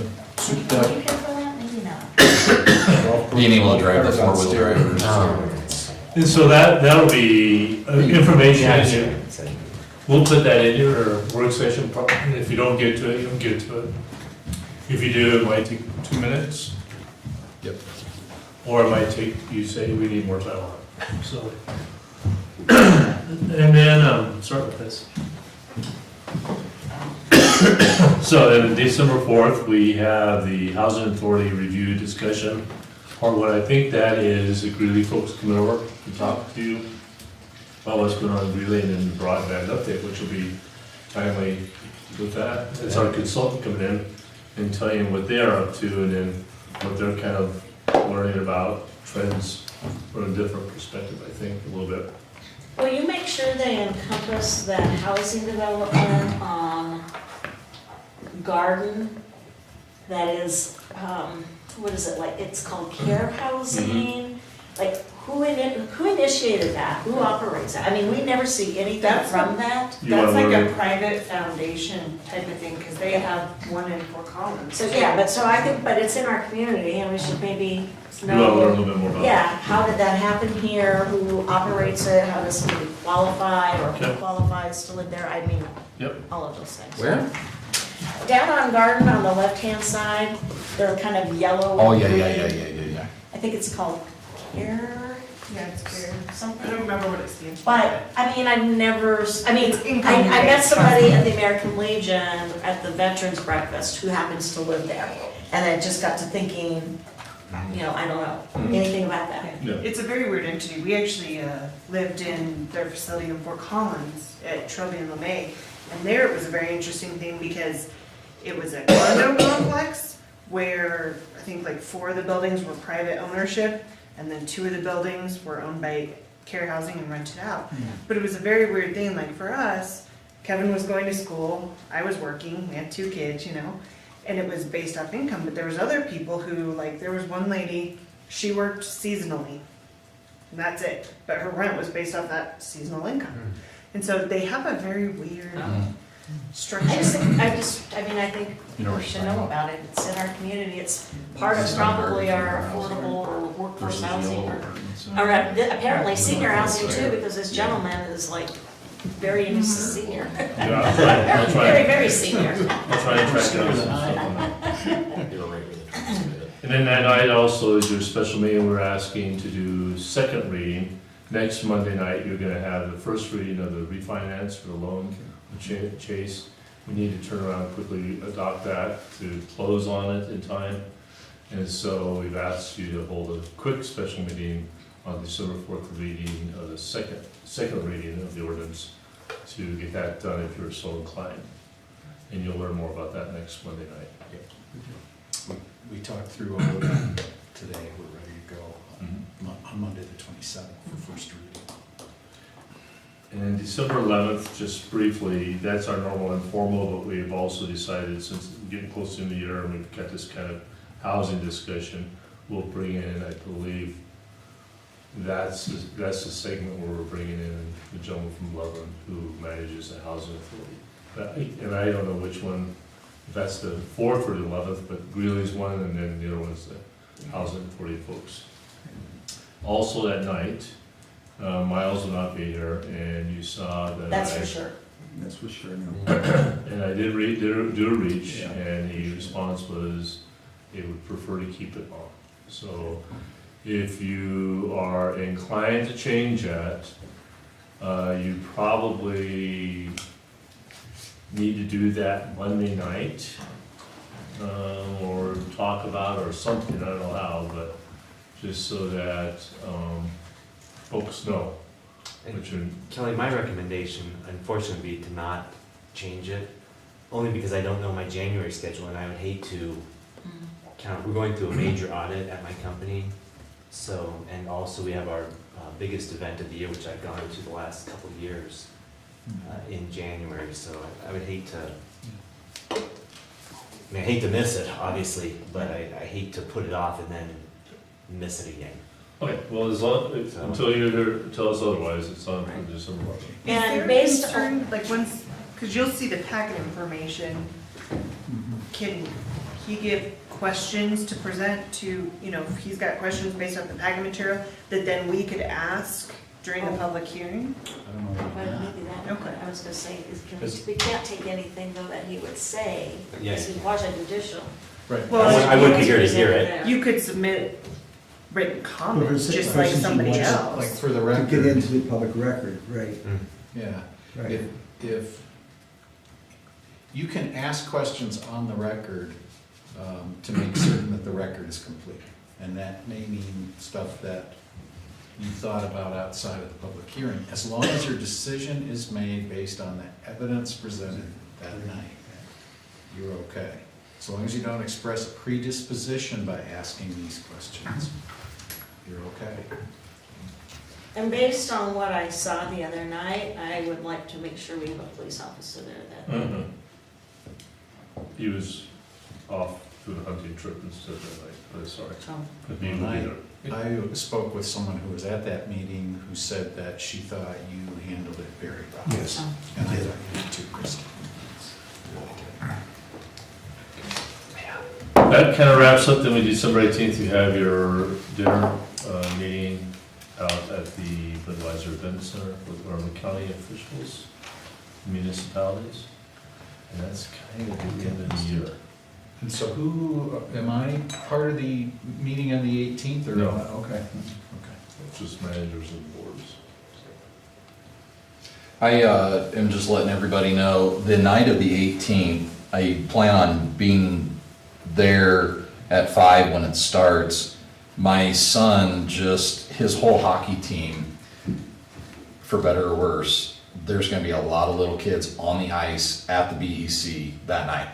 you care for that? Maybe not. being able to drive the four-wheel drivers. And so that'll be information. We'll put that in your work session, and if you don't get to it, you don't get to it. If you do, it might take 2 minutes. Yep. Or it might take, you say, we need more time on it, so. And then, start with this. So then December 4th, we have the Housing Authority review discussion. Or what I think that is, the Greeley folks coming over to talk to you about what's going on in Greeley, and then the broadband update, which will be timely with that. It's our consultant coming in and telling you what they're up to, and then what they're kind of learning about trends from a different perspective, I think, a little bit. Will you make sure they encompass that housing development on Garden? That is, what is it, like, it's called care housing? Like, who initiated that? Who operates that? I mean, we never see anything That's from that. You That's wanna like a learn- private foundation type of thing, because they have one in Fort Collins. So, yeah, but so I think, but it's in our community and we should maybe You wanna learn a know, little bit more about it? yeah, how did that happen here? Who operates it? How does somebody qualify or who Okay. qualifies to live there? I mean, Yep. all of those things. Where? Down on Garden on the left-hand side, they're kind of yellow. Oh, yeah. I think it's called Care, Yeah, it's fair. I something. don't remember what it stands for. But, I mean, I've never, I mean, It's income I met based. somebody at the American Legion at the Veterans Breakfast who happens to live there. And I just got to thinking, you know, I don't know anything about that. Yeah. It's a very weird entity. We actually lived in their facility in Fort Collins at Trilby and LeMay. And there it was a very interesting thing because it was a condo complex where I think like 4 of the buildings were private ownership and then 2 of the buildings were owned by care housing and rented out. But it was a very weird thing, like for us, Kevin was going to school, I was working, we had 2 kids, you know, and it was based off income, but there was other people who, like, there was one lady, she worked seasonally, and that's it, but her rent was based off that seasonal income. And so they have a very weird structure. I think we should know about it. It's in our community. It's part of probably our affordable workforce housing. Or apparently senior housing too, because this gentleman is like very into senior. Yeah, I'll try. Very, very senior. I'll try and track down some stuff on that. And then that night also is your special meeting, we're asking to do second reading. Next Monday night, you're gonna have the first reading of the refinance for the loan with Chase. We need to turn around and quickly adopt that to close on it in time. And so we've asked you to hold a quick special meeting on December 4th reading of the second reading of the ordinance to get that done if you're so inclined. And you'll learn more about that next Monday night. We talked through all of that today, we're ready to go on Monday the 27th for first reading. And December 11th, just briefly, that's our normal informal, but we've also decided, since we're getting close to the year and we've got this kind of housing discussion, we'll bring in, I believe, that's the segment where we're bringing in the gentleman from Loveland who manages the housing authority. And I don't know which one, if that's the 4th or the 11th, but Greeley's one, and then the other one's the housing authority folks. Also that night, Miles will not be here, and you saw that That's for sure. That's for sure, no. And I did do a reach, Yeah. and the response was they would prefer to keep it on. So if you are inclined to change that, you probably need to do that Monday night, or talk about it or something, I don't know how, but just so that folks know. Which are, Kelly, my recommendation, unfortunately, would be to not change it, only because I don't know my January schedule, and I would hate to count, we're going through a major audit at my company, so, and also we have our biggest event of the year, which I've gone to the last couple of years, in January, so I would hate to, I mean, I hate to miss it, obviously, but I hate to put it off and then miss it again. okay, well, as long, until you tell us otherwise, it's on for December 11th. And Is based there a on, concern, like once, because you'll see the packet information, can he give questions to present to, you know, if he's got questions based off the packet material, that then we could ask during the public hearing? I don't know. well, maybe that, Okay. I was gonna say, we can't take anything though that he would say, Yeah. because he's quasi judicial. Right. Well, I wouldn't be here to hear it. You could submit written comments, Well, just like questions you somebody want to- else. Like for the To record. get into the public record, right, Yeah, right. if, you can ask questions on the record to make certain that the record is complete. And that may mean stuff that you thought about outside of the public hearing, as long as your decision is made based on the evidence presented that night, you're okay. As long as you don't express a predisposition by asking these questions, you're okay. And based on what I saw the other night, I would like to make sure we have a police officer there that day. Mhm. He was off for the hunting trip instead of like, oh, sorry, So, but he will be there. I spoke with someone who was at that meeting who said that she thought you handled it very well. Yes. so. And I thought you did too, Christie. That kind of wraps up, then we December 18th, you have your dinner meeting out at the Budweiser Event Center with our county officials, municipalities, and that's kind of the end of the year. And so who, am I part of the meeting on the 18th or? No. Okay, okay. It's just managers and boards. I am just letting everybody know, the night of the 18th, I plan on being there at 5 when it starts. My son his whole hockey team, for better or worse, there's gonna be a lot of little kids on the ice at the BEC that night.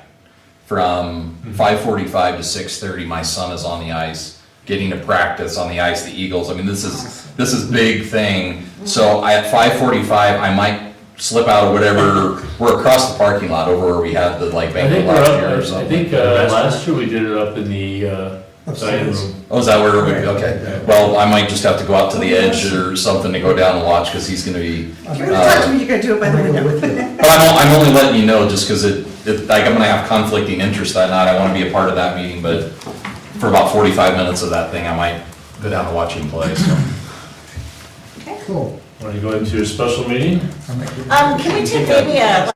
From 5:45 to 6:30, my son is on the ice, getting to practice on the ice, the Eagles. I mean, this is big thing. So at 5:45, I might slip out or whatever. We're across the parking lot over where we had the like I banquet think we're last up, year or I something. think last year we did it up in the dining Upstairs. room. Oh, is that where we, okay. Well, I might just have to go out to the edge or something to go down and watch, because he's gonna be, If you're gonna talk to me, you gotta do it by the I'm gonna go window. with you. but I'm only letting you know just because like, I'm gonna have conflicting interests that night. I wanna be a part of that meeting, but for about 45 minutes of that thing, I might go down and watch him play, so. Cool. Want to go into your special meeting? I'll make it- Can we take maybe a